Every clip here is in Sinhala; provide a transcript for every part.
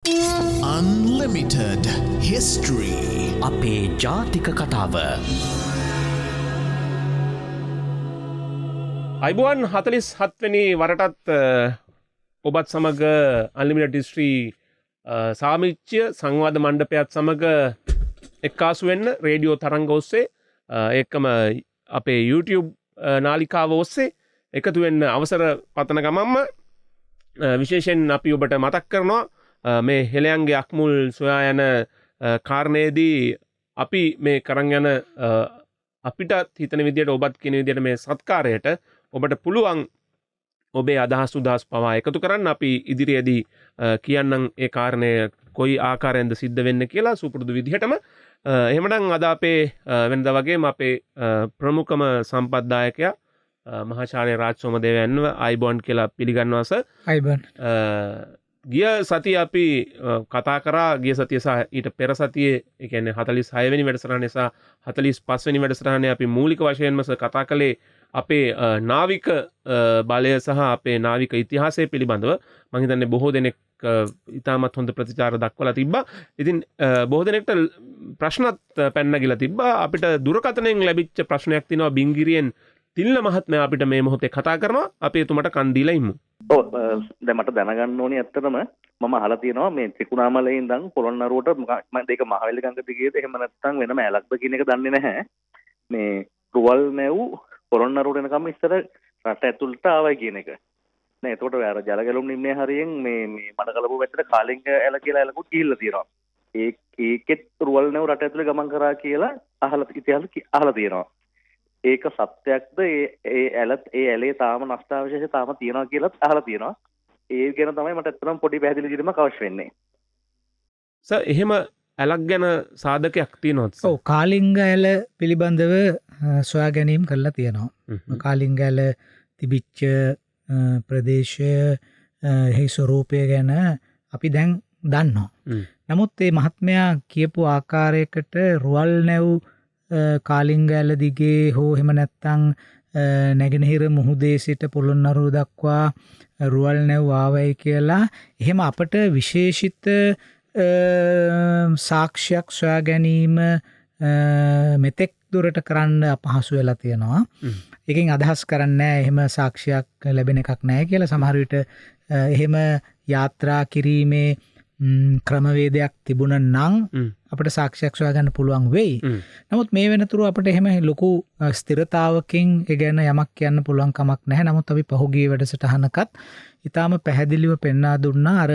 Unlimited History. අපේ ජාතික කතාව. අයිබුවන් 47 වෙනි වරටත් ඔබත් සමග අන්ලිමිටඩ් හිස්ටරි සාමිච්චය සංවාද මණ්ඩපයත් සමග එක්කාසු වෙන්න රේඩියෝ තරංග ඔස්සේ එක්කම අපේ YouTube නාලිකාව ඔස්සේ එකතු වෙන්න අවසර පතන ගමම්ම විශේෂයෙන් අපි ඔබට මතක් කරනවා මේ හෙළයන්ගේ අක්මුල් සොයා යන කාරණයේදී අපි මේ කරන් යන අපිට හිතන විදියට ඔබත් කියන විදියට මේ සත්කාරයට ඔබට පුළුවන් ඔබේ අදහස් උදහස් පවා එකතු කරන්න අපි ඉදිරියේදී කියන්නම් ඒ කාරණය කොයි ආකාරයෙන්ද සිද්ධ වෙන්න කියලා සුපුරුදු විදිහටම එහෙමනම් අද අපේ වෙනදා වගේම අපේ ප්‍රමුඛම සම්පත්දායකයා මහාචාර්ය රාජ් සෝමදේවයන්ව අයිබෝන් කියලා පිළිගන්නවා සර්. අයිබෝන්. ගිය සතිය අපි කතා කරා ගිය සතිය සහ ඊට පෙර සතියේ ඒ කියන්නේ 46 වෙනි වැඩසටහනේ සහ 45 වෙනි වැඩසටහනේ අපි මූලික වශයෙන්ම කතා කළේ අපේ නාවික බලය සහ අපේ නාවික ඉතිහාසය පිළිබඳව. මම හිතන්නේ බොහෝ දෙනෙක් ඉතාමත් හොඳ ප්‍රතිචාර දක්වලා තිබ්බා. ඉතින් බොහෝ දෙනෙක්ට ප්‍රශ්නත් පැන නගිලා තිබ්බා. අපිට දුරකථනයෙන් ලැබිච්ච ප්‍රශ්නයක් තියෙනවා බින්ගිරියෙන් තිල්න මහත්මයා අපිට මේ මොහොතේ කතා කරනවා. අපි එතුමට කන් දීලා ඉමු. ඔව් දැන් මට දැනගන්න ඕනේ ඇත්තටම මම අහලා තියෙනවා මේ ත්‍රිකුණාමලයේ ඉඳන් පොළොන්නරුවට මම දෙක මහවැලි ගඟ දිගේද එහෙම නැත්නම් වෙනම ඇලක්ද කියන එක දන්නේ නැහැ. මේ රුවල් නැව් පොළොන්නරුවට එනකම් ඉස්සර රට ඇතුළට ආවයි කියන එක. නෑ එතකොට අර ජලගැලුම් නිම්නය හරියෙන් මේ මඩකලපුව පැත්තට කාලිංග ඇල කියලා ඇලකුත් ගිහිල්ලා තියෙනවා. ඒකෙත් රුවල් නැව් රට ඇතුළේ ගමන් කරා කියලා අහලා තියෙනවා. ඒක සත්‍යයක්ද ඒ ඇලේ තාම නෂ්ටාවශේෂ තාම තියෙනවා කියලාත් අහලා තියෙනවා. ඒ ගැන තමයි මට ඇත්තටම පොඩි පැහැදිලි කිරීමක් අවශ්‍ය වෙන්නේ. සර් එහෙම ඇලක් ගැන සාධකයක් තියෙනවද? ඔව් කාලිංග ඇල පිළිබඳව සොයා ගැනීම කරලා තියෙනවා. කාලිංග ඇල තිබිච්ච ප්‍රදේශය එහි ස්වරූපය ගැන අපි දැන් දන්නවා. නමුත් මේ මහත්මයා කියපු ආකාරයකට රුවල් නැව් කාලිංග ඇල දිගේ හෝ එහෙම නැත්තම් නැගෙනහිර මුහුදේ සිට පොළොන්නරුව දක්වා රුවල් නැව් ආවයි කියලා එහෙම අපට විශේෂිත සාක්ෂියක් සොයා ගැනීම මෙතෙක් දුරට කරන්න අපහසු වෙලා තියෙනවා. ඒකෙන් අදහස් කරන්නේ එහෙම සාක්ෂියක් ලැබෙන එකක් නැහැ කියලා. සමහර විට එහෙම යාත්‍රා කිරීමේ ක්‍රමවේදයක් තිබුණ නම් අපට සාක්ෂියක් සොයා ගන්න පුළුවන් වෙයි. නමුත් මේ වෙනතුරු අපිට එහෙම ලොකු ස්ථිරතාවකින් ඒ ගැන යමක් කියන්න පුළුවන් කමක් නැහැ. නමුත් අපි පහුගිය වැඩසටහනකත් ඊටාම පැහැදිලිව පෙන්වා දුන්නා අර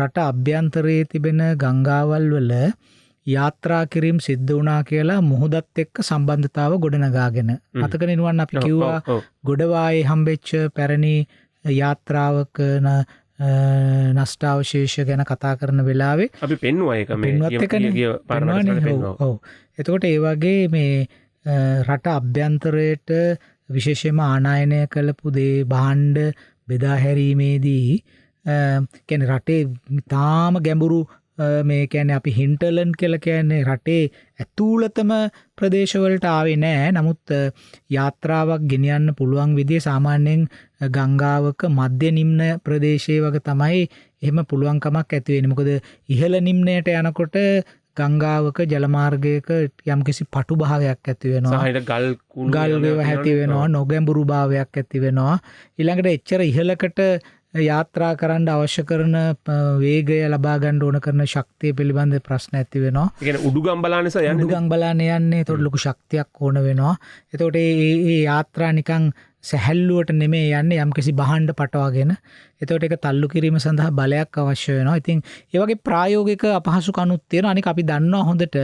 රට අභ්‍යන්තරයේ තිබෙන ගංගාවල් වල යාත්‍රා කිරීම සිද්ධ වුණා කියලා මුහුදත් එක්ක සම්බන්ධතාව ගොඩනගාගෙන. මතකනේ නුවන් අපි කිව්වා ගොඩවායේ හම්බෙච්ච පැරණි යාත්‍රාවක නෂ්ටාවශේෂ ගැන කතා කරන වෙලාවේ අපි පෙන්වුවා ඒක මේ ඔව්. එතකොට ඒ වගේ මේ රට අභ්‍යන්තරයට විශේෂයෙන්ම ආනයනය කළපු දේ භාණ්ඩ බෙදා හැරීමේදී කියන්නේ රටේ තාම ගැඹුරු මේ කියන්නේ අපි හින්ටර්ලන්ඩ් කියලා කියන්නේ රටේ ඇතුළතම ප්‍රදේශවලට ආවේ නෑ. නමුත් යාත්‍රාවක් ගෙනියන්න පුළුවන් විදිය සාමාන්‍යයෙන් ගංගාවක මධ්‍ය නිම්න ප්‍රදේශයේ වගේ තමයි එහෙම පුළුවන්කමක් ඇති වෙන්නේ. මොකද ඉහළ නිම්නයට යනකොට ගංගාවක ජලමාර්ගයක යම්කිසි පටු භාවයක් ඇති වෙනවා. ගල් වේව ඇති වෙනවා. නොගැඹුරු භාවයක් ඇති වෙනවා. ඊළඟට එච්චර ඉහළකට යාත්‍රා කරන්න අවශ්‍ය කරන වේගය ලබා ගන්න ඕන කරන ශක්තිය පිළිබඳ ප්‍රශ්න ඇති වෙනවා. ඒ කියන්නේ උඩුගම් බලානේ සර් යන්නේ. උඩුගම් බලානේ යන්නේ. ඒතකොට ලොකු ශක්තියක් ඕන වෙනවා. ඒතකොට මේ යාත්‍රා නිකන් සැහැල්ලුවට නෙමෙයි යන්නේ යම්කිසි බහණ්ඩ පටවගෙන. එතකොට ඒක තල්ලු කිරීම සඳහා බලයක් අවශ්‍ය වෙනවා. ඉතින් ඒ වගේ ප්‍රායෝගික අපහසුකනුත් තියෙනවා. අනික අපි දන්නවා හොඳට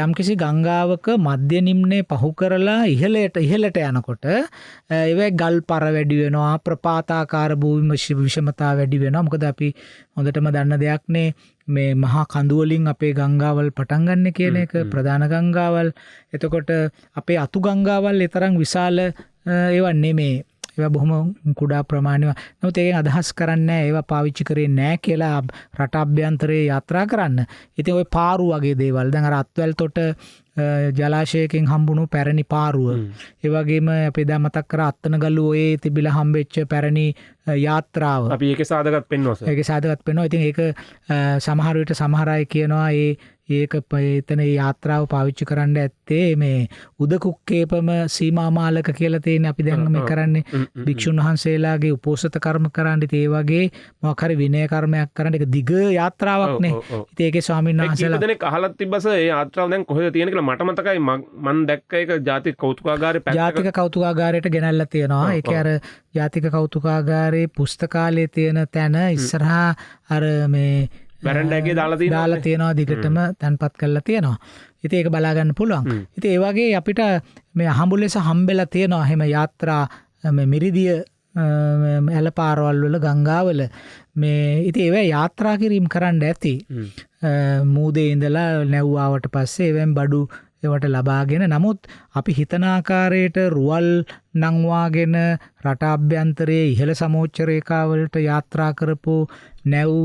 යම්කිසි ගංගාවක මධ්‍ය නිම්නයේ පහු කරලා ඉහළට යනකොට ඒවැ ගල් පර වැඩි වෙනවා, ප්‍රපාතාකාර භූමි විෂමතා වැඩි වෙනවා. මොකද අපි හොඳටම දන්න දෙයක්නේ මේ මහා කඳු වලින් අපේ ගංගාවල් පටන් ගන්න කියන එක ප්‍රධාන ගංගාවල්. එතකොට අපේ අතු ගංගාවල් තරම් විශාල ඒවා නෙමේ. ඒවා බොහොම කුඩා ප්‍රමාණය. නමුත් ඒකෙන් අදහස් කරන්නේ ඒවා පාවිච්චි කරේ නැහැ කියලා රට අභ්‍යන්තරයේ යාත්‍රා කරන්න. ඉතින් ওই පාරු වගේ දේවල් දැන් අර අත්වැල් තොට ජලාශයකින් හම්බුණු පැරණි පාරුව. ඒ වගේම අපි දැන් මතක් කර අත්තනගල්ලු ඔයේ තිබිලා හම්බෙච්ච පැරණි යාත්‍රාව. අපි ඒකේ සාධකත් පෙන්වනවා සර්. ඒකේ සාධකත් පෙන්වනවා. ඉතින් ඒක සමහර විට සමහර අය කියනවා ඒක එතන යාත්‍රාව පාවිච්චි කරන්න ඇත්තේ මේ උදකුක්කේපම සීමා මාලක කියලා තියෙන අපි දැන් මේ කරන්නේ භික්ෂුන් වහන්සේලාගේ උපෝසත කර්ම කරන්න. ඉතින් ඒ වගේ මොකක් හරි විනය කර්මයක් කරන්න ඒක දිග යාත්‍රාවක් නේ. ඉතින් ඒකේ ස්වාමීන් වහන්සේලා කීප දෙනෙක් අහලත් තිබ්බස ඒ යාත්‍රාව දැන් කොහෙද තියෙන කියලා මට මතකයි. මම දැක්ක ඒක ජාතික කෞතුකාගාරේ පැත්තක ජාතික කෞතුකාගාරයට ගෙනල්ලා තියෙනවා. ඒක අර ජාතික කෞතුකාගාරේ පුස්තකාලයේ තියෙන තැන ඉස්සරහා අර මේ බැරන්ඩෑගේ දාලා තියෙනවා දිගටම තැන්පත් කරලා තියෙනවා. ඉතින් ඒක බලා ගන්න පුළුවන්. ඉතින් ඒ වගේ අපිට මේ අහඹු ලෙස හම්බෙලා තියෙනවා එහෙම යාත්‍රා මේ මිරිදිය ඇලපාරවල් වල ගංගාවල මේ ඉතින් ඒවා යාත්‍රා කිරීම කරන්න ඇති. මූදේ ඉඳලා නැව්වාවට පස්සේ එවෙන් බඩු ඒවට ලබාගෙන නමුත් අපි හිතන ආකාරයට රුවල් නංවාගෙන රට අභ්‍යන්තරයේ ඉහළ සමෝච්ච රේඛාවලට යාත්‍රා කරපු නැව්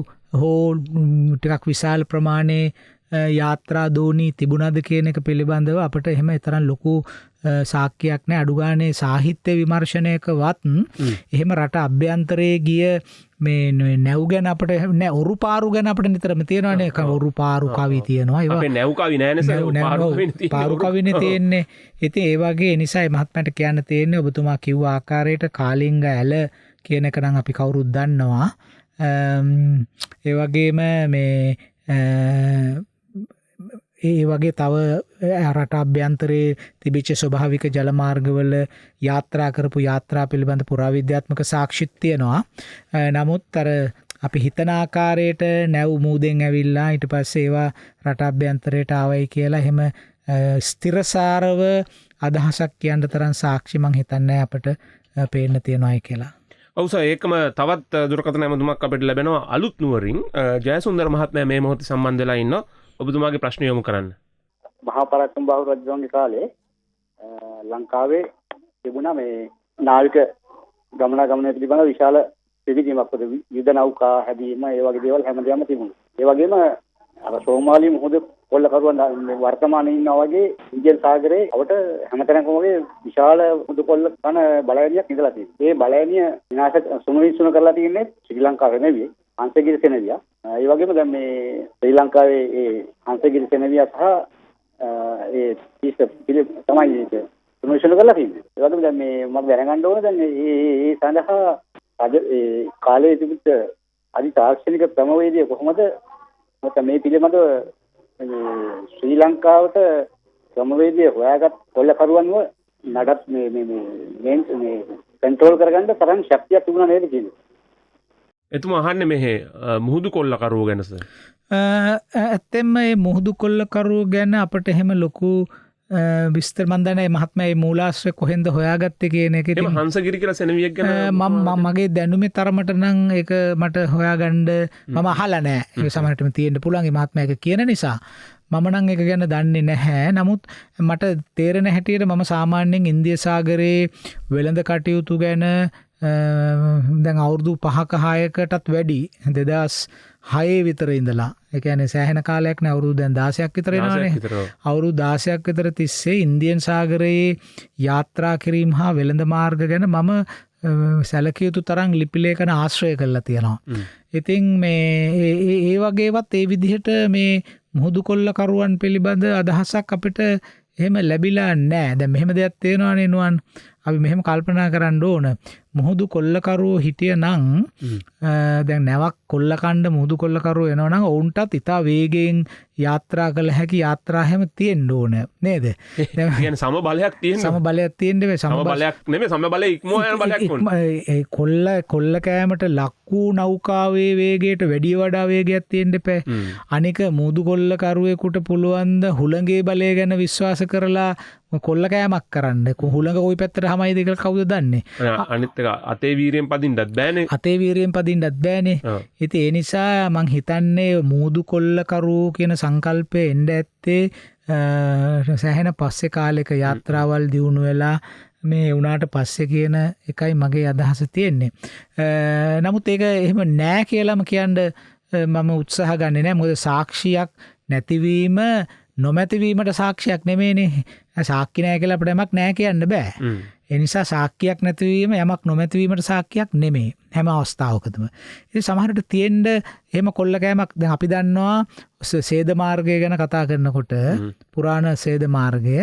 හෝ ටිකක් විශාල ප්‍රමාණයේ යාත්‍රා දෝනි තිබුණද කියන එක පිළිබඳව අපිට එහෙම තරම් ලොකු සාක්ෂියක් නැහැ. අඩු ගානේ සාහිත්‍ය විමර්ශනයකවත් එහෙම රට අභ්‍යන්තරයේ ගිය මේ නැව් ගැන අපිට නෑ ඔරු පාරු ගැන අපිට නිතරම තියෙනවානේ. ඔරු පාරු කවි තියෙනවා. ඒවා අපේ නැව් කවි නෑනේ සර්. පාරු කවිනේ තියෙන්නේ. ඉතින් ඒ වගේ නිසා මහත්මයාට කියන්න තියෙන්නේ ඔබතුමා කිව්ව ආකාරයට කාලිංග ඇල කියන එක නම් අපි කවුරුත් දන්නවා. ඒ වගේම මේ ඒ වගේ තව රට අභ්‍යන්තරයේ තිබිච්ච ස්වභාවික ජලමාර්ගවල යාත්‍රා කරපු යාත්‍රා පිළිබඳ පුරාවිද්‍යාත්මක සාක්ෂිත් තියෙනවා. නමුත් අර අපි හිතන ආකාරයට නැව් මූදෙන් ඇවිල්ලා ඊට පස්සේ ඒවා රට අභ්‍යන්තරයට ආවයි කියලා එහෙම ස්ථිරසාරව අදහසක් කියන්න තරම් සාක්ෂි මං හිතන්නේ අපිට පේන්න තියෙනවායි කියලා. ඔව් සර් ඒකම තවත් දුරකථන ඇමතුමක් අපිට ලැබෙනවා අලුත් නුවරින්. ජයසුන්දර මහත්මයා මේ මොහොතේ සම්බන්ධ වෙලා ඉන්නවා. ඔබතුමාගේ ප්‍රශ්න යොමු කරන්න. මහා පරාක්‍රම බාහු රජුගේ කාලේ ලංකාවේ තිබුණා මේ නාවික ගමනාගමනය පිළිබඳ විශාල පිළිගැනීමක් පොද යුද නෞකා හැදීම ඒ වගේ දේවල් හැමදේම තිබුණා. ඒ වගේම අර සෝමාලි මුහුද කොල්ලකරුවන් වර්තමානයේ ඉන්නා වගේ ඉන්දියන් සාගරයේ අවට හැමතැනකම වගේ විශාල මුහුද කොල්ල කන බලවැනියක් ඉඳලා තියෙනවා. ඒ බලවැනිය විනාශ සුමවිසුන කරලා තියෙන්නේ ශ්‍රී ලංකාවේ නෙවෙයි හංසගිරි සෙනවියා. ඒ වගේම දැන් මේ ශ්‍රී ලංකාවේ ඒ හංසගිරි සෙනවියා සහ ඒ පිට තමයි ඒක සුමවිසුන කරලා තියෙන්නේ. ඒ වගේම දැන් මේ මම දැනගන්න ඕනේ දැන් මේ සඳහා අද ඒ කාලයේ තිබිච්ච අදි තාක්ෂණික ක්‍රමවේදය කොහොමද නැත්නම් මේ පිළිබඳව ශ්‍රී ලංකාවට ක්‍රමවේදය හොයාගත් කොල්ලකරුවන්ව නඩත් මේ කන්ට්‍රෝල් කරගන්න තරම් ශක්තියක් තිබුණා නේද කියන්නේ. එතුමා අහන්නේ මෙහි මුහුදු කොල්ලකරුවෝ ගැන සර්. ඇත්තෙන්ම මේ මුහුදු කොල්ලකරුවෝ ගැන අපිට එහෙම ලොකු විස්තර මන් දන්නේ මහත්මයා මේ මූලාශ්‍රය කොහෙන්ද හොයාගත්තේ කියන එක. එහම හංසගිරි කියලා සෙනවියෙක් ගැන මම මගේ දැනුමේ තරමට නම් ඒක මට හොයාගන්න මම අහලා නැහැ. ඒ සමහරටම තියෙන්න පුළුවන් මේ මහත්මයා ඒක කියන නිසා. මම නම් ඒක ගැන දන්නේ නැහැ. නමුත් මට තේරෙන හැටියට මම සාමාන්‍යයෙන් ඉන්දිය සාගරයේ වෙළඳ කටයුතු ගැන දැන් අවුරුදු 5ක 6කටත් වැඩි 2006 විතර ඉඳලා ඒ කියන්නේ සෑහෙන කාලයක් නේ අවුරුදු දැන් 16ක් විතර එනවානේ. අවුරුදු 16ක් විතර තිස්සේ ඉන්දියන් සාගරයේ යාත්‍රා කිරීම හා වෙළඳ මාර්ග ගැන මම සැලකිය යුතු තරම් ලිපි ලේඛන ආශ්‍රය කරලා තියෙනවා. ඉතින් මේ ඒ වගේවත් ඒ විදිහට මේ මුහුදු කොල්ලකරුවන් පිළිබඳ අදහසක් අපිට එහෙම ලැබිලා නැහැ. දැන් මෙහෙම දෙයක් තේරෙනවනේ නුවන්. අපි මෙහෙම කල්පනා කරන්න ඕන. මුහුදු කොල්ලකරුවෝ හිටිය නම් දැන් නැවක් කොල්ලකණ්ඩ මුහුදු කොල්ලකරුවෝ එනවා නම් ඔවුන්ටත් ඉතා වේගයෙන් යාත්‍රා කළ හැකි යාත්‍රා හැම තියෙන්න ඕන නේද? කියන්නේ සම බලයක් තියෙන්න. සම බලයක් තියෙන්න වෙයි. සම බලයක් නෙමෙයි සම බලය ඉක්මව යන බලයක් ඕන. ඒ කොල්ල කෑමට ලක්වූ නෞකාවේ වේගයට වැඩි වඩා වේගයක් තියෙන්න එපා. අනික මුහුදු කොල්ලකරුවෙකුට පුළුවන් ද හුළඟේ බලය ගැන විශ්වාස කරලා කොල්ල කෑමක් කරන්න. හුළඟ කොයි පැත්තට හමයිද කියලා කවුද දන්නේ? අනිත් එක අතේ වීරියෙන් පදින්නත් බෑනේ. අතේ වීරියෙන් පදින්නත් බෑනේ. ඉතින් ඒ නිසා මං හිතන්නේ මුහුදු කොල්ලකරුවෝ කියන සංකල්පය එන්න ඇත්තේ සෑහෙන පස්සේ කාලයක යාත්‍රාවල් දියුණු වෙලා මේ වුණාට පස්සේ කියන එකයි මගේ අදහස තියෙන්නේ. නමුත් ඒක එහෙම නෑ කියලාම කියන්න මම උත්සාහ ගන්නේ නෑ. මොකද සාක්ෂියක් නැතිවීම නොමැතිවීමට සාක්ෂයක් නෙමේනේ. සාක්ෂි නැහැ කියලා අපිට යමක් නැහැ කියන්න බෑ. ඒ නිසා සාක්ෂියක් නැතිවීම යමක් නොමැතිවීමට සාක්ෂියක් නෙමේ හැම අවස්ථාවකදම. ඉතින් සමහරට තියෙන්න එහෙම කොල්ල කෑමක් දැන් අපි දන්නවා සේද මාර්ගය ගැන කතා කරනකොට පුරාණ සේද මාර්ගය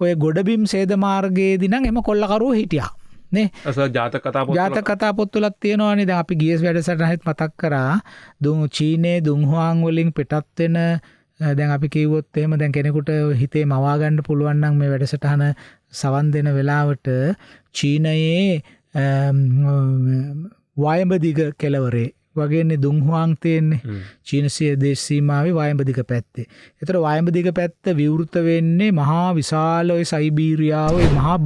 ඔය ගොඩබිම් සේද මාර්ගයේදී නම් එම කොල්ලකරුවෝ හිටියා. නේ ජාතක කතා පොත්වලත් තියෙනවානේ. දැන් අපි ගියස් වැඩසටහනෙත් මතක් කරා චීනයේ දුන්හුවාන් වලින් පිටත් වෙන දැන් අපි කිව්වොත් එහෙම දැන් කෙනෙකුට හිතේ මවා ගන්න පුළුවන් නම් මේ වැඩසටහන සවන් දෙන වෙලාවට චීනයේ වයඹදිග කෙළවරේ වගේනේ දුන්හුවාන් තියෙන්නේ. චීනසිය දේශ සීමාවේ වයඹදිග පැත්තේ. ඒතර වයඹදිග පැත්ත විවෘත වෙන්නේ මහා විශාල ඔය සයිබීරියාව, ඒ මහා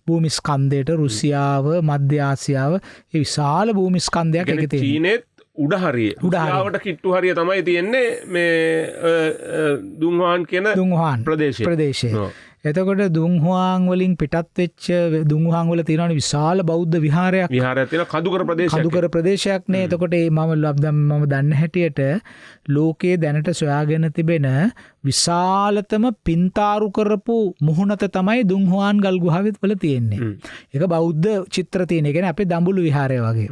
භූමිස්කන්ධයට රුසියාව, මධ්‍ය ආසියාව ඒ විශාල භූමිස්කන්ධයක් එකේ තියෙනවා. චීනෙත් උඩහරිය උඩහාවට කිට්ටු හරිය තමයි තියෙන්නේ මේ දුන්හුවාන් කියන ප්‍රදේශය. එතකොට දුන්හුවාන් වලින් පිටත් වෙච්ච දුන්හුවාන් වල තියෙනවනේ විශාල බෞද්ධ විහාරයක් තියෙන කඳුකර ප්‍රදේශයක් නේ. එතකොට මම දන්න හැටියට ලෝකයේ දැනට සොයාගෙන තිබෙන විශාලතම පින්තාරු කරපු මුහුණත තමයි දුන්හුවාන් ගල් ගුහාවෙත් වල තියෙන්නේ. ඒක බෞද්ධ චිත්‍ර තියෙන. ඒ කියන්නේ අපේ දඹුලු විහාරය වගේ.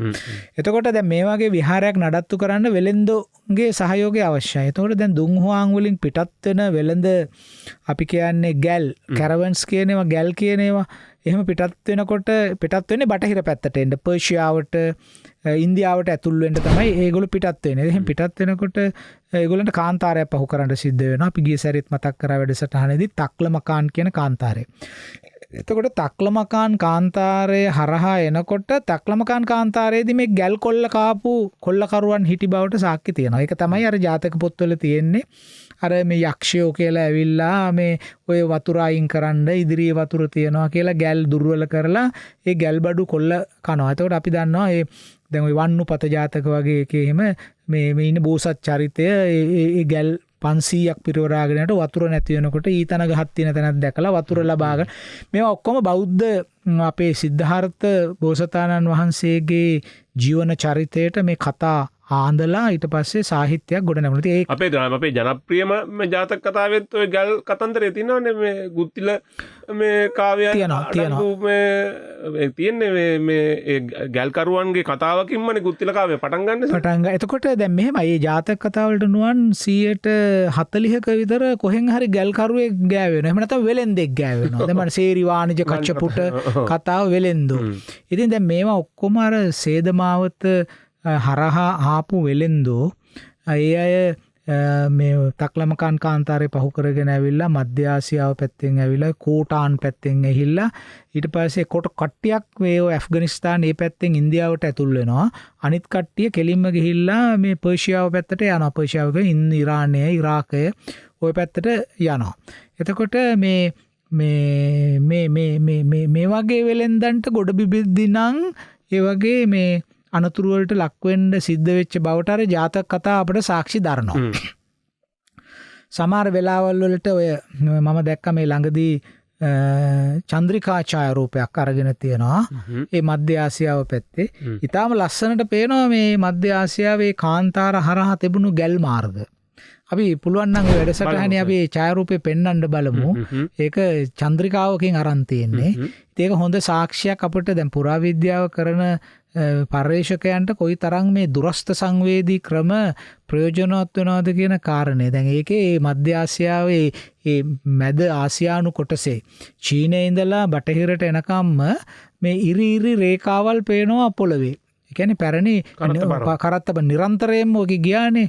එතකොට දැන් මේ වගේ විහාරයක් නඩත්තු කරන්න වෙළෙන්දෝගේ සහයෝගය අවශ්‍යයි. එතකොට දැන් දුන්හුවාන් වලින් පිටත් වෙන වෙළඳ අපි කියන්නේ ගැල් කැරවන්ස් කියනවා, ගැල් කියනවා. එහෙම පිටත් වෙනකොට පිටත් වෙන්නේ බටහිර පැත්තට එන්න, පර්ෂියාවට, ඉන්දියාවට ඇතුල් වෙන්න තමයි ඒගොල්ලෝ පිටත් වෙන්නේ. එහෙනම් පිටත් වෙනකොට ඒගොල්ලන්ට කාන්තාරයක් පහු කරන්න සිද්ධ වෙනවා. අපි ගිය සැරේත් මතක් කරා වැඩසටහනේදී තක්ලමකාන් කියන කාන්තාරය. එතකොට තක්ලමකාන් කාන්තාරය හරහා එනකොට තක්ලමකාන් කාන්තාරයේදී මේ ගැල් කොල්ල කාපු කොල්ලකරුවන් හිටි බවට සාක්ෂි තියෙනවා. ඒක තමයි අර ජාතක පොත්වල තියෙන්නේ. අර මේ යක්ෂයෝ කියලා ඇවිල්ලා මේ ඔය වතුර අයින් කරන්න ඉදිරියේ වතුර තියනවා කියලා ගැල් දුර්වල කරලා ඒ ගැල් බඩු කොල්ල කනවා. එතකොට අපි දන්නවා ඒ දැන් ওই වන්නුපත ජාතක වගේ එකේ එහෙම මේ ඉන්න බෝසත් චරිතය ඒ ගැල් 500ක් පිරවරාගෙන යනකොට වතුර නැති වෙනකොට ඊතන ගහක් තියෙන තැනක් දැකලා වතුර ලබාගෙන මේවා ඔක්කොම බෞද්ධ අපේ සිද්ධාර්ථ බෝසතාණන් වහන්සේගේ ජීවන චරිතයට මේ කතා ආන්දලා ඊට පස්සේ සාහිත්‍යයක් ගොඩ නැගුණා. ඒක අපේ ජනප්‍රියම ජාතක කතාවෙත් ඔය ගැල් කතන්දරේ තියෙනවනේ. මේ ගුත්තිල මේ කාව්‍යය තියෙන්නේ මේ ගැල්කරුවන්ගේ කතාවකින්මනේ ගුත්තිල කාව්‍ය පටන් ගන්න. එතකොට දැන් මෙහෙම මේ ජාතක කතාවලට නුවන් 140ක විතර කොහෙන් හරි ගැල්කරුවෙක් ගෑවෙනවා. එහෙම නැත්නම් වෙලෙන්දෙක් ගෑවෙනවා. දැන් මම සේරි වාණිජ කච්චපුට කතාව වෙලෙන්දෝ. ඉතින් දැන් මේවා ඔක්කොම අර සේදමාවත හරහා ආපු වෙලෙන්දෝ ඒ අය මේ තක්ලමකාන් කාන්තාරේ පහු කරගෙන ඇවිල්ලා මධ්‍ය ආසියාව පැත්තෙන් ඇවිල්ලා කෝටාන් පැත්තෙන් ඇහිල්ලා ඊට පස්සේ කොට කට්ටියක් මේ ඇෆ්ගනිස්තාන් මේ පැත්තෙන් ඉන්දියාවට ඇතුල් වෙනවා. අනිත් කට්ටිය කෙලින්ම ගිහිල්ලා මේ පර්ෂියාව පැත්තට යනවා. පර්ෂියාව කියන්නේ ඉරානය, ඉරාකය ওই පැත්තට යනවා. එතකොට මේ වගේ වෙලෙන්දන්ට ගොඩ බිබිද්දි නම් ඒ වගේ මේ අනතුරු වලට ලක් වෙන්න සිද්ධ වෙච්ච බවට අර ජාතක කතා අපිට සාක්ෂි දරනවා. සමහර වෙලාවල් වලට ඔය මම දැක්ක මේ ළඟදී චන්ද්‍රිකා ඡායාරූපයක් අරගෙන තියෙනවා. ඒ මධ්‍ය ආසියාව පැත්තේ. ඊටාම ලස්සනට පේනවා මේ මධ්‍ය ආසියාවේ කාන්තාර හරහා තිබුණු ගැල් මාර්ග. අපි පුළුවන් නම් ඔය වැඩසටහනේ අපි ඡායාරූපේ පෙන්වන්න බලමු. ඒක චන්ද්‍රිකාවකින් අරන් තියෙන්නේ. ඒක හොඳ සාක්ෂියක් අපිට දැන් පුරාවිද්‍යාව කරන පර්යේෂකයන්ට කොයි තරම් මේ දුරස්ත සංවේදී ක්‍රම ප්‍රයෝජනවත් වෙනවද කියන කාරණේ. දැන් ඒකේ මධ්‍ය ආසියාවේ ඒ මැද ආසියානු කොටසේ චීනයේ ඉඳලා බටහිරට එනකම්ම මේ ඉරි රේඛාවල් පේනවා පොළවේ. ඒ කියන්නේ පැරණි කරත්තබ නිරන්තරයෙන්ම ඔකේ ගියානේ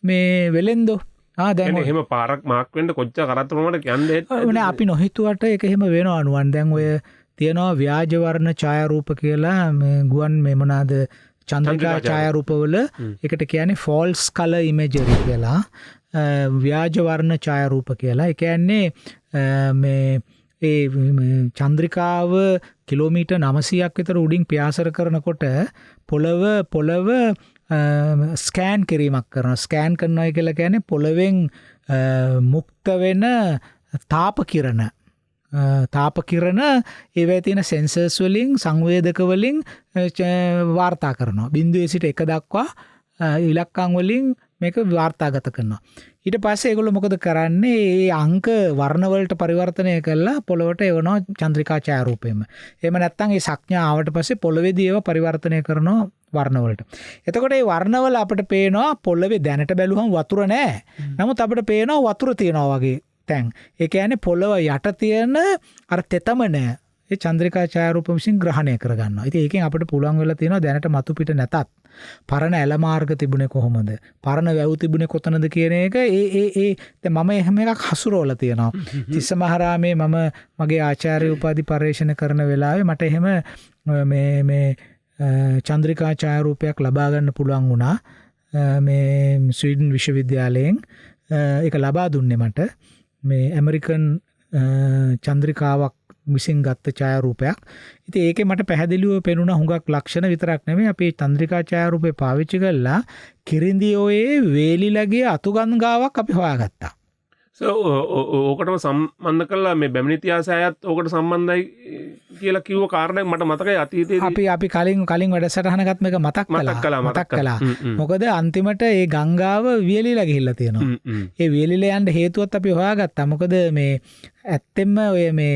මේ වෙලෙන්දෝ. දැන් එහෙම පාරක් මාක් වෙන්න කොච්චර කරත්ත ප්‍රමාණයක් යන්නේ අපි නොහිතුවට ඒක එහෙම වෙනවා නුවන්. දැන් ඔය තියෙනවා ව්‍යාජ වර්ණ ඡායාරූප කියලා ගුවන් මේ මොනවාද චන්ද්‍රිකා ඡායාරූපවල ඒකට කියන්නේ false color imagery කියලා. ව්‍යාජ වර්ණ ඡායාරූප කියලා. ඒ කියන්නේ මේ ඒ චන්ද්‍රිකාව කිලෝමීටර් 900ක් විතර උඩින් පියාසර කරනකොට පොළව ස්කෑන් කිරීමක් කරනවා. ස්කෑන් කරනවා කියලා කියන්නේ පොළවෙන් මුක්ත වෙන තාප කිරණ ඒවැ තියෙන සෙන්සර්ස් වලින් සංවේදක වලින් වාර්තා කරනවා. 0 සිට 1 දක්වා ඉලක්කම් වලින් මේක වාර්තාගත කරනවා. ඊට පස්සේ ඒගොල්ලෝ මොකද කරන්නේ? ඒ අංක වර්ණවලට පරිවර්තනය කරලා පොළොවට එවනවා චන්ද්‍රිකා ඡායාරූපෙම. එහෙම නැත්නම් ඒ සංඥා ආවට පස්සේ පොළොවේදී ඒව පරිවර්තනය කරනවා වර්ණවලට. එතකොට මේ වර්ණවල අපිට පේනවා පොළොවේ දැනට බැලුවම වතුර නැහැ. නමුත් අපිට පේනවා වතුර තියෙනවා වගේ තැන්. ඒ කියන්නේ පොළොව යට තියෙන අර තෙතම නැහැ. ඒ චන්ද්‍රිකා ඡායාරූප විසින් ග්‍රහණය කරගන්නවා. ඉතින් ඒකෙන් අපිට පුළුවන් වෙලා තියෙනවා දැනට මතු පිට නැතත් පරණ ඇල මාර්ග තිබුණේ කොහොමද? පරණ වැව් තිබුණේ කොතනද කියන එක දැන් මම එහෙම එකක් හසුරවලා තියෙනවා. තිස්ස මහරාමේ මම මගේ ආචාර්ය උපාධි පරිශන කරන වෙලාවේ මට එහෙම මේ චන්ද්‍රිකා ඡායාරූපයක් ලබා ගන්න පුළුවන් වුණා. මේ ස්වීඩන් විශ්වවිද්‍යාලයෙන් ඒක ලබා දුන්නේ මට. මේ ඇමරිකන් චන්ද්‍රිකාවක් විසින් ගත්ත ඡායාරූපයක්. ඉතින් ඒකේ මට පැහැදිලිව පෙනුණා හුඟක් ලක්ෂණ විතරක් නෙමෙයි අපි චන්ද්‍රිකා ඡායාරූපේ පාවිච්චි කළා කිරින්දියෝයේ වේලිලගේ අතුගංගාවක් අපි හොයාගත්තා. ඕකටම සම්බන්ධ කළා මේ බැමිණි ඉතිහාසයත් ඕකට සම්බන්ධයි කියලා කිව්ව කාරණයක් මට මතකයි අතීතයේදී අපි කලින් වැඩසටහනකත් මේක මතක් කළා. මොකද අන්තිමට ඒ ගංගාව වියලිලා ගිහිල්ලා තියෙනවා. ඒ වියලිලා යන්න හේතුවත් අපි හොයාගත්තා. මොකද මේ ඇත්තෙන්ම ඔය මේ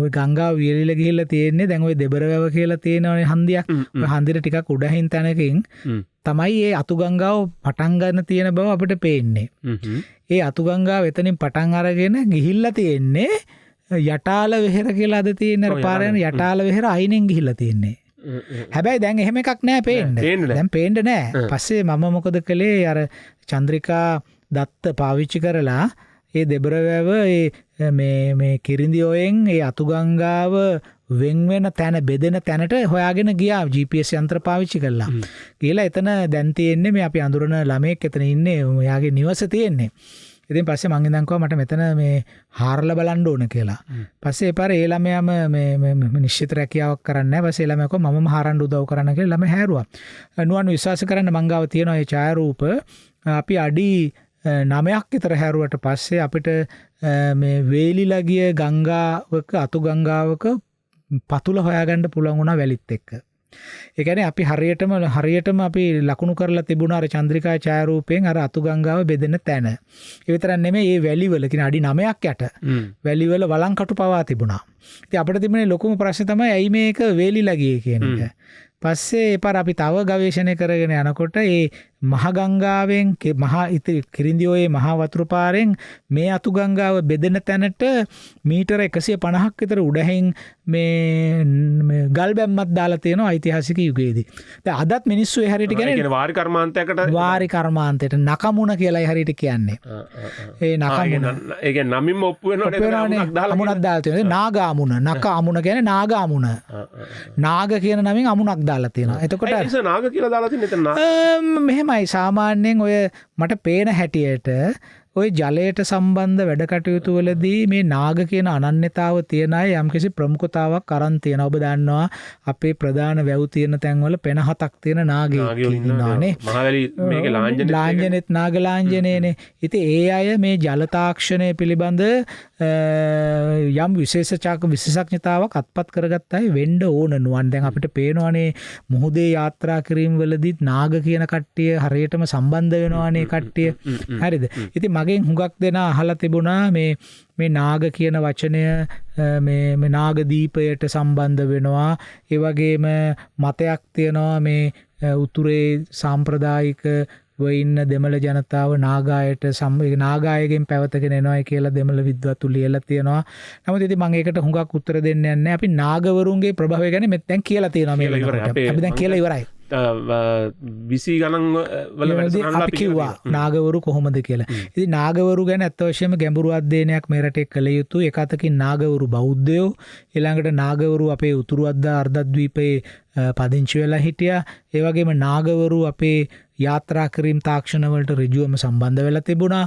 ඔය ගංගාව වියලිලා ගිහිල්ලා තියෙන්නේ දැන් ඔය දෙබරවැව කියලා තියෙනවනේ හන්දියක්. ඔය හන්දියට ටිකක් උඩහින් තැනකින් තමයි ඒ අතුගංගාව පටන් ගන්න තියෙන බව අපිට පේන්නේ. ඒ අතුගංගාව එතනින් පටන් අරගෙන ගිහිල්ලා තියෙන්නේ යටාල වෙහෙර කියලා අද තියෙන පාරේන යටාල වෙහෙර අයිනෙන් ගිහිල්ලා තියෙන්නේ. හැබැයි දැන් එහෙම එකක් නෑ පේන්න. දැන් පේන්න නෑ. පස්සේ මම මොකද කළේ අර චන්ද්‍රිකා දත්ත පාවිච්චි කරලා ඒ දෙබරවැව මේ කිරින්දියෝයෙන් ඒ අතුගංගාව වෙන් වෙන තැන බෙදෙන තැනට හොයාගෙන ගියා GPS යන්ත්‍ර පාවිච්චි කළා. ගිහලා එතන දැන් තියෙන්නේ මේ අපි අඳුරන ළමයෙක් එතන ඉන්නේ. එයාගේ නිවස තියෙන්නේ. ඉතින් පස්සේ මං ඉඳන් කිව්වා මට මෙතන මේ හාරලා බලන්න ඕන කියලා. පස්සේ ඒ පාර ඒ ළමයාම මේ නිශ්චිත රැකියාවක් කරන්නේ නැහැ. පස්සේ ළමයා කිව්වා මමම හාරන්න උදව් කරන්න කියලා ළමයා හැරුවා. නුවන් විශ්වාස කරන්න මං ගාව තියෙනවා මේ ඡායාරූප. අපි අඩි 9ක් විතර හැරුවට පස්සේ අපිට මේ වේලිලා ගිය ගංගාවක අතුගංගාවක පතුල හොයාගන්න පුළුවන් වුණා වැලිත් එක්ක. ඒ කියන්නේ අපි හරියටම අපි ලකුණු කරලා තිබුණා අර චන්ද්‍රිකා ඡායාරූපයෙන් අර අතුගංගාව බෙදෙන තැන. ඒ විතරක් නෙමෙයි මේ වැලිවල කියන අඩි 9ක් යට වැලිවල වළංකටු පවා තිබුණා. ඉතින් අපිට තිබුණේ ලොකුම ප්‍රශ්නේ තමයි ඇයි මේක වේලිලා ගියේ කියන එක. පස්සේ ඒ පාර අපි තව ගවේෂණය කරගෙන යනකොට ඒ මහා ගංගාවෙන් මහා කිරින්දියෝයේ මහා වතුර පාරෙන් මේ අතුගංගාව බෙදෙන තැනට මීටර 150ක් විතර උඩහින් මේ ගල් බැම්මක් දාලා තියෙනවා ඓතිහාසික යුගයේදී. දැන් අදත් මිනිස්සු ඒ හරියට කියන්නේ වාරි කර්මාන්තයට නකමුණ කියලා ඒ හරියට කියන්නේ. ඒ නකමුණ. ඒ කියන්නේ නමින්ම ඔප්පු වෙනවනේ අමුණක් දාලා තියෙනවා. නාගාමුණ. නකමුණ කියන්නේ නාගාමුණ. නාග කියන නමින් අමුණක් දාලා තියෙනවා. එතකොට ඒ නාග කියලා දාලා තියෙන එතන මෙහෙමයි සාමාන්‍යයෙන් ඔය මට පේන හැටියට ඔය ජලයට සම්බන්ධ වැඩ කටයුතු වලදී මේ නාග කියන අනන්‍යතාව තියන අය යම්කිසි ප්‍රමුඛතාවක් අරන් තියෙනවා. ඔබ දන්නවා අපේ ප්‍රධාන වැව් තියෙන තැන්වල පෙන 7ක් තියෙන නාගයෝ ඉන්නවානේ. මහවැලි මේකේ ලාංඡනෙත් නාග ලාංඡනේනේ. ඉතින් ඒ අය මේ ජල තාක්ෂණය පිළිබඳ යම් විශේෂඥතාවක් අත්පත් කරගත්ත අය වෙන්න ඕන නුවන්. දැන් අපිට පේනවානේ මුහුදේ යාත්‍රා කිරීම වලදී නාග කියන කට්ටිය හරියටම සම්බන්ධ වෙනවානේ කට්ටිය. හරිද? ඉතින් මගෙන් හුඟක් දෙනා අහලා තිබුණා මේ නාග කියන වචනය මේ නාග දීපයට සම්බන්ධ වෙනවා. ඒ වගේම මතයක් තියෙනවා මේ උතුරේ සාම්ප්‍රදායික වෙන්න දෙමළ ජනතාව නාගායට නාගායගෙන් පැවතගෙන එනවායි කියලා දෙමළ විද්වත්තු ලියලා තියෙනවා. නමුත් ඉතින් මම ඒකට හුඟක් උත්තර දෙන්නේ නැහැ. අපි නාගවරුන්ගේ ප්‍රභවය ගැන මෙත් දැන් කියලා තියෙනවා මේ වෙනකොට. අපි දැන් කියලා ඉවරයි. 20 ගණන් වල අපි කිව්වා නාගවරු කොහොමද කියලා. ඉතින් නාගවරු ගැන අත් වශයෙන්ම ගැඹුරු අධ්‍යයනයක් මේ රටේ කළ යුතුයි. එක අතකින් නාගවරු බෞද්ධයෝ, ඊළඟට නාගවරු අපේ උතුරු අර්ධද්වීපයේ පදිංචි වෙලා හිටියා. ඒ වගේම නාගවරු අපේ යාත්‍රා කිරීම තාක්ෂණ වලට ඍජුවම සම්බන්ධ වෙලා තිබුණා.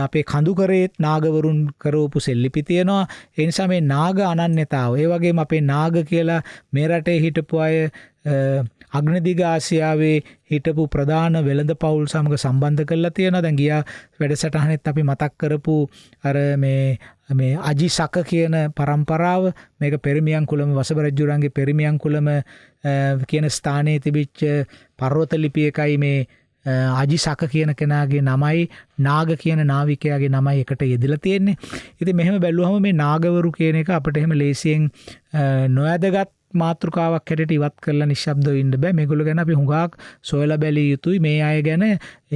අපේ කඳුකරේත් නාගවරුන් කරවපු සෙල්ලිපි තියෙනවා. ඒ නිසා මේ නාග අනන්‍යතාව, ඒ වගේම අපේ නාග කියලා මේ රටේ හිටපු අය අග්නදිග ආසියාවේ හිටපු ප්‍රධාන වෙළඳ පවුල් සමග සම්බන්ධ කරලා තියෙනවා. දැන් ගියා වැඩසටහනෙත් අපි මතක් කරපු අර මේ අජිසක කියන පරම්පරාව, මේක පෙරමියන් කුලම වසබරජුරන්ගේ පෙරමියන් කුලම කියන ස්ථානයේ තිබිච්ච පර්වත ලිපි එකයි මේ අජිසක කියන කෙනාගේ නමයි නාග කියන නාවිකයාගේ නමයි එකට යෙදලා තියෙන්නේ. ඉතින් මෙහෙම බැලුවම මේ නාගවරු කියන එක අපිට එහෙම ලේසියෙන් නොයදගත් මාතෘකාවක් හැටියට ඉවත් කරලා නිශ්ශබ්දව ඉන්න බෑ. මේගොල්ලෝ ගැන අපි හුඟක් සොයලා බැලිය යුතුයි. මේ අය ගැන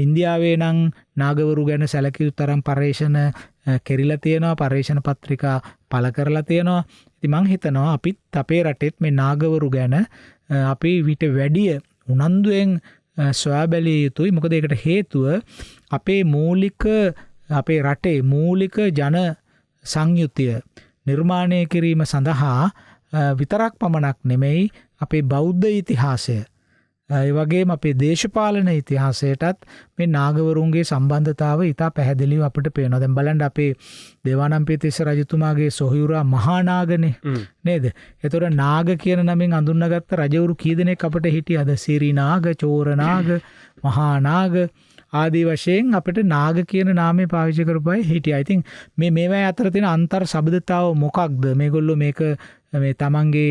ඉන්දියාවේ නම් නාගවරු ගැන සැලකිය යුතු තරම් පර්යේෂණ කෙරිලා තියෙනවා. පර්යේෂණ පත්‍රිකා පළ කරලා තියෙනවා. ඉතින් මං හිතනවා අපිත් අපේ රටෙත් මේ නාගවරු ගැන අපි විට වැඩිය උනන්දුවෙන් සොයා බැලිය යුතුයි. මොකද ඒකට හේතුව අපේ රටේ මූලික ජන සංයුතිය නිර්මාණය කිරීම සඳහා විතරක් පමණක් නෙමෙයි අපේ බෞද්ධ ඉතිහාසය ඒ වගේම අපේ දේශපාලන ඉතිහාසයටත් මේ නාගවරුන්ගේ සම්බන්ධතාව ඉතා පැහැදිලිව අපිට පේනවා. දැන් බලන්න අපේ දේවානම්පියතිස්ස රජතුමාගේ සොහොයුරා මහා නාගනේ නේද? ඒතකොට නාග කියන නමින් අඳුන්වගත්ත රජවරු කී දෙනෙක් අපිට හිටියද? සිරි නාග, චෝර නාග, මහා නාග ආදී වශයෙන් අපිට නාග කියන නාමය පාවිච්චි කරපුවයි හිටියා. ඉතින් මේවා අතර තියෙන අන්තර් ශබ්දතාව මොකක්ද? මේගොල්ලෝ මේක මේ තමන්ගේ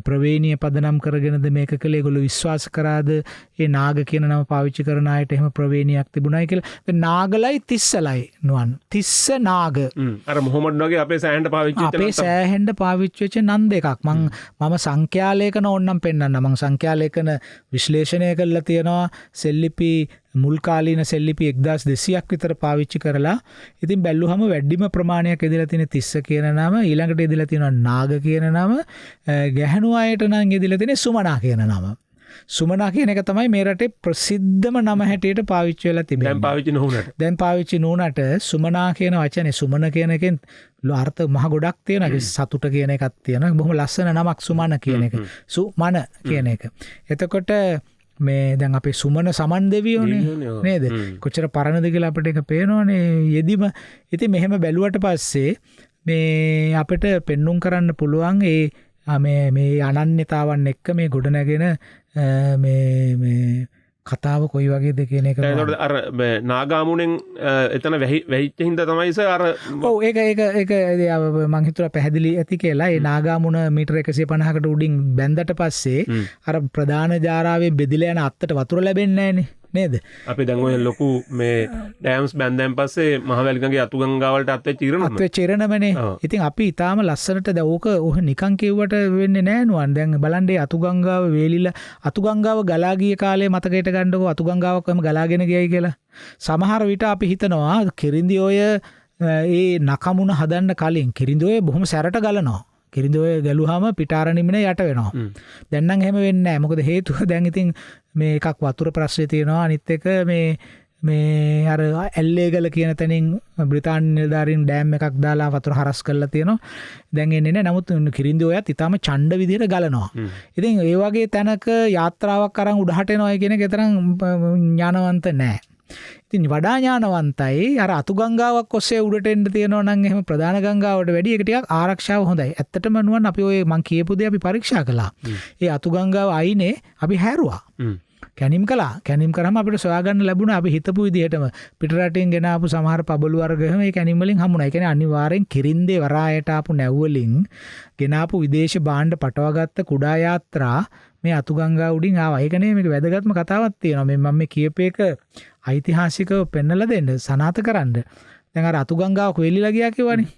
ප්‍රවේණිය පදනම් කරගෙනද මේක කළේ? ඒගොල්ලෝ විශ්වාස කරාද ඒ නාග කියන නම පාවිච්චි කරන අයට එහෙම ප්‍රවේණියක් තිබුණයි කියලා? දැන් නාගලයි තිස්සලයි නුවන්. තිස්ස නාග. අර මොහොමඩ් වගේ අපේ සෑහෙන්න පාවිච්චි වෙච්ච අපේ සෑහෙන්න පාවිච්චි වෙච්ච නම් දෙකක්. මම සංඛ්‍යාලේඛන ඕන්නම් පෙන්නන්න. මම සංඛ්‍යාලේඛන විශ්ලේෂණය කරලා තියෙනවා. සෙල්ලිපි මුල් කාලීන සෙල්ලිපි 1200ක් විතර පාවිච්චි කරලා. ඉතින් බැලුවම වැඩිම ප්‍රමාණයක් එදලා තියෙන තිස්ස කියන නම, ඊළඟට එදලා තියෙනවා නාග කියන නම, ගැහණු අයට නම් එදලා තියෙන සුමනා කියන නම. සුමනා කියන එක තමයි මේ රටේ ප්‍රසිද්ධම නම හැටියට පාවිච්චි වෙලා තිබෙන්නේ. දැන් පාවිච්චි නොවුනට සුමනා කියන වචනේ සුමන කියන එකෙන් අර්ථ මහ ගොඩක් තියෙනවා. සතුට කියන එකක් තියෙනවා. බොහොම ලස්සන නමක් සුමන කියන එක. සුමන කියන එක. එතකොට මේ දැන් අපේ සුමන සමන් දෙවියෝනේ නේද? කොච්චර පරණද කියලා අපිට ඒක පේනවනේ යෙදිම. ඉතින් මෙහෙම බැලුවට පස්සේ මේ අපිට පෙන්눔 කරන්න පුළුවන් මේ අනන්‍යතාවන් එක්ක මේ ගොඩනැගෙන මේ කතාව කොයි වගේද කියන එක. අර නාගාමුණෙන් එතන වැහිච්ච හින්දා තමයි අර ඔව් ඒක මං හිතුවා පැහැදිලි ඇති කියලා. ඒ නාගාමුණ මීටර 150කට උඩින් බැන්දට පස්සේ අර ප්‍රධාන ජාරාවේ බෙදිලා යන අත්තට වතුර ලැබෙන්නේ නැහනේ නේද? අපි දැන් ඔය ලොකු මේ ඩෑම්ස් බැන්දෙන් පස්සේ මහවැලිගඟේ අතුගංගාවලට අත්වෙච්ච ඉරණමනේ. ඉතින් අපි ඊටාම ලස්සනට දැන් ඕක නිකන් කිව්වට වෙන්නේ නෑ නුවන්. දැන් බලන්න අතුගංගාව වේලිලා අතුගංගාව ගලා ගිය කාලේ මතකයට ගන්නකො අතුගංගාවක් කොහම ගලාගෙන ගියයි කියලා. සමහර විට අපි හිතනවා කිරින්දිඔය ඒ නකමුණ හදන්න කලින් කිරින්දිඔය බොහොම සැරට ගලනවා. කිරින්දිඔය ගැලුවාම පිටාරණිමින යට වෙනවා. දැන් නම් එහෙම වෙන්නේ නැහැ. මොකද හේතුව දැන් ඉතින් මේ එකක් වතුර ප්‍රශ්නේ තියෙනවා. අනිත් එක මේ අර ඇල්ලේගල කියන තැනින් බ්‍රිතාන්‍ය නිලධාරීන් ඩෑම් එකක් දාලා වතුර හරස් කරලා තියෙනවා. දැන් එන්නේ නැහැ. නමුත් කිරින්දිඔයත් ඊටාම ඡණ්ඩ විදියට ගලනවා. ඉතින් ඒ වගේ තැනක යාත්‍රාවක් අරන් උඩහට එනවා කියන එක තරම් ඥානවන්ත නැහැ. ඉතින් වඩා ඥානවන්තයි අර අතුගංගාවක් ඔස්සේ උඩට එන්න තියෙනවා නම් එහෙම ප්‍රධාන ගංගාවට වැඩි ඒක ටිකක් ආරක්ෂාව හොඳයි. ඇත්තටම නුවන් අපි ඔය මං කියපු දේ අපි පරීක්ෂා කළා. ඒ අතුගංගාව අයිනේ අපි හැරුවා. කැනිම් කළා. කැනිම් කරාම අපිට සොයාගන්න ලැබුණා අපි හිතපු විදිහටම පිටරටින් ගෙන ආපු සමහර පබළු වර්ග එහෙම ඒ කැනිම් වලින් හම්බුණා. ඒ කියන්නේ අනිවාර්යෙන් කිරින්දේ වරායට ආපු නැව් වලින් ගෙන ආපු විදේශ භාණ්ඩ පටවගත්ත කුඩා යාත්‍රා මේ අතුගංගාව උඩින් ආවා. ඒක නේ මේක වැදගත්ම කතාවක් තියෙනවා. මම මේ කියපු එක ඓතිහාසිකව පෙන්නලා දෙන්න සනාත කරන්න. දැන් අර අතුගංගාවක් වෙලිලා ගියා කියවනේ.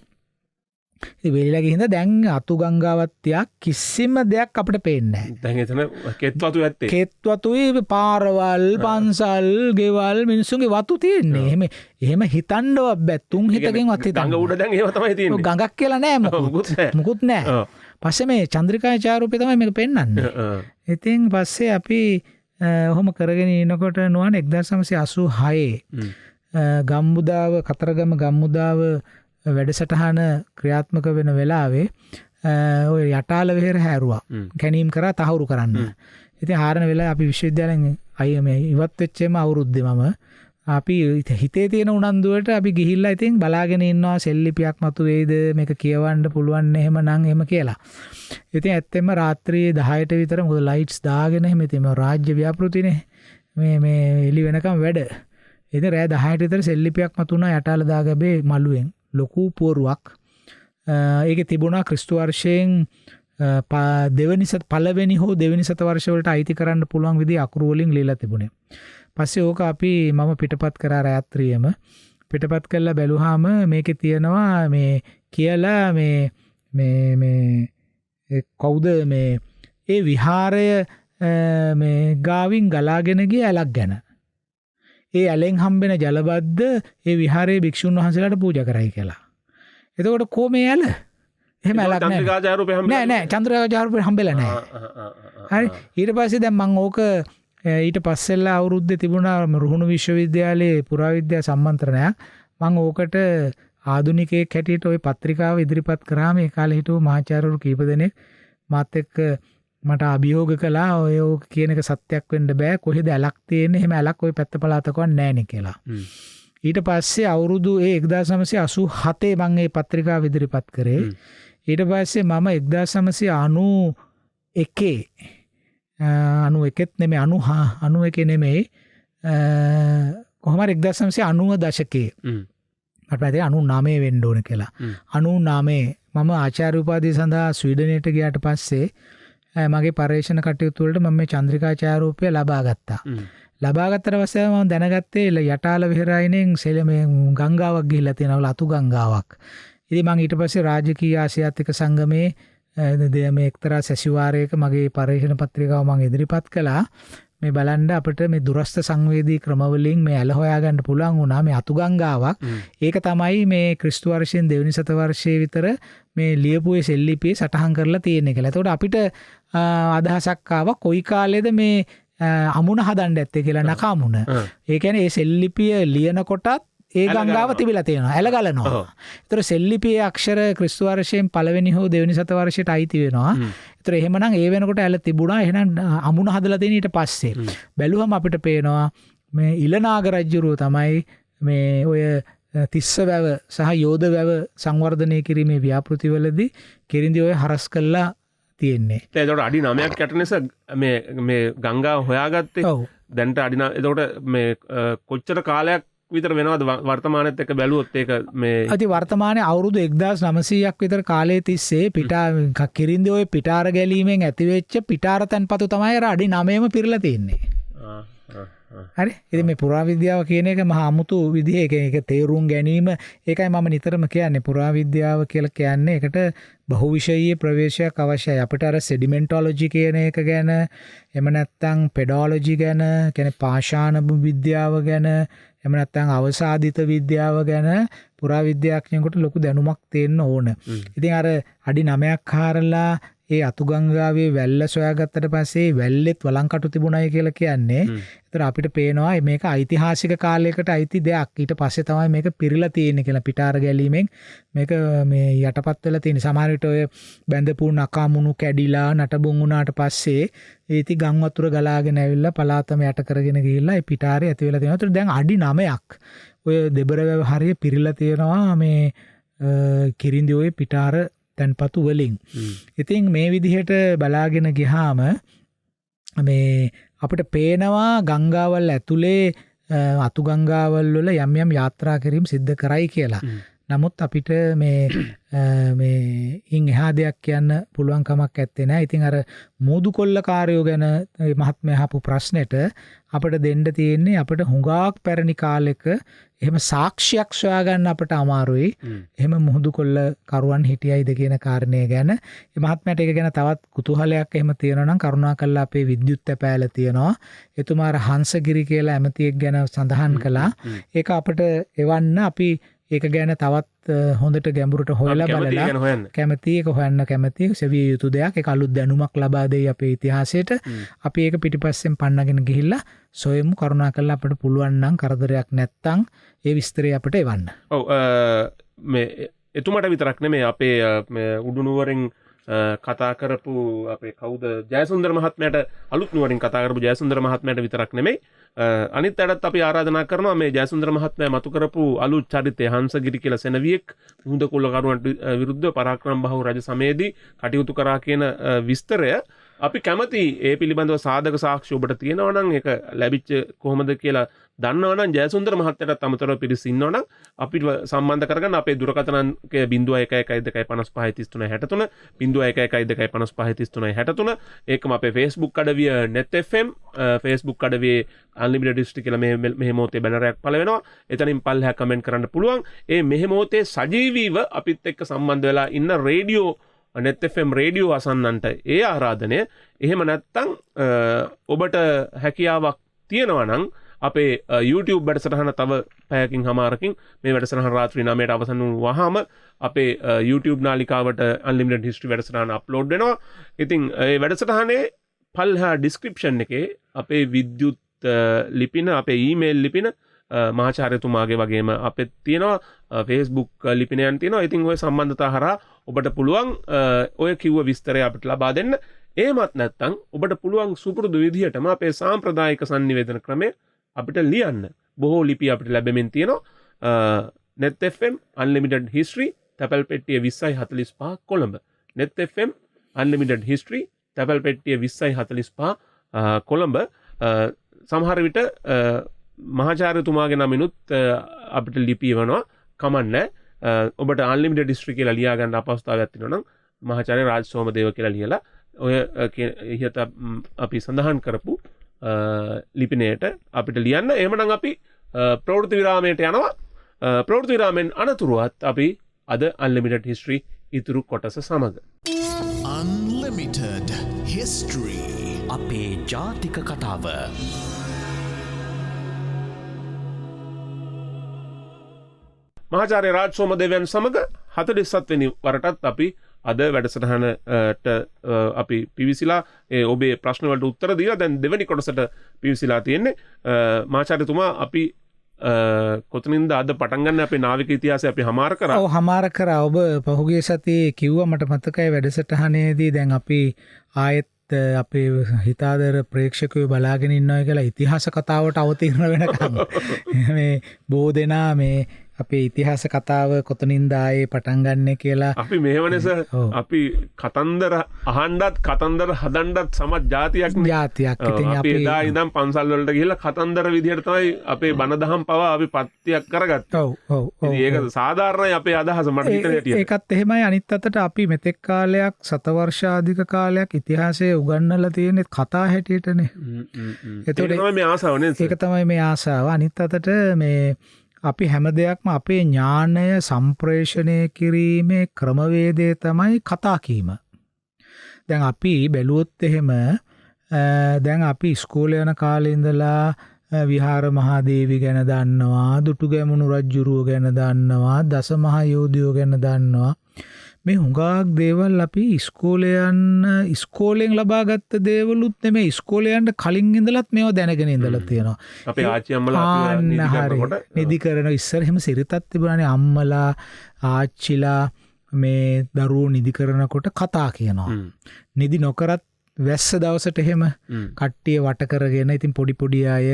ඉතින් වෙලිලා ගිහින්ද දැන් අතුගංගාවත් තියා කිසිම දෙයක් අපිට පේන්නේ නැහැ. දැන් එතන කෙත්වතු ඇත්තේ. කෙත්වතුයි පාරවල්, පන්සල්, ගෙවල් මිනිස්සුන්ගේ වතු තියෙන්නේ. එහෙම හිතන්නවත් බෑ. තුන් හිතකින්වත් හිතන්න. ගඟ උඩ දැන් ඒව තමයි තියෙන්නේ. ගඟක් කියලා නෑ මොකුත් නෑ. පස්සේ මේ චන්ද්‍රිකා චාරූපේ තමයි මේක පෙන්වන්නේ. ඉතින් පස්සේ අපි ඔහොම කරගෙන ඉනකොට නුවන් 1986 ගම්මුදාව කතරගම ගම්මුදාව වැඩසටහන ක්‍රියාත්මක වෙන වෙලාවේ ඔය යටාල වෙහෙර හැරුවා. කැනීම් කරා තහවුරු කරන්න. ඉතින් හාරන වෙලාවේ අපි විශ්වවිද්‍යාලයෙන් අය මේ ඉවත් වෙච්චේම අවුරුද්දේ මම අපි හිතේ තියෙන උනන්දුවට අපි ගිහිල්ලා ඉතින් බලාගෙන ඉන්නවා සෙල්ලිපියක් මතු වෙයිද මේක කියවන්න පුළුවන් එහෙම නම් එහෙම කියලා. ඉතින් ඇත්තෙන්ම රාත්‍රියේ 10ට විතර මොකද ලයිට්ස් දාගෙන එහෙම ඉතින් රාජ්‍ය ව්‍යාපෘතිනේ මේ එළි වෙනකම් වැඩ. ඉතින් රෑ 10ට විතර සෙල්ලිපියක් මතු වුණා යටාල දාගබේ මළුවෙන් ලොකු පුවරුවක්. ඒකේ තිබුණා ක්‍රිස්තු වර්ෂයෙන් පළවෙනි හෝ දෙවෙනි සත වර්ෂ වලට අයිති කරන්න පුළුවන් විදිහ අකුරු වලින් ලියලා තිබුණේ. පස්සේ ඕක අපි මම පිටපත් කරා රාත්‍රියේම පිටපත් කරලා බැලුවාම මේකේ තියෙනවා මේ කියලා මේ කවුද මේ ඒ විහාරය මේ ගාවින් ගලාගෙන ගිය ඇලක් ගැන. ඒ ඇලෙන් හම්බෙන ජලබද්ද ඒ විහාරයේ භික්ෂුන් වහන්සේලාට පූජා කරයි කියලා. එතකොට කො මේ ඇල? එහෙම ඇලක් නැහැ. චන්ද්‍රිකාචාරූපේ හම්බෙන්නේ නෑ චන්ද්‍රිකාචාරූපේ හම්බෙලා නැහැ. හරි. ඊට පස්සේ දැන් මම ඕක ඊට පස්සෙල්ලා අවුරුද්දේ තිබුණා රුහුණු විශ්වවිද්‍යාලයේ පුරාවිද්‍යා සම්මන්ත්‍රණයක්. මම ඕකට ආධුනිකයෙක් හැටියට ওই පත්‍රිකාව ඉදිරිපත් කරාම ඒ කාලේ හිටපු මහාචාර්යවරු කීප දෙනෙක් මාත් එක්ක මට අභියෝග කළා ඔය කියන එක සත්‍යක් වෙන්න බෑ කොහෙද ඇලක් තියෙන්නේ එහෙම ඇලක් ওই පැත්ත පළාතකවත් නැහැ නේ කියලා. ඊට පස්සේ අවුරුදු 1987 මම මේ පත්‍රිකාව ඉදිරිපත් කරේ. ඊට පස්සේ මම 1991 91ත් නෙමෙයි 91 නෙමෙයි කොහොම හරි 1990 දශකයේ මට පැත්තේ 99 වෙන්න ඕන කියලා. 99 මම ආචාර්ය උපාධිය සඳහා ස්වීඩනයට ගියාට පස්සේ මගේ පර්යේෂණ කටයුතු වලට මම මේ චන්ද්‍රිකාචාරූපය ලබා ගත්තා. ලබා ගත්තට පස්සේ මම දැනගත්තේ යටාල විහාරයිනෙන් මේ ගංගාවක් ගිහිල්ලා තියෙනවා අතු ගංගාවක්. ඉතින් මම ඊට පස්සේ රාජකීය ආසියාතික සංගමේ මේ එක්තරා සැසිවාරයක මගේ පර්යේෂණ පත්‍රිකාව මම ඉදිරිපත් කළා. මේ බලන්න අපිට මේ දුරස්ත සංවේදී ක්‍රමවලින් මේ ඇල හොයාගන්න පුළුවන් වුණා මේ අතු ගංගාවක්. ඒක තමයි මේ ක්‍රිස්තු වර්ෂයෙන් දෙවෙනි සත වර්ෂයේ විතර මේ ලියපු ඒ සෙල්ලිපියේ සටහන් කරලා තියෙන්නේ කියලා. එතකොට අපිට අදහසක් ආවා කොයි කාලෙද මේ අමුණ හදන්න ඇත්තේ කියලා නකාමුණ. ඒ කියන්නේ ඒ සෙල්ලිපිය ලියන කොටත් ඒ ගංගාව තිබිලා තියෙනවා. ඇල ගලනවා. ඒතර සෙල්ලිපියේ අක්ෂර ක්‍රිස්තු වර්ෂයෙන් පළවෙනි හෝ දෙවෙනි සත වර්ෂයට අයිති වෙනවා. ඒතර එහෙමනම් ඒ වෙනකොට ඇල තිබුණා. එහෙනම් අමුණ හදලා තියෙන ඊට පස්සේ. බැලුවම අපිට පේනවා මේ ඉලනාග රජුරුව තමයි මේ ඔය තිස්ස වැව සහ යෝධ වැව සංවර්ධනය කිරීමේ ව්‍යාපෘතිවලදී කිරින්දි ඔය හරස් කළා තියෙන්නේ. ඒතකොට අඩි 9ක් යට නිසා මේ ගංගාව හොයාගත්තේ. දැන්ට අඩි 9 ඒතකොට මේ කොච්චර කාලයක් විතර වෙනවද වර්තමානයේත් එක්ක බැලුවොත් ඒක මේ අති වර්තමානයේ අවුරුදු 1900ක් විතර කාලයේ තිස්සේ පිටා කිරින්දි ඔය පිටාර ගැලීමෙන් ඇතිවෙච්ච පිටාර තන්පතු තමයි අර අඩි 9ම පිරලා තියෙන්නේ. හරි. ඉතින් මේ පුරාවිද්‍යාව කියන එක මහා අමුතු විදිහේ ඒක තේරුම් ගැනීම ඒකයි මම නිතරම කියන්නේ පුරාවිද්‍යාව කියලා කියන්නේ ඒකට බහුවිෂයීය ප්‍රවේශයක් අවශ්‍යයි. අපිට අර සෙඩිමෙන්ටොලොජි කියන එක ගැන එහෙම නැත්නම් පෙඩොලොජි ගැන කියන්නේ පාෂාණ විද්‍යාව ගැන එහෙම නැත්නම් අවසාදිත විද්‍යාව ගැන පුරාවිද්‍යාඥයෙකුට ලොකු දැනුමක් තියෙන්න ඕන. ඉතින් අර අඩි 9ක් හාරලා ඒ අතුගංගාවේ වැල්ල සොයාගත්තට පස්සේ වැල්ලෙත් වළංකටු තිබුණයි කියලා කියන්නේ. ඒතර අපිට පේනවා මේක ඓතිහාසික කාලයකට අයිති දෙයක්. ඊට පස්සේ තමයි මේක පිරීලා තියෙන්නේ කියලා පිටාර ගැලීමෙන් මේක මේ යටපත් වෙලා තියෙන. සමහර විට ඔය බැඳපු නකාමුණු කැඩිලා නටබුන් වුණාට පස්සේ ඒති ගම් වතුර ගලාගෙන ඇවිල්ලා පලාතම යට කරගෙන ගිහිල්ලා ඒ පිටාරේ ඇති වෙලා තියෙනවා. ඒතර දැන් අඩි 9ක් ඔය දෙබර වැව හරිය පිරීලා තියෙනවා මේ කිරින්දි ඔය පිටාර තැන්පතු වලින්. ඉතින් මේ විදිහට බලාගෙන ගියාම මේ අපිට පේනවා ගංගාවල් ඇතුලේ අතු ගංගාවල් වල යම් යම් යාත්‍රා කිරීම සිද්ධ කරයි කියලා. නමුත් අපිට මේ ඉන් එහා දෙයක් කියන්න පුළුවන් කමක් නැත්තේ නෑ. ඉතින් අර මෝදු කොල්ල කාර්යෝ ගැන මහත්මයා අහපු ප්‍රශ්නෙට අපිට දෙන්න තියෙන්නේ අපිට හුඟක් පැරණි කාලෙක එහෙම සාක්ෂියක් සොයාගන්න අපිට අමාරුයි. එහෙම මුහුදු කොල්ල කරුවන් හිටියයිද කියන කාරණේ ගැන. මේ මහත්මයාට ඒක ගැන තවත් කුතුහලයක් එහෙම තියෙනවා නම් කරුණාකරලා අපේ විද්‍යුත් තැපෑල තියෙනවා. එතුමා අර හංසගිරි කියලා ඇමතියෙක් ගැන සඳහන් කළා. ඒක අපිට එවන්න අපි ඒක ගැන තවත් හොඳට ගැඹුරට හොයලා බලලා කැමති ඒක හොයන්න කැමති සෙවිය යුතු දෙයක්. ඒක අලුත් දැනුමක් ලබා දෙයි අපේ ඉතිහාසයට. අපි ඒක පිටිපස්සෙන් පන්නගෙන ගිහිල්ලා සොයමු. කරුණාකරලා අපිට පුළුවන් නම් කරදරයක් නැත්තම් ඒ විස්තරය අපිට එවන්න. ඔව් මේ එතුමාට විතරක් නෙමෙයි අපේ උඩුනුවරින් කතා කරපු අපේ කවුද ජයසුන්දර මහත්මයාට අලුත් නුවරින් කතා කරපු ජයසුන්දර මහත්මයාට විතරක් නෙමෙයි අනිත් අයටත් අපි ආරාධනා කරනවා මේ ජයසුන්දර මහත්මයා මතු කරපු අලුත් චරිතය හංසගිරි කියලා සෙනවියෙක් මුහුද කොල්ල කරුවන්ට විරුද්ධව පරාක්‍රම බහුව රජ සමයේදී කටයුතු කරා කියන විස්තරය අපි කැමති ඒ පිළිබඳව සාධක සාක්ෂි ඔබට තියෙනවා නම් ඒක ලැබිච්ච කොහොමද කියලා දන්නවා නම් ජයසුන්දර මහත්තයාට අමතරව පිරිස ඉන්නවා නම් අපිට සම්බන්ධ කරගන්න අපේ දුරකථන අංකය 0112533363 0112533363 ඒකම අපේ Facebook අඩවිය net fm Facebook අඩවියේ unlimited district කියලා මේ මොහොතේ බැනරයක් පළ වෙනවා. එතනින් පල්ලෙහා කමෙන්ට් කරන්න පුළුවන්. මේ මොහොතේ සජීවීව අපිත් එක්ක සම්බන්ධ වෙලා ඉන්න රේඩියෝ net fm රේඩියෝ අසන්නන්ට ඒ ආරාධනය. එහෙම නැත්නම් ඔබට හැකියාවක් තියෙනවා නම් අපේ YouTube වැඩසටහන තව පැයකින් හමාරකින් මේ වැඩසටහන රාත්‍රී 9ට අවසන් වුණාම අපේ YouTube නාලිකාවට unlimited history වැඩසටහන අප්ලෝඩ් වෙනවා. ඉතින් ඒ වැඩසටහනේ පල්හා ඩිස්ක්‍රිප්ෂන් එකේ අපේ විද්‍යුත් ලිපින අපේ ඊමේල් ලිපින මහාචාර්යතුමාගේ වගේම අපිට තියෙනවා Facebook ලිපිනයන් තියෙනවා. ඉතින් ඔය සම්බන්ධතා හරහා ඔබට පුළුවන් ඔය කිව්ව විස්තරය අපිට ලබා දෙන්න. එහෙමත් නැත්නම් ඔබට පුළුවන් සුපුරුදු විදිහටම අපේ සාම්ප්‍රදායික sannivedana ක්‍රමය අපිට ලියන්න. බොහෝ ලිපි අපිට ලැබෙමින් තියෙනවා. net fm unlimited history තැපැල් පෙට්ටිය 2045 Colombo. net fm unlimited history තැපැල් පෙට්ටිය 2045 කොළඹ. සමහර විට මහාචාර්යතුමාගේ නමිනුත් අපිට ලිපියවනවා. කමන්නේ ඔබට unlimited history කියලා ලියා ගන්න අපහසුතාවයක් තියෙනවා නම් මහාචාර්ය රාජ් සෝමදේව කියලා ලියලා ඔය ඉහත අපි සඳහන් කරපු ලිපිනයට අපිට ලියන්න. එහෙමනම් අපි ප්‍රවෘත්ති විරාමයට යනවා. ප්‍රවෘත්ති විරාමෙන් අනතුරුවත් අපි අද unlimited history ඉතුරු කොටස සමග Unlimited History. අපේ ජාතික කතාව. මහාචාර්ය රාජ් සෝමදේවයන් සමග 47 වෙනි වරටත් අපි අද වැඩසටහනට අපි පිවිසිලා ඔබේ ප්‍රශ්න වලට උත්තර දීලා දැන් දෙවෙනි කොටසට පිවිසිලා තියෙන්නේ. මහාචාර්යතුමා අපි කොතනින්ද අද පටන් ගන්න අපේ නාවික ඉතිහාසය අපි හමාර කරා. ඔව් හමාර කරා. ඔබ පහුගිය සතියේ කිව්වා මට මතකයි වැඩසටහනේදී දැන් අපි ආයෙත් අපේ හිතාදර ප්‍රේක්ෂකයෝ බලාගෙන ඉන්නවා කියලා ඉතිහාස කතාවට අවතීර්ණ වෙනකම් මේ බොහෝ දෙනා මේ අපේ ඉතිහාස කතාව කොතනින්ද ආයේ පටන් ගන්න කියලා අපි මෙහෙවනස අපි කතන්දර අහන්නත් කතන්දර හදන්නත් සමත් ජාතියක් ඉතින් අපි එදා ඉඳන් පන්සල් වලට ගිහලා කතන්දර විදිහට තමයි අපේ බණ දහම් පවා අපි පත්‍යක් කරගත්තා. ඔව් ඒක සාධාරණයි අපේ අදහස මට හිතන හැටියට. ඒකත් එහෙමයි. අනිත් අතට අපි මෙතෙක් කාලයක් සතවර්ෂාධික කාලයක් ඉතිහාසය උගන්වලා තියෙන්නේ කතා හැටියටනේ. ඒක තමයි මේ ආසාව නේද? ඒක තමයි මේ ආසාව. අනිත් අතට මේ අපි හැම දෙයක්ම අපේ ඥානය සම්ප්‍රේෂණය කිරීමේ ක්‍රමවේදය තමයි කතා කීම. දැන් අපි බැලුවොත් එහෙම දැන් අපි ඉස්කෝලේ යන කාලේ ඉඳලා විහාර මහාදේවි ගැන දන්නවා, දුටුගැමුණු රජුරුව ගැන දන්නවා, දස මහා යෝධයෝ ගැන දන්නවා. මේ හුඟක් දේවල් අපි ඉස්කෝලෙන් ලබාගත්ත දේවලුත් නෙමෙයි, ඉස්කෝලේ යන්න කලින් ඉඳලත් මේවා දැනගෙන ඉඳලා තියෙනවා. අපේ ආච්චි අම්මලා නිදි කරන ඉස්සර එහෙම සිරිතක් තිබුණානේ. අම්මලා ආච්චිලා මේ දරුවෝ නිදි කරනකොට කතා කියනවා. නිදි නොකරත් වැස්ස දවසට එහෙම කට්ටිය වට කරගෙන ඉතින් පොඩි අය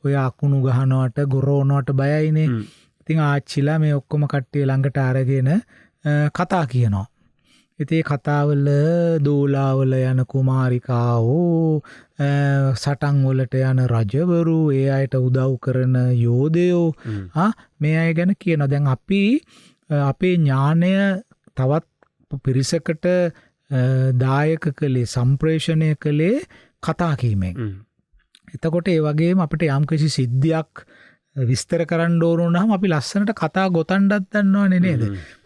ඔය අකුණු ගහනවට ගොරවනවට බයයිනේ. ඉතින් ආච්චිලා මේ ඔක්කොම කට්ටිය ළඟට අරගෙන කතා කියනවා. ඉතින් කතාවල දෝලාවල යන කුමාරිකාවෝ, සටන් වලට යන රජවරු, ඒ අයට උදව් කරන යෝධයෝ මේ අය ගැන කියනවා. දැන් අපි අපේ ඥානය තවත් පිරිසකට දායක කළේ, සම්ප්‍රේෂණය කළේ කතා කීමෙන්. එතකොට ඒ වගේම අපිට යම්කිසි සිද්ධියක් විස්තර කරන්න ඕන නම් අපි ලස්සනට කතා ගොතන්නත් දන්නවනේ නේද?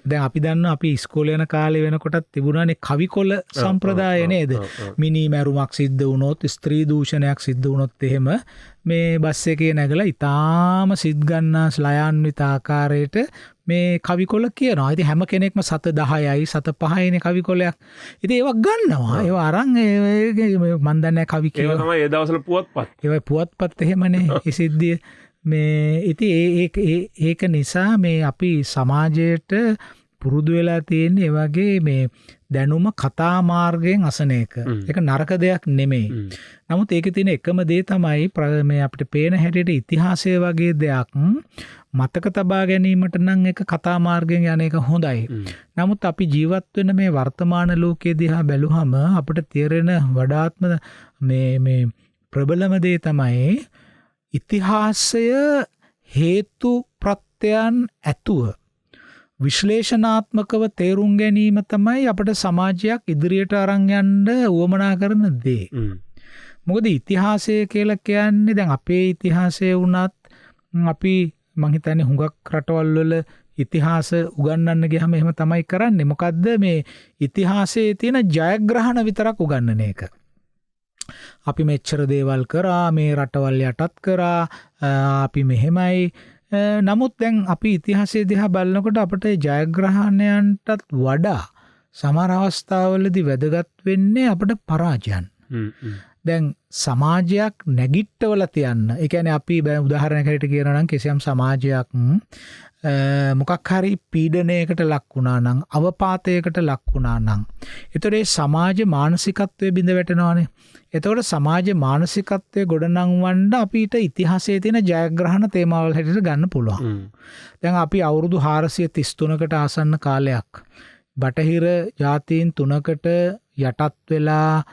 දැන් අපි දන්නවා අපි ඉස්කෝලේ යන කාලේ වෙනකොටත් තිබුණානේ කවිකොල සම්ප්‍රදාය නේද? මිනි මැරුමක් සිද්ධ වුණොත්, ස්ත්‍රී දූෂණයක් සිද්ධ වුණොත් එහෙම මේ බස් එකේ නැගලා ඊටාම සිත් ගන්නා ස්ලයාන්විත ආකාරයට මේ කවිකොල කියනවා. ඉතින් හැම කෙනෙක්ම සත 10යි සත 5යිනේ කවිකොලයක්. ඉතින් ඒවා ගන්නවා. ඒවා අරන් මන් දන්නේ කවි කියනවා. ඒවා තමයි ඒ දවස්වල පුවත්පත්. ඒවා පුවත්පත් එහෙමනේ ඒ සිද්ධිය. මේ ඉතින් ඒක නිසා මේ අපි සමාජයට පුරුදු වෙලා තියෙන්නේ ඒ වගේ මේ දැනුම කතා මාර්ගයෙන් අසන එක. ඒක නරක දෙයක් නෙමෙයි. නමුත් ඒකේ තියෙන එකම දේ තමයි මේ අපිට පේන හැටියට ඉතිහාසය වගේ දෙයක් මතක තබා ගැනීමට නම් ඒක කතා මාර්ගයෙන් යන එක හොඳයි. නමුත් අපි ජීවත් වෙන මේ වර්තමාන ලෝකයේ දිහා බැලුවම අපිට තේරෙන වඩාත්ම මේ ප්‍රබලම දේ තමයි ඉතිහාසය හේතු ප්‍රත්‍යයන් ඇතුව විශ්ලේෂණාත්මකව තේරුම් ගැනීම තමයි අපට සමාජයක් ඉදිරියට අරන් යන්න උවමනා කරන දේ. මොකද ඉතිහාසය කියලා කියන්නේ දැන් අපේ ඉතිහාසය වුණත් අපි මං හිතන්නේ හුඟක් රටවල් වල ඉතිහාස උගන්වන්න ගියාම එහෙම තමයි කරන්නේ. මොකද්ද මේ ඉතිහාසයේ තියෙන ජයග්‍රහණ විතරක් උගන්වන එක. අපි මෙච්චර දේවල් කරා, මේ රටවල් යටත් කරා, අපි මෙහෙමයි. නමුත් දැන් අපි ඉතිහාසයේ දිහා බලනකොට අපට ජයග්‍රහණයන්ටත් වඩා සමහර අවස්ථාවලදී වැදගත් වෙන්නේ අපට පරාජයන්. දැන් සමාජයක් නැගිට්ටවල තියන්න. ඒ කියන්නේ අපි උදාහරණයකට කියනවා නම් කිසියම් සමාජයක් මොකක් හරි පීඩනයකට ලක් වුණා නම්, අවපාතයකට ලක් වුණා නම්, ඒතකොට ඒ සමාජ මානසිකත්වයේ බිඳ වැටෙනවානේ. එතකොට සමාජ මානසිකත්වයේ ගොඩනංවන්න අපිට ඉතිහාසයේ තියෙන ජයග්‍රහණ තේමාවල් හැටියට ගන්න පුළුවන්. දැන් අපි අවුරුදු 433කට ආසන්න කාලයක් බටහිර ජාතීන් 3කට යටත් වෙලා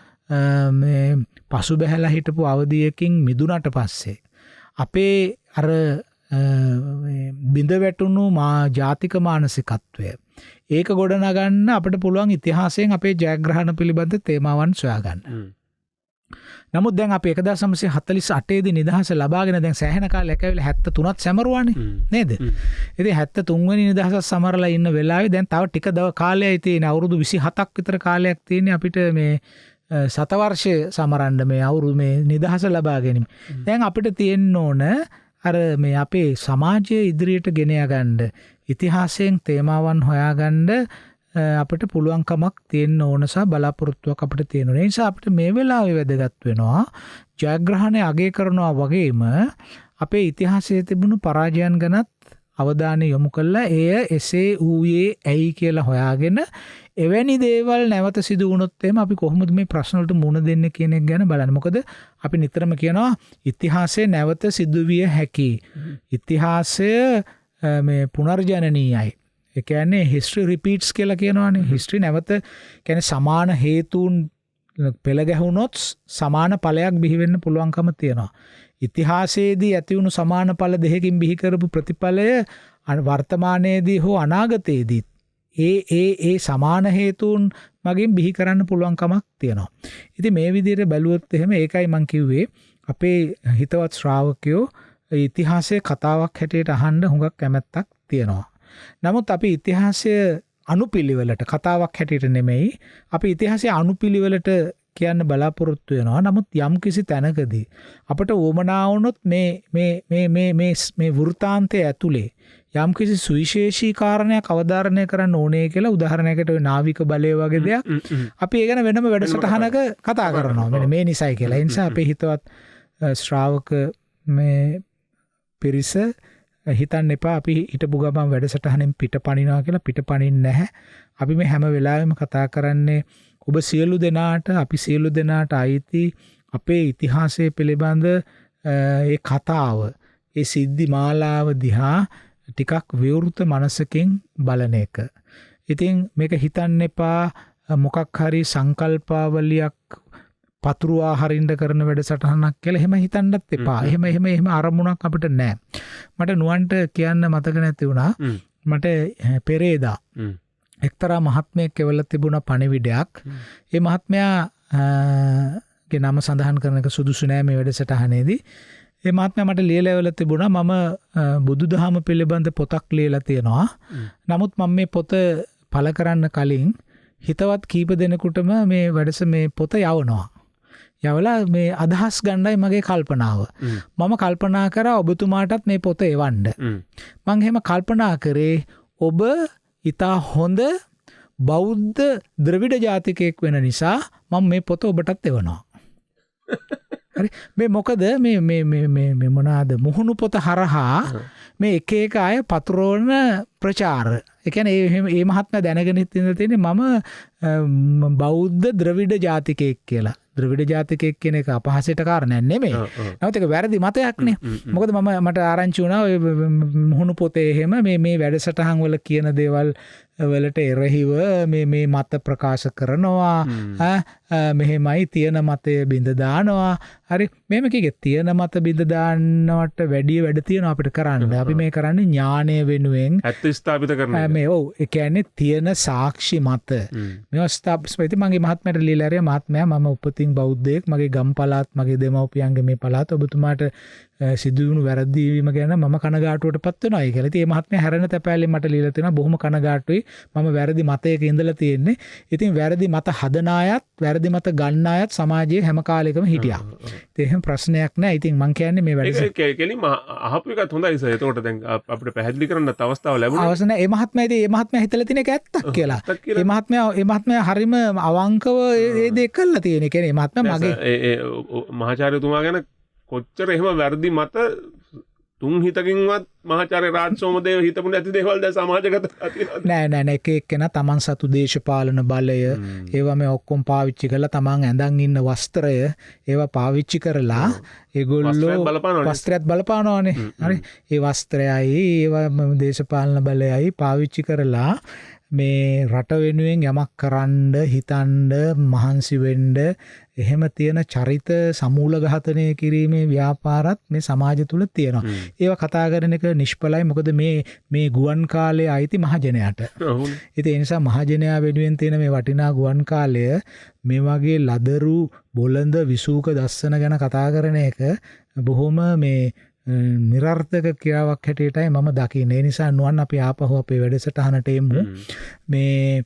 මේ පසු බැහැලා හිටපු අවධියකින් මිදුණට පස්සේ අපේ අර බිඳ වැටුණු ජාතික මානසිකත්වය ඒක ගොඩනගන්න අපිට පුළුවන් ඉතිහාසයෙන් අපේ ජයග්‍රහණ පිළිබඳ තේමාවන් සොයාගන්න. නමුත් දැන් අපි 1948 දී නිදහස ලබාගෙන දැන් සෑහෙන කාලයක් ඇවිල්ලා 73ත් සැමරුවානේ නේද? ඉතින් 73 වෙනි නිදහස සමරලා ඉන්න වෙලාවේ දැන් තව ටික කාලයයි තියෙන අවුරුදු 27ක් විතර කාලයක් තියෙන්නේ අපිට මේ සතවර්ෂය සමරන්න මේ අවුරුදු මේ නිදහස ලබා ගැනීම. දැන් අපිට තියෙන්න ඕන අර මේ අපේ සමාජයේ ඉදිරියට ගෙන යගන්න ඉතිහාසයෙන් තේමාවන් හොයාගන්න අපිට පුළුවන්කමක් තියෙන්න ඕන සහ බලාපොරොත්තුවක් අපිට තියෙනවා. ඒ නිසා අපිට මේ වෙලාවේ වැදගත් වෙනවා ජයග්‍රහණය අගය කරනවා වගේම අපේ ඉතිහාසයේ තිබුණු පරාජයන් ගැනත් අවධානය යොමු කළා. එය එසේ ඌයේ ඇයි කියලා හොයාගෙන එවැනි දේවල් නැවත සිදු වුණොත් එහෙම අපි කොහොමද මේ ප්‍රශ්න වලට මුහුණ දෙන්නේ කියන එක ගැන බලන්න. මොකද අපි නිතරම කියනවා ඉතිහාසය නැවත සිදුවිය හැකි. ඉතිහාසය මේ පුනර්ජනනීයයි. ඒ කියන්නේ history repeats කියලා කියනවානේ. history නැවත කියන්නේ සමාන හේතුන් පෙළ ගැහුනොත් සමාන ඵලයක් බිහි වෙන්න පුළුවන්කම තියෙනවා. ඉතිහාසයේදී ඇති වුණු සමාන ඵල දෙකකින් බිහි කරපු ප්‍රතිඵලය වර්තමානයේදී හෝ අනාගතයේදී ඒ සමාන හේතුන් මගින් බිහි කරන්න පුළුවන්කමක් තියෙනවා. ඉතින් මේ විදිහට බැලුවොත් එහෙම ඒකයි මම කිව්වේ අපේ හිතවත් ශ්‍රාවකයෝ ඉතිහාසයේ කතාවක් හැටියට අහන්න හුඟක් කැමැත්තක් තියෙනවා. නමුත් අපි ඉතිහාසය අනුපිළිවෙලට කතාවක් හැටියට නෙමෙයි අපි ඉතිහාසය අනුපිළිවෙලට කියන්න බලාපොරොත්තු වෙනවා. නමුත් යම් කිසි තැනකදී අපට වමනා වුණොත් මේ වෘත්තාන්තය ඇතුලේ යම් කිසි සුවිශේෂී කාරණයක් අවධාරණය කරන්න ඕනේ කියලා උදාහරණයකට ඔය නාවික බලය වගේ දෙයක් අපි ඒ ගැන වෙනම වැඩසටහනක කතා කරනවා. මෙන්න මේ නිසයි කියලා. ඒ නිසා අපේ හිතවත් ශ්‍රාවක මේ පිරිස හිතන්න එපා අපි හිටපු ගමන් වැඩසටහනෙන් පිටපණිනවා කියලා. පිටපණින්නේ නැහැ. අපි මේ හැම වෙලාවෙම කතා කරන්නේ ඔබ සියලු දෙනාට අපි සියලු දෙනාට අයිති අපේ ඉතිහාසය පිළිබඳ ඒ කතාව ඒ සිද්ධි මාලාව දිහා ටිකක් විවෘත මනසකින් බලන එක. ඉතින් මේක හිතන්න එපා මොකක් හරි සංකල්පාවලියක් පතුරුවා හරින්න කරන වැඩසටහනක් කියලා එහෙම හිතන්නත් එපා. එහෙම අරමුණක් අපිට නැහැ. මට නුවන්ට කියන්න මතක නැති වුණා. මට පෙරේදා එක්තරා මහත්මයෙක් එවලා තිබුණ පණිවිඩයක්. ඒ මහත්මයාගේ නම සඳහන් කරන එක සුදුසු නෑ මේ වැඩසටහනේදී. ඒ මහත්මයා මට ලියලා එවලා තිබුණා මම බුදුදහම පිළිබඳ පොතක් ලියලා තියෙනවා. නමුත් මම මේ පොත පළ කරන්න කලින් හිතවත් කීප දෙනෙකුටම මේ මේ පොත යවනවා. යවලා මේ අදහස් ගන්නයි මගේ කල්පනාව. මම කල්පනා කරා ඔබතුමාටත් මේ පොත එවන්න. මම එහෙම කල්පනා කරේ ඔබ ඉතා හොඳ බෞද්ධ ද්‍රවිඩ ජාතිකයෙක් වෙන නිසා මම මේ පොත ඔබටත් එවනවා. හරි මේ මොකද මේ මොනවාද මුහුණු පොත හරහා මේ එක අය පතුරෝණ ප්‍රචාර එකන ඒ මහත්ම දැනගෙන තින්න තියෙන මම බෞද්ධ ද්‍රවිඩ ජාතිකයෙක් කියලා ද්‍රවිඩ ජාතිකයෙක් කියන එක අපහසට කාරණයක් නෙමෙයි. නමුත් ඒක වැරදි මතයක්නේ. මොකද මට ආරංචි වුණා ඔය මුහුණු පොතේ එහෙම මේ වැඩසටහන් වල කියන දේවල් වලට එරෙහිව මේ මත ප්‍රකාශ කරනවා. මෙහෙමයි තියෙන මතය බිඳ දානවා. හරි මෙහෙම කිව්වේ තියෙන මත බිඳ දාන්නවට වැඩි වැඩ තියෙනවා අපිට කරන්න. අපි මේ කරන්නේ ඥානය වෙනුවෙන් ඇත්ත ස්ථාපිත කරනවා. මේ ඔව් ඒ කියන්නේ තියෙන සාක්ෂි මත මේවා ස්ථාපිත මගේ මහත්මයාට ලියලා ඇරියා මහත්මයා මම උපතින් බෞද්ධයෙක් මගේ ගම් පළාත් මගේ දෙමව්පියන්ගේ මේ පළාත ඔබතුමාට සිදුවුණු වැරදීම ගැන මම කනගාටුවටපත් වෙනවායි කියලා. ඉතින් මේ මහත්මයා හැරෙන තැපෑලෙන් මට ලියලා තියෙනවා බොහොම කනගාටුයි මම වැරදි මතයක ඉඳලා තියෙන්නේ. ඉතින් වැරදි මත හදන අයත් වැරදි මත ගන්න අයත් සමාජයේ හැම කාලෙකම හිටියා. ඉතින් එහෙම ප්‍රශ්නයක් නැහැ. ඉතින් මං කියන්නේ මේ වැඩ කෙලින්ම අහපු එකත් හොඳයි සර්. එතකොට දැන් අපිට පැහැදිලි කරන්නත් අවස්ථාව ලැබුණා. අවසන ඒ මහත්මයා හිතලා තියෙන එක ඇත්තක් කියලා. ඒ මහත්මයා හරිම අවංකව ඒ දේ කළා තියෙන. ඒ කියන්නේ මේ මහත්මයා මගේ මහාචාර්යතුමා ගැන කොච්චර එහෙම වැරදි මත තුන් හිතකින්වත් මහාචාර්ය රාජසෝමදේව හිතපු නැති දේවල් දැන් සමාජගත නෑ එක එක්කෙනා තමන් සතු දේශපාලන බලය ඒවා මේ ඔක්කොම පාවිච්චි කරලා තමන් ඇඳන් ඉන්න වස්ත්‍රය ඒවා පාවිච්චි කරලා ඒගොල්ලෝ වස්ත්‍රයත් බලපානවානේ. හරි ඒ වස්ත්‍රයයි ඒවා දේශපාලන බලයයි පාවිච්චි කරලා මේ රට වෙනුවෙන් යමක් කරන්න හිතන්න මහන්සි වෙන්න එහෙම තියෙන චරිත සමූල ඝාතනය කිරීමේ ව්‍යාපාරත් මේ සමාජය තුල තියෙනවා. ඒවා කතා කරන එක නිෂ්ඵලයි. මොකද මේ ගුවන් කාලයේ අයිති මහජනයාට. ඉතින් ඒ නිසා මහජනයා වෙනුවෙන් තියෙන මේ වටිනා ගුවන් කාලය මේ වගේ ලදරු බොළඳ විසූක දස්සන ගැන කතා කරන එක බොහොම මේ නිරර්ථක ක්‍රියාවක් හැටියටයි මම දකින්නේ. ඒ නිසා නුවන් අපි ආපහු අපේ වැඩසටහනට එමු. මේ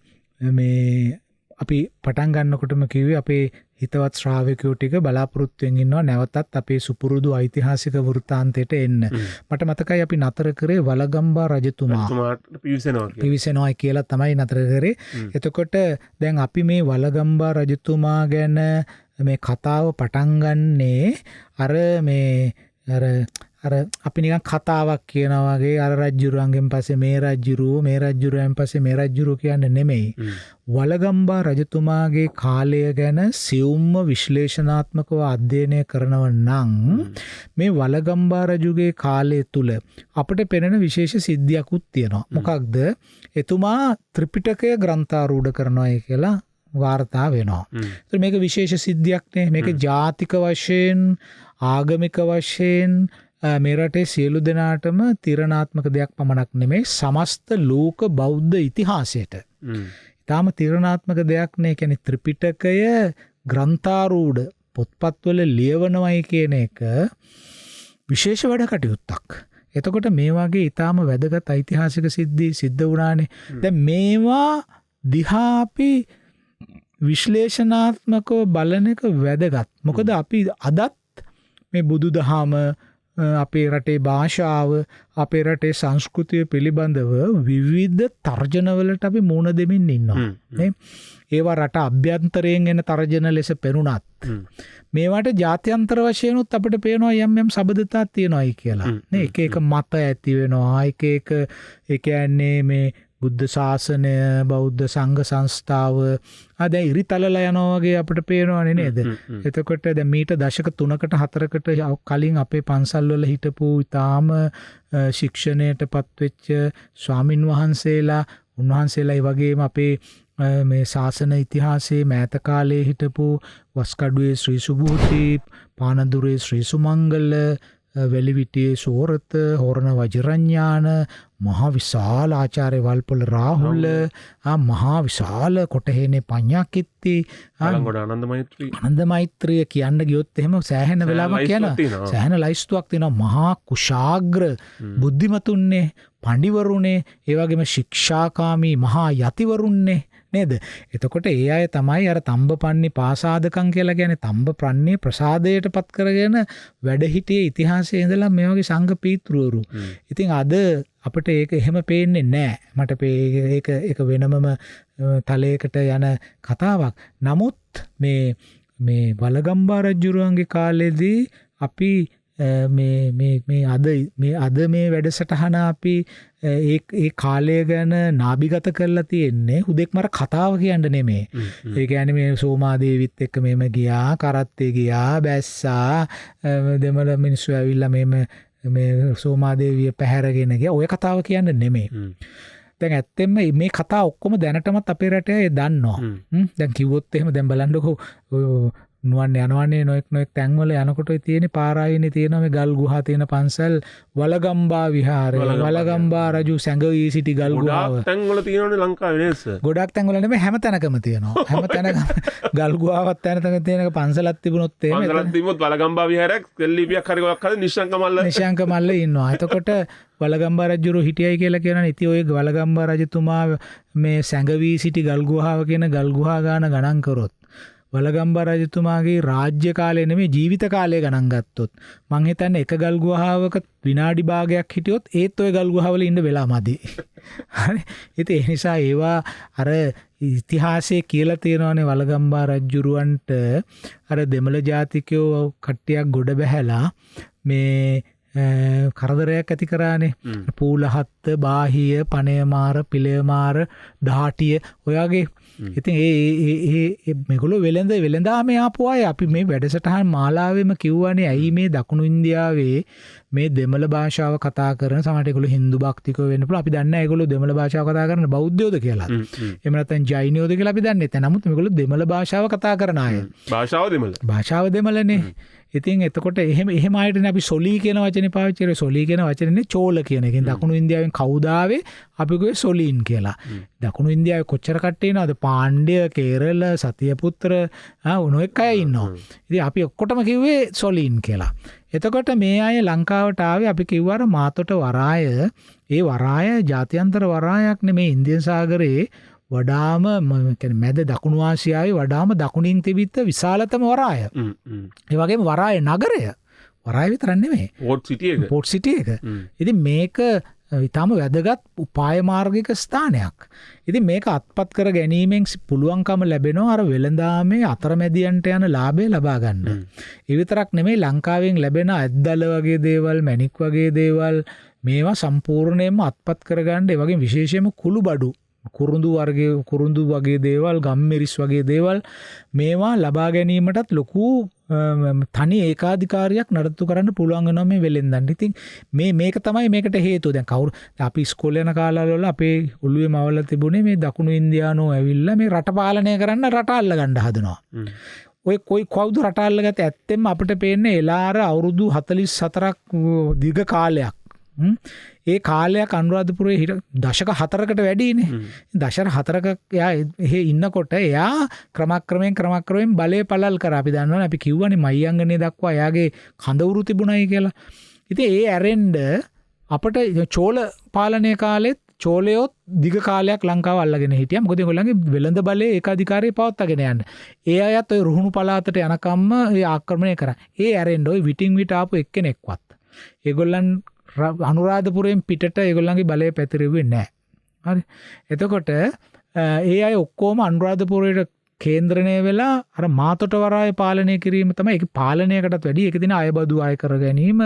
අපි පටන් ගන්නකොටම කිව්වේ අපේ හිතවත් ශ්‍රාවකයෝ ටික බලාපොරොත්තුෙන් ඉන්නවා නැවතත් අපේ සුපුරුදු ඓතිහාසික වෘත්තාන්තයට එන්න. මට මතකයි අපි නතර කරේ වලගම්බා රජතුමා පිවිසෙනවා කියලා තමයි නතර කරේ. එතකොට දැන් අපි මේ වලගම්බා රජතුමා ගැන මේ කතාව පටන් ගන්නේ අර අපි නිකන් කතාවක් කියනවා වගේ අර රජුරුවන්ගෙන් පස්සේ මේ රජුරුවෙන් පස්සේ මේ රජුරුව කියන්නේ නෙමෙයි. වලගම්බා රජතුමාගේ කාලය ගැන සියුම්ම විශ්ලේෂණාත්මකව අධ්‍යයනය කරනව නම් මේ වලගම්බා රජුගේ කාලය තුල අපිට පෙනෙන විශේෂ සිද්ධියක්ුත් තියෙනවා. මොකක්ද? එතුමා ත්‍රිපිටකය ග්‍රන්ථාරූඪ කරනවායි කියලා වාර්තා වෙනවා. මේක විශේෂ සිද්ධියක් නේ. මේක ජාතික වශයෙන් ආගමික වශයෙන් මේ රටේ සියලු දෙනාටම තීරණාත්මක දෙයක් පමණක් නෙමෙයි සමස්ත ලෝක බෞද්ධ ඉතිහාසයට. ඊටාම තීරණාත්මක දෙයක් නේ. කියන්නේ ත්‍රිපිටකය ග්‍රන්ථාරූඪ පොත්පත්වල ලියවනවයි කියන එක විශේෂ වැඩ කටයුත්තක්. එතකොට මේ වගේ ඊටාම වැදගත් ඓතිහාසික සිද්ධි සිද්ධ වුණානේ. දැන් මේවා දිහා අපි විශ්ලේෂණාත්මකව බලන එක වැදගත්. මොකද අපි අදත් මේ බුදුදහම අපේ රටේ භාෂාව අපේ රටේ සංස්කෘතිය පිළිබඳව විවිධ තර්ජනවලට අපි මුහුණ දෙමින් ඉන්නවා. ඒවා රට අභ්‍යන්තරයෙන් එන තර්ජන ලෙස පෙනුනත් මේවට ජාත්‍යන්තර වශයෙන් උත් අපිට පේනවා යම් සබඳතා තියෙනවායි කියලා. නේ එක එක මත ඇති වෙනවා. එක ඒ කියන්නේ මේ බුද්ධ ශාසනය බෞද්ධ සංඝ සංස්ථාව දැන් ඉරිතලලා යනවා වගේ අපිට පේනවනේ නේද? එතකොට දැන් මීට දශක 3කට 4කට කලින් අපේ පන්සල් වල හිටපු ඊටාම ශික්ෂණයටපත් වෙච්ච ස්වාමින් වහන්සේලා උන්වහන්සේලා ඒ වගේම අපේ මේ ශාසන ඉතිහාසයේ මෑත කාලයේ හිටපු වස්කඩුවේ ශ්‍රී සුභූති පානදුරේ ශ්‍රී සුමංගල වෙලිවිටියේ සෝරත හෝරණ වජිරඤ්ඤාන මහා විශාල ආචාර්ය වල්පොල රාහුල මහා විශාල කොටහේනේ පඤ්ඤාකිත්ති ආනන්ද මෛත්‍රිය කියන්න ගියොත් එහෙම සෑහෙන වෙලාවක් කියනවා. සෑහෙන ලයිස්තුවක් තියෙනවා. මහා කුශාග්‍ර බුද්ධිමතුන්නේ පඬිවරුනේ ඒ වගේම ශික්ෂාකාමී මහා යතිවරුන්නේ නේද? එතකොට ඒ අය තමයි අර තඹපන්නි පාසාදකම් කියලා කියන්නේ තඹපන්නේ ප්‍රසාදයට පත් කරගෙන වැඩ හිටියේ ඉතිහාසයේ ඉඳලා මේ වගේ සංඝ පීතෘවරු. ඉතින් අද අපිට ඒක එහෙම පේන්නේ නැහැ. මට ඒක වෙනමම තලයකට යන කතාවක්. නමුත් මේ වලගම්බා රජුරුවන්ගේ කාලේදී අපි අද මේ වැඩසටහන අපි ඒ කාලය ගැන නාභිගත කරලා තියෙන්නේ හුදෙක් මර කතාව කියන්න නෙමේ. ඒ කියන්නේ මේ සෝමාදේවිත් එක්ක මෙහෙම ගියා, කරත්තේ ගියා, බැස්සා, දෙමළ මිනිස්සු ඇවිල්ලා මේ සෝමාදේවිය පැහැරගෙන ගියා. ඔය කතාව කියන්න නෙමේ. දැන් ඇත්තෙම මේ කතා ඔක්කොම දැනටමත් අපේ රටේ දන්නවා. දැන් කිව්වොත් එහෙම දැන් බලන්නකෝ නුවන් යනවන්නේ නොයෙක් තැන්වල යනකොට තියෙන පාරායිනේ තියෙන මේ ගල් ගුහා තියෙන පන්සල් වලගම්බා විහාරය, වලගම්බා රජු සැඟවී සිටි ගල් ගුහාව. ගොඩාක් තැන්වල තියෙනවනේ ලංකාවේ නේද සර්? ගොඩක් තැන්වල නෙමෙයි හැම තැනකම තියෙනවා. හැම තැනකම ගල් ගුහාවක් තැනක තියෙනක පන්සලක් තිබුණොත් එහෙම පන්සලක් තිබුණොත් වලගම්බා විහාරයක් සෙල්ලිපියක් හරි ගොඩක් හරි නිශාංක මල්ල ඉන්නවා. එතකොට වලගම්බා රජුරු හිටියයි කියලා කියනනේ. ඉතින් ඔය වලගම්බා රජතුමා මේ සැඟවී සිටි ගල් ගුහාව කියන ගල් ගුහා ගාන ගණන් කරොත් වලගම්බා රජතුමාගේ රාජ්‍ය කාලය නෙමෙයි ජීවිත කාලය ගණන් ගත්තොත් මං හිතන්නේ එක ගල් ගුහාවක විනාඩි භාගයක් හිටියොත් ඒත් ඔය ගල් ගුහාවල ඉන්න වෙලා මදි. හරි. ඉතින් ඒ නිසා ඒවා අර ඉතිහාසයේ කියලා තියෙනවානේ වලගම්බා රජුරවන්ට අර දෙමළ ජාතිකයෝ කට්ටියක් ගොඩ බැහැලා මේ කරදරයක් ඇති කරානේ. පූලහත්ත, බාහිය, පණයමාර, පිළයමාර, දහටිය ඔයගේ. ඉතින් ඒ මේගොල්ලෝ වෙළඳාම ආපු අය. අපි මේ වැඩසටහන් මාලාවෙම කිව්වනේ ඇයි මේ දකුණු ඉන්දියාවේ මේ දෙමළ භාෂාව කතා කරන සමහරට ඒගොල්ලෝ හින්දු භක්තිකව වෙන්න පුළුවන්. අපි දන්නේ නැහැ ඒගොල්ලෝ දෙමළ භාෂාව කතා කරන බෞද්ධයෝද කියලා. එහෙම නැත්නම් ජෛනයෝද කියලා අපි දන්නේ නැහැ. නමුත් මේගොල්ලෝ දෙමළ භාෂාව කතා කරන අය. භාෂාව දෙමළනේ. ඉතින් එතකොට එහෙම ආයතන අපි සොලී කියන වචනේ පාවිච්චි කරේ. සොලී කියන වචනේ චෝල කියන එකෙන් දකුණු ඉන්දියාවෙන් කවුදාවේ අපි කිව්වේ සොලීන් කියලා. දකුණු ඉන්දියාවේ කොච්චර කට්ටිය ඉන්නවද? පාණ්ඩ්‍ය, කේරළ, සතියපුත්‍ර ඔනොක් අය ඉන්නවා. ඉතින් අපි ඔක්කොටම කිව්වේ සොලීන් කියලා. එතකොට මේ අය ලංකාවට ආවේ අපි කිව්වාර මාතොට වරාය. ඒ වරාය ජාත්‍යන්තර වරායක් නෙමේ. ඉන්දියන් සාගරයේ වඩාම මැද දකුණු ආසියාවේ වඩාම දකුණින් තිබිච්ච විශාලතම වරාය. ඒ වගේම වරාය නගරය. වරාය විතරක් නෙමෙයි. පෝට් සිටි එක. ඉතින් මේක ඊටම වැදගත් උපාය මාර්ගික ස්ථානයක්. ඉතින් මේක අත්පත් කර ගැනීමෙන් පුළුවන්කම ලැබෙනවා අර වෙළඳාමේ අතරමැදියන්ට යන ලාභය ලබා ගන්න. ඒ විතරක් නෙමෙයි ලංකාවෙන් ලැබෙන ඇද්දල වගේ දේවල්, මැණික් වගේ දේවල් මේවා සම්පූර්ණයෙන්ම අත්පත් කරගන්න. ඒ වගේම විශේෂයෙන්ම කුළු බඩු, කුරුඳු වගේ දේවල්, ගම්මිරිස් වගේ දේවල් මේවා ලබා ගැනීමටත් ලොකු තනි ඒකාධිකාරියක් නඩත්තු කරන්න පුළුවන් වෙනවා මේ වෙලෙන්දන්. ඉතින් මේක තමයි මේකට හේතුව. දැන් කවුරු අපි ඉස්කෝලේ යන කාලවල අපේ ඔළුවේ මවලා තිබුණේ මේ දකුණු ඉන්දියානෝ ඇවිල්ලා මේ රට පාලනය කරන්න රට අල්ල ගන්න හදනවා. ඔය කවුද රට අල්ලගත්තේ? ඇත්තෙන්ම අපිට පේන්නේ එලාර අවුරුදු 44ක් දිග කාලයක්. ඒ කාලයක් අනුරාධපුරයේ හිට දශක 4කට වැඩිනේ. දශක 4ක එයා එහෙ ඉන්නකොට එයා ක්‍රමක්‍රමයෙන් බලය පළල් කරා. අපි දන්නවනේ අපි කිව්වනේ මයංගනේ දක්වා එයාගේ කඳවුරු තිබුණයි කියලා. ඉතින් ඒ ඇරෙන්න අපිට චෝල පාලනය කාලෙත් චෝලයොත් දිග කාලයක් ලංකාව අල්ලගෙන හිටියා. මොකද ඒගොල්ලන්ගේ වෙළඳ බලය ඒකාධිකාරී පවත්වාගෙන යන්න. ඒ අයත් ඔය රුහුණු පළාතට යනකම්ම ඒ ආක්‍රමණය කරා. ඒ ඇරෙන්න ඔය විටින් විට ආපු එක්කෙනෙක්වත් ඒගොල්ලන් අනුරාධපුරයෙන් පිටට ඒගොල්ලන්ගේ බලය පැතිරෙන්නේ නැහැ. හරි. එතකොට ඒ අය ඔක්කොම අනුරාධපුරයට කේන්ද්‍රණය වෙලා අර මාතොට වරාය පාලනය කිරීම තමයි. ඒක පාලනයකටත් වැඩි ඒක දින අයබදු අය කර ගැනීම,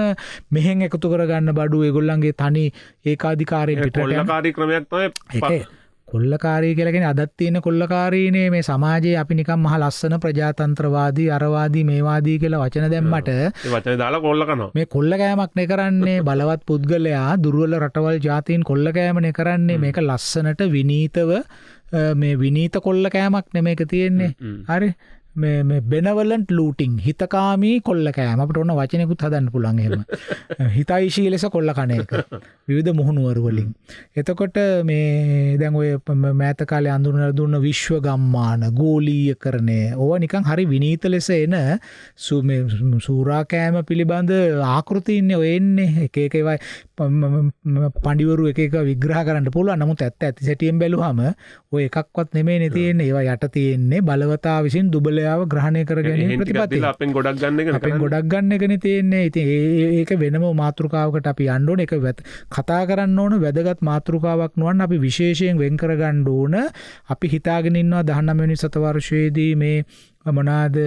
මෙහෙන් එකතු කරගන්න බඩු, ඒගොල්ලන්ගේ තනි ඒකාධිකාරී පිටට කොල්ලකාරී ක්‍රමයක් තමයි. කොල්ලකාරී කියලා කියන්නේ අදත් තියෙන කොල්ලකාරීනේ මේ සමාජයේ අපි නිකන් මහ ලස්සන ප්‍රජාතන්ත්‍රවාදී, අරවාදී, මේවාදී කියලා වචන දැම්මට ඒ වචන දාලා කොල්ල කරනවා. මේ කොල්ල කෑමක් නේ කරන්නේ. බලවත් පුද්ගලයා දුර්වල රටවල් ජාතීන් කොල්ල කෑම නේ කරන්නේ. මේක ලස්සනට විනීතව මේ විනීත කොල්ල කෑමක් නෙමෙයි මේක තියෙන්නේ. හරි. මේ benevolent looting, හිතකාමී කොල්ල කෑම. අපිට ඕන වචනයකුත් හදන්න පුළුවන් එහෙම. හිතයිශී ලෙස කොල්ල කන එක. විවිධ මුහුණුවර වලින්. එතකොට මේ දැන් ඔය මෑත කාලේ අඳුරන දුන්න විශ්ව ගම්මාන, ගෝලීයකරණය ඕවා නිකන් හරි විනීත ලෙස එන සූරා කෑම පිළිබඳ ආකෘති ඉන්නේ ඔය එන්නේ. එක එක ඒවා පඬිවරු එක එක විග්‍රහ කරන්න පුළුවන්. නමුත් ඇත්ත සැටියෙන් බැලුවම ඔය එකක්වත් නෙමෙයිනේ තියෙන්නේ. ඒවා යට තියෙන්නේ බලවතා විසින් දුබලයාව ග්‍රහණය කර ගැනීම ප්‍රතිපත්තිය. අපෙන් ගොඩක් ගන්න එකනේ තියෙන්නේ. ඉතින් ඒක වෙනම මාතෘකාවකට අපි යන්න ඕනේ. ඒක කතා කරන්න ඕන වැදගත් මාතෘකාවක් නොවන්න අපි විශේෂයෙන් වෙන් කරගන්න ඕන. අපි හිතාගෙන ඉන්නවා 19 වෙනි සතවර්ෂයේදී මේ මොනවාද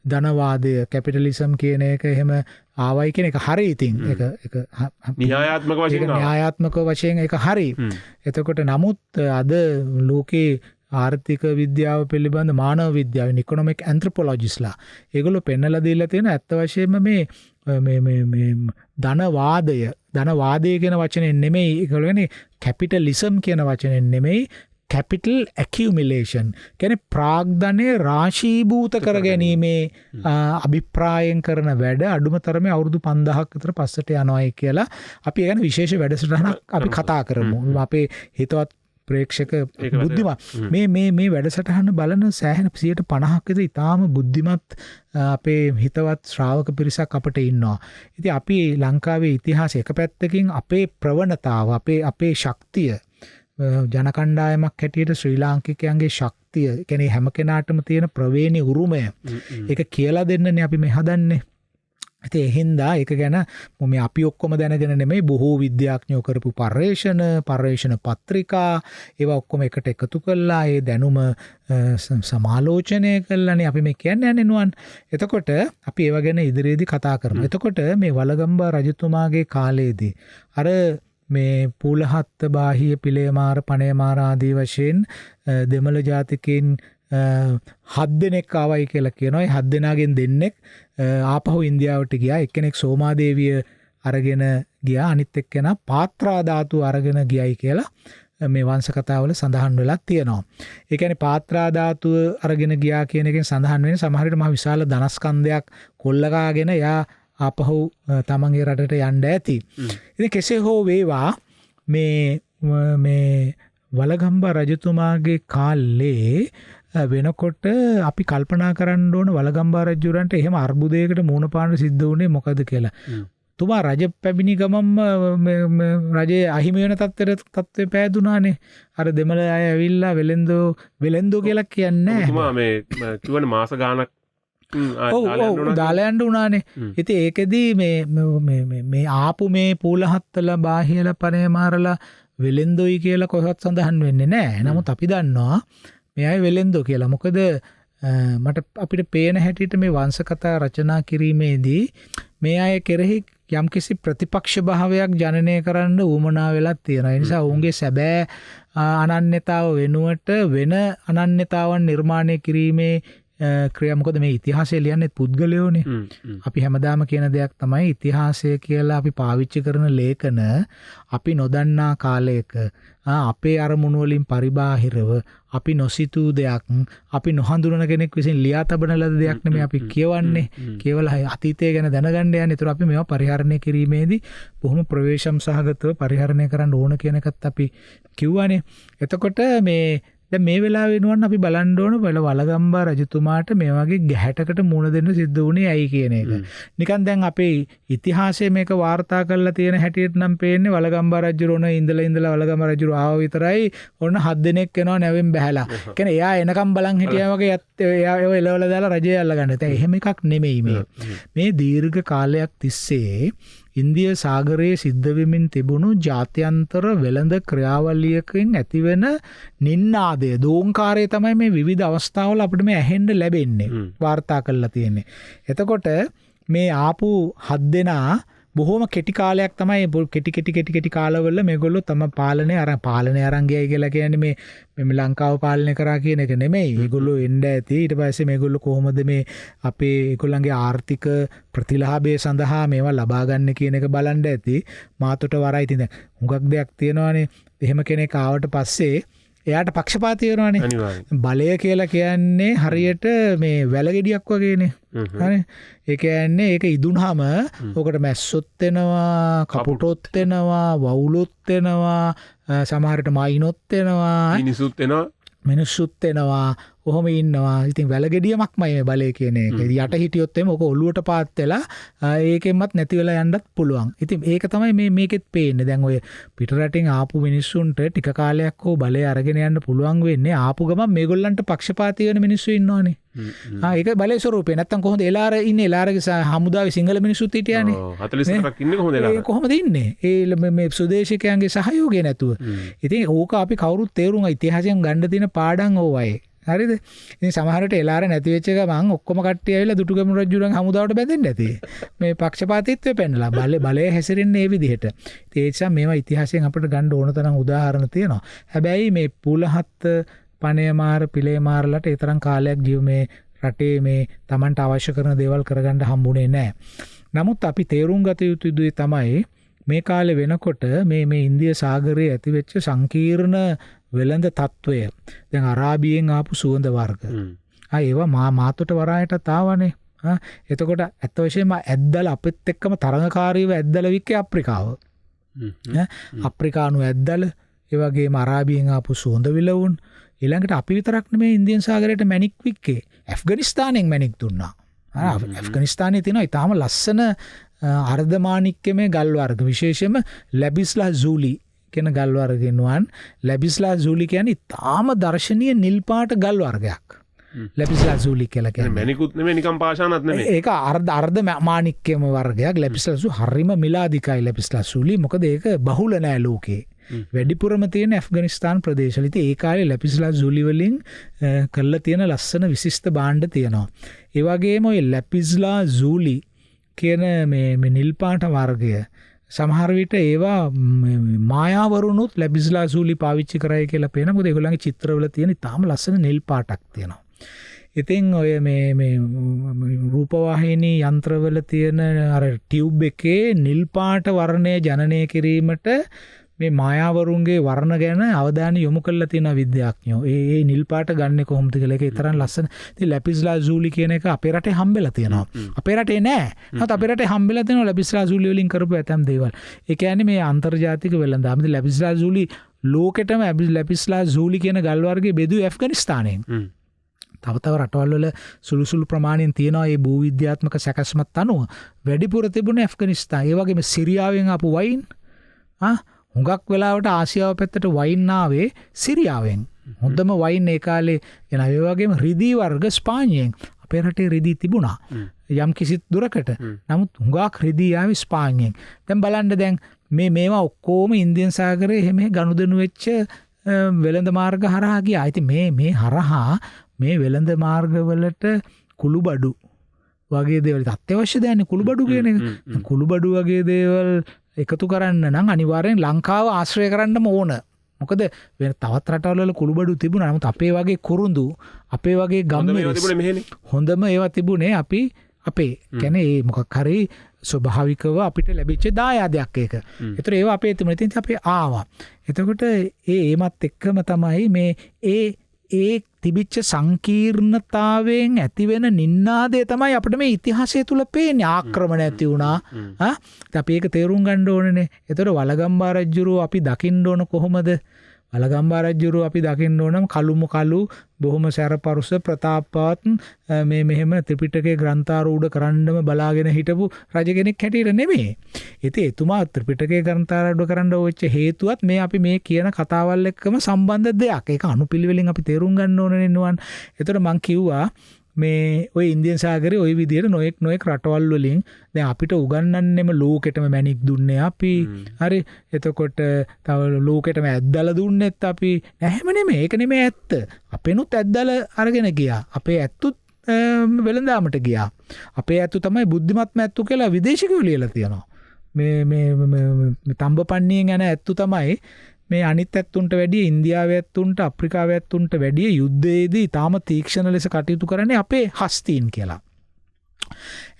ධනවාදය කැපිටලිසම් කියන එක එහෙම ආවයි කියන එක හරි ඉතින් න්‍යායාත්මක වශයෙන් න්‍යායාත්මක වශයෙන් එක හරි. එතකොට නමුත් අද ලෝකේ ආර්ථික විද්‍යාව පිළිබඳ මානව විද්‍යාව ඉකොනොමික් ඇන්ත්‍රොපොලොජිස්ලා ඒගොල්ලෝ පෙන්නලා දීලා තියෙන ඇත්ත වශයෙන්ම මේ ධනවාදය කියන වචනේ නෙමෙයි ඒගොල්ලෝ කියන්නේ කැපිටලිසම් කියන වචනේ නෙමෙයි capital accumulation කියන්නේ ප්‍රාග්ධනය රාශීභූත කර ගැනීමේ අභිප්‍රායෙන් කරන වැඩ අඩුම තරමේ අවුරුදු 5000ක් විතර පස්සට යනවායි කියලා අපි ඒ ගැන විශේෂ වැඩසටහනක් අපි කතා කරමු. අපේ හිතවත් ප්‍රේක්ෂක බුද්ධිමත් මේ වැඩසටහන බලන සෑහෙන 50%ක් විතර ඉතාම බුද්ධිමත් අපේ හිතවත් ශ්‍රාවක පිරිසක් අපට ඉන්නවා. ඉතින් අපි ලංකාවේ ඉතිහාසය එක පැත්තකින් අපේ ප්‍රවණතාව අපේ ශක්තිය ජනකණ්ඩායමක් හැටියට ශ්‍රී ලාංකිකයන්ගේ ශක්තිය කියන්නේ හැම කෙනාටම තියෙන ප්‍රවේණි උරුමය ඒක කියලා දෙන්නනේ අපි මේ හදන්නේ. ඉතින් ඒ හින්දා ඒක ගැන මේ අපි ඔක්කොම දැනගෙන නෙමෙයි බොහෝ විද්‍යාඥයෝ කරපු පර්යේෂණ පත්‍රිකා ඒවා ඔක්කොම එකට එකතු කළා ඒ දැනුම සමාලෝචනය කළානේ අපි මේ කියන්නේ නුවන්. එතකොට අපි ඒව ගැන ඉදිරියේදී කතා කරමු. එතකොට මේ වලගම්බා රජතුමාගේ කාලයේදී අර මේ පූලහත්ත බාහිය පිළේමාර පණේමාර ආදී වශයෙන් දෙමළ ජාතිකයින් 7 දෙනෙක් ආවයි කියලා කියනවා. ඒ 7 දෙනාගෙන් දෙන්නෙක් ආපහු ඉන්දියාවට ගියා. එක්කෙනෙක් සෝමාදේවිය අරගෙන ගියා. අනිත් එක්කෙනා පාත්‍රා ධාතු අරගෙන ගියයි කියලා මේ වංශ කතාවල සඳහන් වෙලා තියෙනවා. ඒ කියන්නේ පාත්‍රා ධාතුව අරගෙන ගියා කියන එකෙන් සඳහන් වෙන්නේ සමහර විට මහ විශාල ධනස්කන්ධයක් කොල්ලකාගෙන යා ආපහු තමන්ගේ රටට යන්න ඇති. ඉතින් කෙසේ හෝ වේවා මේ වලගම්බා රජතුමාගේ කාලේ වෙනකොට අපි කල්පනා කරන්න ඕන වලගම්බා රජුරන්ට එහෙම අර්බුදයකට මුහුණ පාන්න සිද්ධ වුණේ මොකද කියලා. තුමා රජ පැමිණි ගමම්ම රජයේ අහිමි වෙන තත්ත්වය පෑදුනානේ. අර දෙමළ අය ඇවිල්ලා වෙලෙන්දෝ කියලා කියන්නේ තුමා මේ කිව්වනේ මාස ගානක් දාලා යන්න උනානේ. ඉතින් ඒකෙදී මේ ආපු මේ පූලහත්තල බාහියල පනේමාරලා වෙලෙන්දොයි කියලා කොහොත් සඳහන් වෙන්නේ නැහැ. නමුත් අපි දන්නවා මේ අය වෙලෙන්දෝ කියලා. මොකද මට අපිට පේන හැටියට මේ වංශ කතා රචනා කිරීමේදී මේ අය කෙරෙහි යම්කිසි ප්‍රතිපක්ෂ භාවයක් ජනනය කරන්න උවමනා වෙලා තියෙනවා. ඒ නිසා ඔවුන්ගේ සැබෑ අනන්‍යතාව වෙනුවට වෙන අනන්‍යතාවන් නිර්මාණය කිරීමේ ක්‍රියා. මොකද මේ ඉතිහාසය ලියන්නේ පුද්ගලයෝනේ. අපි හැමදාම කියන දෙයක් තමයි ඉතිහාසය කියලා අපි පාවිච්චි කරන ලේඛන අපි නොදන්නා කාලයක අපේ අරමුණු වලින් පරිබාහිරව අපි නොසිතූ දෙයක් අපි නොහඳුනන කෙනෙක් විසින් ලියා තබන ලද දෙයක් නෙමෙයි අපි කියවන්නේ. කියවලා අතීතය ගැන දැනගන්න යන්නේ. ඒතර අපි මේවා පරිහරණය කිරීමේදී බොහොම ප්‍රවේශම් සහගතව පරිහරණය කරන්න ඕන කියන එකත් අපි කිව්වනේ. එතකොට දැන් මේ වෙලාවේ වෙනවන් අපි බලන්න ඕන වලගම්බා රජතුමාට මේ වගේ ගැහැටකට මුණ දෙන්න සිද්ධ වුණේ ඇයි කියන එක. නිකන් දැන් අපේ ඉතිහාසයේ මේක වාර්තා කරලා තියෙන හැටියට නම් පේන්නේ වලගම්බා රජු රොන ඉඳලා වලගම්බා රජු ආව විතරයි ඔන්න 7 දෙනෙක් එනවා නැවෙන් බහැලා. කියන්නේ එයා එනකම් බලන් හිටියා වගේ එයා ඒව එලවලා දාලා රජය අල්ලගන්න. දැන් එහෙම එකක් නෙමෙයි මේ. මේ දීර්ඝ කාලයක් තිස්සේ ඉන්දිය සාගරයේ සිද්ධ වෙමින් තිබුණු ජාත්‍යන්තර වෙළඳ ක්‍රියාවලියකින් ඇතිවෙන නින්නාදය දෝංකාරය තමයි මේ විවිධ අවස්ථාවල අපිට මේ ඇහෙන්න ලැබෙන්නේ වාර්තා කරලා තියෙන්නේ. එතකොට මේ ආපු 7 දෙනා බොහොම කෙටි කාලයක් තමයි කෙටි කාලවල මේගොල්ලෝ තම පාලනය අරන් ගියයි කියලා කියන්නේ මේ ලංකාව පාලනය කරා කියන එක නෙමෙයි. මේගොල්ලෝ එන්න ඇති. ඊට පස්සේ මේගොල්ලෝ කොහොමද මේ අපේ ඒගොල්ලන්ගේ ආර්ථික ප්‍රතිලාභය සඳහා මේවා ලබා ගන්න කියන එක බලන්න ඇති. මාතොට වරයි ඉතින් දැන් හුඟක් දෙයක් තියෙනවානේ. එහෙම කෙනෙක් ආවට පස්සේ එයාට පක්ෂපාතී වෙනවානේ. බලය කියලා කියන්නේ හරියට මේ වැලගෙඩියක් වගේනේ. හරි. ඒ කියන්නේ ඒක ඉදුණාම ඔකට මැස්සොත් එනවා, කපුටොත් එනවා, වවුලොත් එනවා, සමහරට මයින්ොත් එනවා, මිනිස්සුත් එනවා. ඔහොම ඉන්නවා. ඉතින් වැලගෙඩියමක්මයි මේ බලය කියන එක. යට හිටියොත් එම ඔක ඔලුවට පාත් වෙලා ඒකෙන්වත් නැති වෙලා යන්නත් පුළුවන්. ඉතින් ඒක තමයි මේකෙත් පේන්නේ. දැන් ඔය පිටරටින් ආපු මිනිස්සුන්ට ටික කාලයක් හෝ බලය අරගෙන යන්න පුළුවන් වෙන්නේ ආපු ගමන් මේගොල්ලන්ට පක්ෂපාතී වෙන මිනිස්සු ඉන්නවනේ. ඒක බලේ ස්වරූපේ. නැත්තම් කොහොමද එලාර ඉන්නේ? එලාරගේ හමුදාවේ සිංහල මිනිස්සුත් හිටියානේ. 44ක් ඉන්නේ කොහොමද එලාර? කොහොමද ඉන්නේ? ඒ මේ සුදේශිකයන්ගේ සහයෝගය නැතුව. ඉතින් ඕක අපි කවුරුත් තේරුම් ඉතිහාසයෙන් ගන්න තියෙන පාඩම් ඕවයි. හරිද? ඉතින් සමහරට එලාර නැති වෙච්ච ගමන් ඔක්කොම කට්ටිය ඇවිල්ලා දුටුගැමුණු රජුරන් හමුදාවට බැඳෙන්න ඇති. මේ පක්ෂපාතීත්වය පෙන්නලා බලය හැසිරෙන්නේ මේ විදිහට. ඒ නිසා මේවා ඉතිහාසයෙන් අපිට ගන්න ඕන තරම් උදාහරණ තියෙනවා. හැබැයි මේ පුලහත් පණයමාර පිළේමාරලට ඒ තරම් කාලයක් ජීව මේ රටේ මේ Tamanට අවශ්‍ය කරන දේවල් කරගන්න හම්බුනේ නැහැ. නමුත් අපි තේරුම් ගත යුතු දේ තමයි මේ කාලේ වෙනකොට මේ ඉන්දිය සාගරයේ ඇතිවෙච්ච සංකීර්ණ වෙළඳ තත්ත්වය. දැන් අරාබියෙන් ආපු සුවඳ වර්ග. ඒවා මාතොට වරායටත් ආවනේ. එතකොට ඇත්ත වශයෙන්ම ඇද්දල අපිත් එක්කම තරඟකාරීව ඇද්දල වික්කේ අප්‍රිකාව. අප්‍රිකානු ඇද්දල, ඒ වගේම අරාබියෙන් ආපු සුවඳ විලවුන්. ඊළඟට අපි විතරක් නෙමෙයි ඉන්දියන් සාගරයට මැණික් වික්කේ. ඇෆ්ගනිස්තානෙන් මැණික් දුන්නා. ඇෆ්ගනිස්තානයේ තියෙනවා ඊටාම ලස්සන අර්ධමාණික්කමේ ගල් වර්ග, විශේෂයෙන්ම ලැබිස්ලා සූලි කියන ගල් වර්ගෙනුවන්. ලැබිස්ලා සූලි කියන්නේ ඊටාම දර්ශනීය නිල් පාට ගල් වර්ගයක්. ලැබිස්ලා සූලි කියලා කියන්නේ මැණිකුත් නෙමෙයි නිකම් පාෂාණත් නෙමෙයි. ඒක අර්ධ මාණික්කම වර්ගයක්. ලැබිස්ලා සූලි හරිම මිලාදිකයි ලැබිස්ලා සූලි. මොකද ඒක බහුල නෑ ලෝකේ. වැඩිපුරම තියෙන ඇෆ්ගනිස්තාන් ප්‍රදේශවල. ඉතින් ඒ කාලේ ලැපිස්ලා සූලි වලින් කරලා තියෙන ලස්සන විශිෂ්ට භාණ්ඩ තියෙනවා. ඒ වගේම ඔය ලැපිස්ලා සූලි කියන මේ නිල් පාට වර්ගය සමහර විට ඒවා මායාවරුණුත් ලැබිස්ලා සූලි පාවිච්චි කරයි කියලා පේනවා. මොකද ඒගොල්ලන්ගේ චිත්‍රවල තියෙන තාම ලස්සන නිල් පාටක් තියෙනවා. ඉතින් ඔය මේ රූපවාහිනී යන්ත්‍රවල තියෙන අර ටියුබ් එකේ නිල් පාට වර්ණය ජනනය කිරීමට මේ මායාවරුන්ගේ වර්ණ ගැන අවධානය යොමු කරලා තියෙන විද්‍යාඥයෝ. ඒ නිල් පාට ගන්නෙ කොහොමද කියලා ඒක තරම් ලස්සන. ඉතින් ලැපිස්ලා සූලි කියන එක අපේ රටේ හම්බෙලා තියෙනවා. අපේ රටේ නෑ. නමුත් අපේ රටේ හම්බෙලා තියෙනවා ලැපිස්ලා සූලි වලින් කරපු ඇතම් දේවල්. ඒ කියන්නේ මේ අන්තර්ජාතික වෙළඳාම. ඉතින් ලැපිස්ලා සූලි ලෝකෙටම ලැපිස්ලා සූලි කියන ගල් වර්ගයේ බෙදුවේ ඇෆ්ගනිස්තානයෙන්. තව රටවල් වල සුළු ප්‍රමාණයෙන් තියෙනවා මේ භූවිද්‍යාත්මක සැකස්මත් අනුව. වැඩිපුර තිබුණේ ඇෆ්ගනිස්තාන. ඒ වගේම සිරියාවෙන් ආපු වයින් හුඟක් වෙලාවට ආසියාව පැත්තට වයින් ආවේ සිරියාවෙන්. හොඳම වයින් ඒ කාලේ එන ඒ වගේම රිදී වර්ග ස්පාඤ්ඤයෙන්. අපේ රටේ රිදී තිබුණා යම් කිසි දුරකට. නමුත් හුඟක් රිදී ආවේ ස්පාඤ්ඤයෙන්. දැන් බලන්න දැන් මේවා ඔක්කොම ඉන්දියන් සාගරයේ එහෙම ගනුදෙනු වෙච්ච වෙළඳ මාර්ග හරහා ගියා. ඉතින් මේ හරහා මේ වෙළඳ මාර්ගවලට කුළුබඩු වගේ දේවල් අත්‍යවශ්‍ය දෙන්නේ කුළුබඩු කියන එක. කුළුබඩු වගේ දේවල් එකතු කරන්න නම් අනිවාර්යෙන් ලංකාව ආශ්‍රය කරන්නම ඕන. මොකද වෙන තවත් රටවල් වල කුළුබඩු තිබුණා. නමුත් අපේ වගේ කුරුඳු, අපේ වගේ ගම්මිරිස් හොඳම ඒවා තිබුණේ අපේ කියන්නේ ඒ මොකක් හරි ස්වභාවිකව අපිට ලැබිච්ච දායාදයක් ඒක. ඒතර ඒවා අපේ තිබුණා. ඉතින් අපි ආවා. එතකොට ඒමත් එක්කම තමයි මේ ඒ තිබිච්ච සංකීර්ණතාවයෙන් ඇතිවෙන නින්නාදේ තමයි අපිට මේ ඉතිහාසය තුල පේන්නේ. ආක්‍රමණ ඇති වුණා. අපි ඒක තේරුම් ගන්න ඕනනේ. ඒතර වලගම්බා රජුරෝ අපි දකින්න ඕන කොහොමද? වලගම්බා රජුරෝ අපි දකින්න ඕනම් කළු බොහොම සැරපරුස ප්‍රතාපවත් මෙහෙම ත්‍රිපිටකයේ ග්‍රන්ථාරූඪ කරන්නම බලාගෙන හිටපු රජ කෙනෙක් හැටියට නෙමෙයි. ඉතින් එතුමා ත්‍රිපිටකයේ ග්‍රන්ථාරූඪ කරන්න වෙච්ච හේතුවත් මේ අපි මේ කියන කතාවල් එක්කම සම්බන්ධ දෙයක්. ඒක අනුපිළිවෙලින් අපි තේරුම් ගන්න ඕනේ නුවන්. ඒතර මං කිව්වා මේ ඔය ඉන්දියන් සාගරයේ ওই විදියට නොඑක් රටවල් වලින් දැන් අපිට උගන්වන්නෙම ලෝකෙටම මැණික් දුන්නේ අපි. හරි. එතකොට තව ලෝකෙටම ඇද්දලා දුන්නෙත් අපි. එහෙම නෙමෙයි. ඒක නෙමෙයි ඇත්ත. අපේනුත් ඇද්දලා අරගෙන ගියා. අපේ ඇත්තුත් වෙළඳාමට ගියා. අපේ ඇත්තු තමයි බුද්ධිමත්ම ඇත්තු කියලා විදේශිකයෝ ලියලා තියෙනවා. මේ තඹපන්නියෙන් යන ඇත්තු තමයි මේ අනිත් ඇත්තුන්ට වැඩිය ඉන්දියාවේ ඇත්තුන්ට අප්‍රිකාවේ ඇත්තුන්ට වැඩිය යුද්ධයේදී තාම තීක්ෂණ ලෙස කටයුතු කරන්නේ අපේ හස්තීන් කියලා.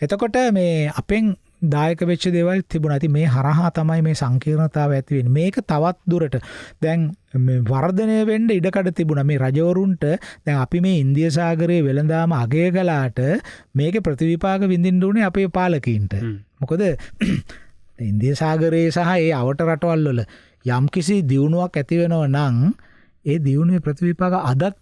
එතකොට මේ අපෙන් දායක වෙච්ච දේවල් තිබුණා. ඉතින් මේ හරහා තමයි මේ සංකීර්ණතාවය ඇති වෙන්නේ. මේක තවත් දුරට දැන් වර්ධනය වෙන්න ඉඩකඩ තිබුණා. මේ රජවරුන්ට දැන් අපි මේ ඉන්දිය සාගරයේ වෙළඳාම අගය කළාට මේකේ ප්‍රතිවිපාක විඳින්න උනේ අපේ පාලකීන්ට. මොකද ඉන්දිය සාගරයේ සහ ඒ අවට රටවල් වල යම් කිසි දියුණුවක් ඇති වෙනව නම් ඒ දියුණුවේ ප්‍රතිවිපාක අදත්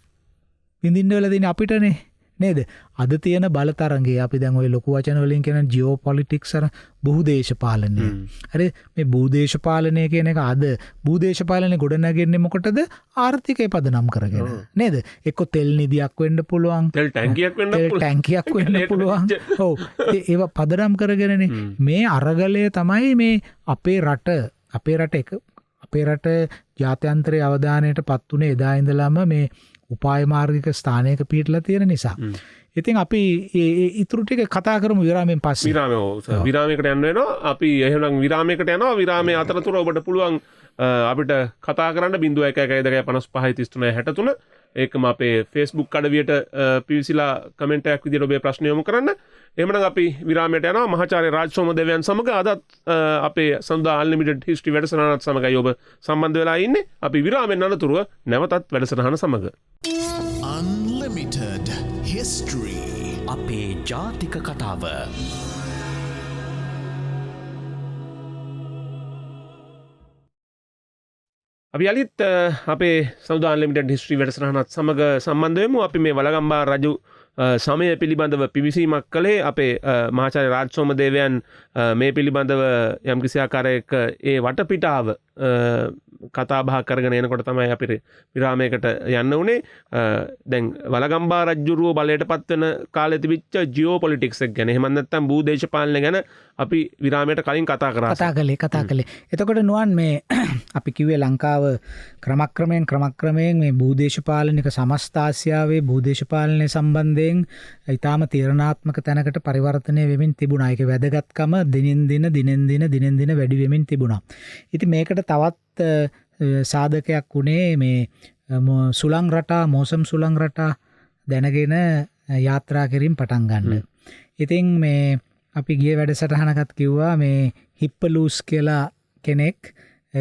විඳින්න වෙලා තියෙන්නේ අපිටනේ නේද? අද තියෙන බලතරංගේ අපි දැන් ওই ලොකු වචන වලින් කියන ජියෝපොලිටික්ස් අර බහුදේශපාලනය. හරි මේ බහුදේශපාලනය කියන එක අද බහුදේශපාලනය ගොඩනගන්නේ මොකටද? ආර්ථිකය පදනම් කරගෙන. නේද? එක්ක තෙල් නිදියක් වෙන්න පුළුවන්. තෙල් ටැංකියක් වෙන්න පුළුවන්. ඔව්. ඒවා පදනම් කරගෙනනේ මේ අරගලය තමයි මේ අපේ රට ජාත්‍යන්තරයේ අවධානයට පත් වුණේ එදා ඉඳලම මේ උපාය මාර්ගික ස්ථානයක පිහිටලා තියෙන නිසා. ඉතින් අපි ඉතුරු ටික කතා කරමු විරාමයෙන් පස්සේ. විරාමයකට යන්න වෙනවා. අපි එහෙනම් විරාමයකට යනවා. විරාමයේ අතරතුර ඔබට පුළුවන් අපිට කතා කරන්න 0112553363 ඒකම අපේ Facebook අඩවියට පිවිසිලා කමෙන්ට් එකක් විදිහට ඔබේ ප්‍රශ්න යොමු කරන්න. එහෙමනම් අපි විරාමයට යනවා. මහාචාර්ය රාජ් සෝමදේවයන් සමග අදත් අපේ සඳහා අන්ලිමිටඩ් හිස්ටරි වැඩසටහනත් සමගයි ඔබ සම්බන්ධ වෙලා ඉන්නේ. අපි විරාමයෙන් අනතුරුව නැවතත් වැඩසටහන සමග. Unlimited history. අපේ ජාතික කතාව. අපි අලිත් අපේ සෞදා අන්ලිමිටඩ් හිස්ටරි වැඩසටහනත් සමග සම්බන්ධ වෙමු. අපි මේ වලගම්බා රජු සමය පිළිබඳව පිවිසීමක් කළේ අපේ මහාචාර්ය රාජ් සෝමදේවයන් මේ පිළිබඳව යම්කිසි ආකාරයක ඒ වටපිටාව කතා බහ කරගෙන එනකොට තමයි අපි විරාමයකට යන්න උනේ. දැන් වලගම්බා රජුරුව බලයට පත්වෙන කාලේ තිබිච්ච ජියෝපොලිටික්ස් එක ගැන එහෙම නැත්නම් භූදේශපාලනය ගැන අපි විරාමයට කලින් කතා කළේ. එතකොට නුවන් මේ අපි කිව්වේ ලංකාව ක්‍රමක්‍රමයෙන් මේ භූදේශපාලනික සමස්ත ආසියාවේ භූදේශපාලනය සම්බන්ධයෙන් ඊටාම තීරණාත්මක තැනකට පරිවර්තනය වෙමින් තිබුණා. ඒකේ වැදගත්කම දිනෙන් දින වැඩි වෙමින් තිබුණා. ඉතින් මේකට තවත් සාධකයක් වුණේ මේ සුළං රටා මෝසම් සුළං රටා දැනගෙන යාත්‍රා කිරීම පටන් ගන්න. ඉතින් මේ අපි ගිය වැඩසටහනකත් කිව්වා මේ හිප්පලූස් කියලා කෙනෙක්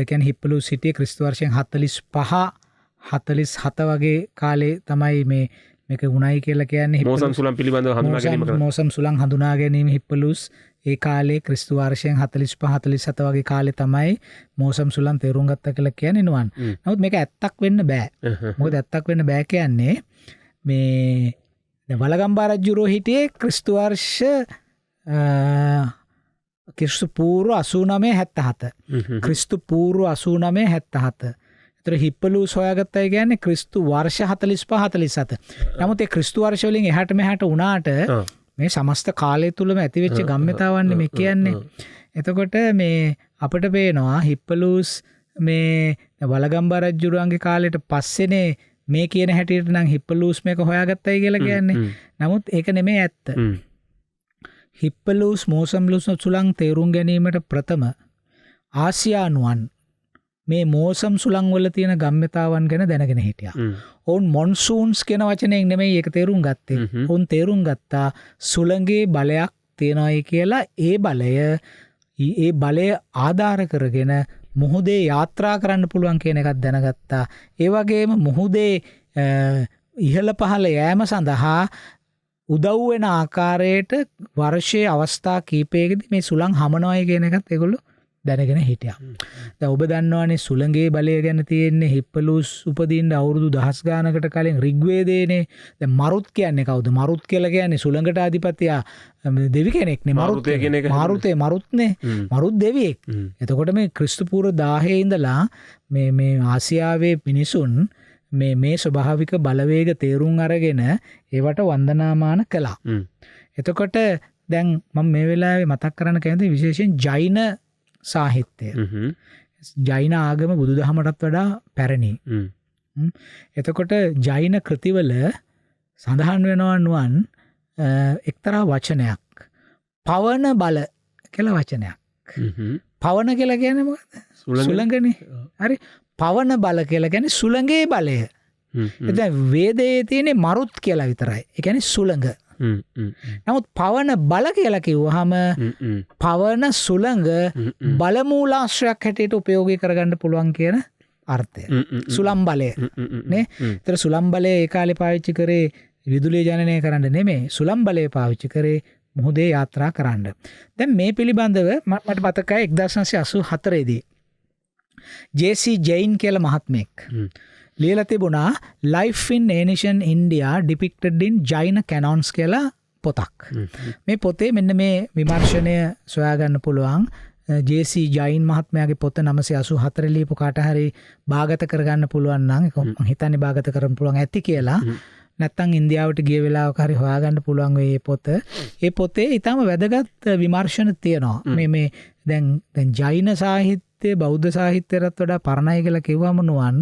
කියන්නේ හිප්පලූස් හිටියේ ක්‍රිස්තු වර්ෂයෙන් 45-47 වගේ කාලේ තමයි මේක වුණයි කියලා කියන්නේ. මෝසම් සුළං පිළිබඳව හඳුනා ගැනීම කරා. මෝසම් සුළං හඳුනා ගැනීම හිප්පලූස් ඒ කාලේ ක්‍රිස්තු වර්ෂයෙන් 45-47 වගේ කාලේ තමයි මෝසම් සුළං තේරුම් ගත්තා කියලා කියන්නේ නුවන්. නමුත් මේක ඇත්තක් වෙන්න බෑ. මොකද ඇත්තක් වෙන්න බෑ කියන්නේ මේ වලගම්බා රජුරෝ හිටියේ ක්‍රිස්තු වර්ෂ ක්‍රිස්තු පූර්ව 89-77. ක්‍රිස්තු පූර්ව 89-77. ඒතර හිප්පලූස් හොයාගත්තයි කියන්නේ ක්‍රිස්තු වර්ෂ 45-47. නමුත් ඒ ක්‍රිස්තු වර්ෂ වලින් එහාට මෙහාට වුණාට මේ සමස්ත කාලය තුලම ඇතිවෙච්ච ගම්මිතාවන්නේ මේ කියන්නේ. එතකොට මේ අපිට පේනවා හිප්පලූස් මේ වලගම්බා රජුරුවන්ගේ කාලෙට පස්සේනේ මේ කියන හැටියට නම් හිප්පලූස් මේක හොයාගත්තයි කියලා කියන්නේ. නමුත් ඒක නෙමෙයි ඇත්ත. හිප්පලූස් මෝසම්ලූස් සුළං තේරුම් ගැනීමට ප්‍රථම ආසියානුවන් මේ මෝසම් සුළං වල තියෙන ගම්මිතාවන් ගැන දැනගෙන හිටියා. ඔවුන් මොන්සූන්ස් කියන වචනයෙන් නෙමෙයි ඒක තේරුම් ගත්තේ. ඔවුන් තේරුම් ගත්තා සුළඟේ බලයක් තියෙනවායි කියලා. ඒ බලය ආධාර කරගෙන මුහුදේ යාත්‍රා කරන්න පුළුවන් කියන එකක් දැනගත්තා. ඒ වගේම මුහුදේ ඉහළ පහළ යෑම සඳහා උදව් වෙන ආකාරයට වර්ෂයේ අවස්ථා කීපයකදී මේ සුළං හමනවායි කියන එකත් ඒගොල්ලෝ දැනගෙන හිටියා. දැන් ඔබ දන්නවනේ සුළඟේ බලය ගැන තියෙන්නේ හිප්පලූස් උපදින්න අවුරුදු දහස් ගානකට කලින් ඍග්වේදයේනේ. දැන් මරුත් කියන්නේ කවුද? මරුත් කියලා කියන්නේ සුළඟට අධිපතියා දෙවි කෙනෙක්නේ. මරුත්නේ. මරුත් දෙවියෙක්. එතකොට මේ ක්‍රිස්තු පූර්ව 1000 ඉඳලා මේ ආසියාවේ මිනිසුන් මේ ස්වභාවික බලවේග තේරුම් අරගෙන ඒවට වන්දනාමාන කළා. එතකොට දැන් මම මේ වෙලාවේ මතක් කරන්න කැමති විශේෂයෙන් ජෛන සාහිත්‍යය. ජෛන ආගම බුදුදහමටත් වඩා පැරණි. එතකොට ජෛන කෘතිවල සඳහන් වෙනවා නුවන් එක්තරා වචනයක්. පවන බල කියලා වචනයක්. පවන කියලා කියන්නේ මොකද්ද? සුළඟනේ. හරි. පවන බල කියලා කියන්නේ සුළඟේ බලය. එතන වේදයේ තියෙන්නේ මරුත් කියලා විතරයි. ඒ කියන්නේ සුළඟ. නමුත් පවන බල කියලා කිව්වහම පවන සුළඟ බලමූලාශ්‍රයක් හැටියට උපයෝගී කරගන්න පුළුවන් කියන අර්ථය. සුළම් බලය නේ. ඒතර සුළම් බලය ඒ කාලේ පාවිච්චි කරේ විදුලිය ජනනය කරන්න නෙමෙයි. සුළම් බලය පාවිච්චි කරේ මුහුදේ යාත්‍රා කරන්න. දැන් මේ පිළිබඳව මට මතකයි 1984 දී ජේ.සී. ජෛන් කියලා මහත්මයෙක් ලියලා තිබුණා Life in Ancient India Depicted in Jain Canons කියලා පොතක්. මේ පොතේ මෙන්න මේ විමර්ශනය සොයාගන්න පුළුවන්. ජේ.සී. ජෛන් මහත්මයාගේ පොත 984 ලියපු කාට හරි භාගත කරගන්න පුළුවන් නම් මම හිතන්නේ භාගත කරන්න පුළුවන් ඇති කියලා. නැත්තම් ඉන්දියාවට ගිය වෙලාවක හරි හොයාගන්න පුළුවන් මේ පොත. ඒ පොතේ ඊටම වැදගත් විමර්ශන තියෙනවා. මේ දැන් ජෛන සාහිත්‍ය බෞද්ධ සාහිත්‍යයටත් වඩා පරණයි කියලා කිව්වම නුවන්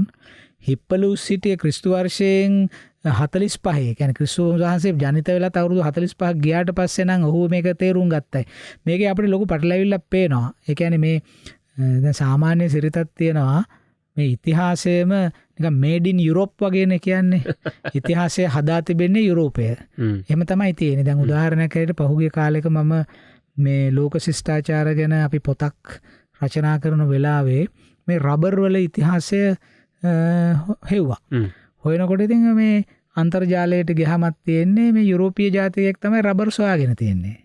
හිප්පලූස් සිටිය ක්‍රිස්තු වර්ෂයෙන් 45 කියන්නේ ක්‍රිස්තුස් වහන්සේ ජනිත වෙලා අවුරුදු 45ක් ගියාට පස්සේ නම් ඔහු මේක තේරුම් ගත්තයි. මේකේ අපිට ලොකු පටලැවිල්ලක් පේනවා. ඒ කියන්නේ මේ දැන් සාමාන්‍ය සිරිතක් තියෙනවා මේ ඉතිහාසයේම නිකන් මේඩ් ඉන් යුරෝප් වගේනේ කියන්නේ. ඉතිහාසය හදා තිබෙන්නේ යුරෝපය. එහෙම තමයි තියෙන්නේ. දැන් උදාහරණයක් හැටියට පහුගිය කාලෙක මම මේ ලෝක ශිෂ්ටාචාර ගැන අපි පොතක් රචනා කරන වෙලාවේ මේ රබර් වල ඉතිහාසය හෙව්වා. හොයනකොට ඉතින් මේ අන්තර්ජාලයට ගියාමත් තියෙන්නේ මේ යුරෝපීය ජාතිකයෙක් තමයි රබර් සොයාගෙන තියෙන්නේ.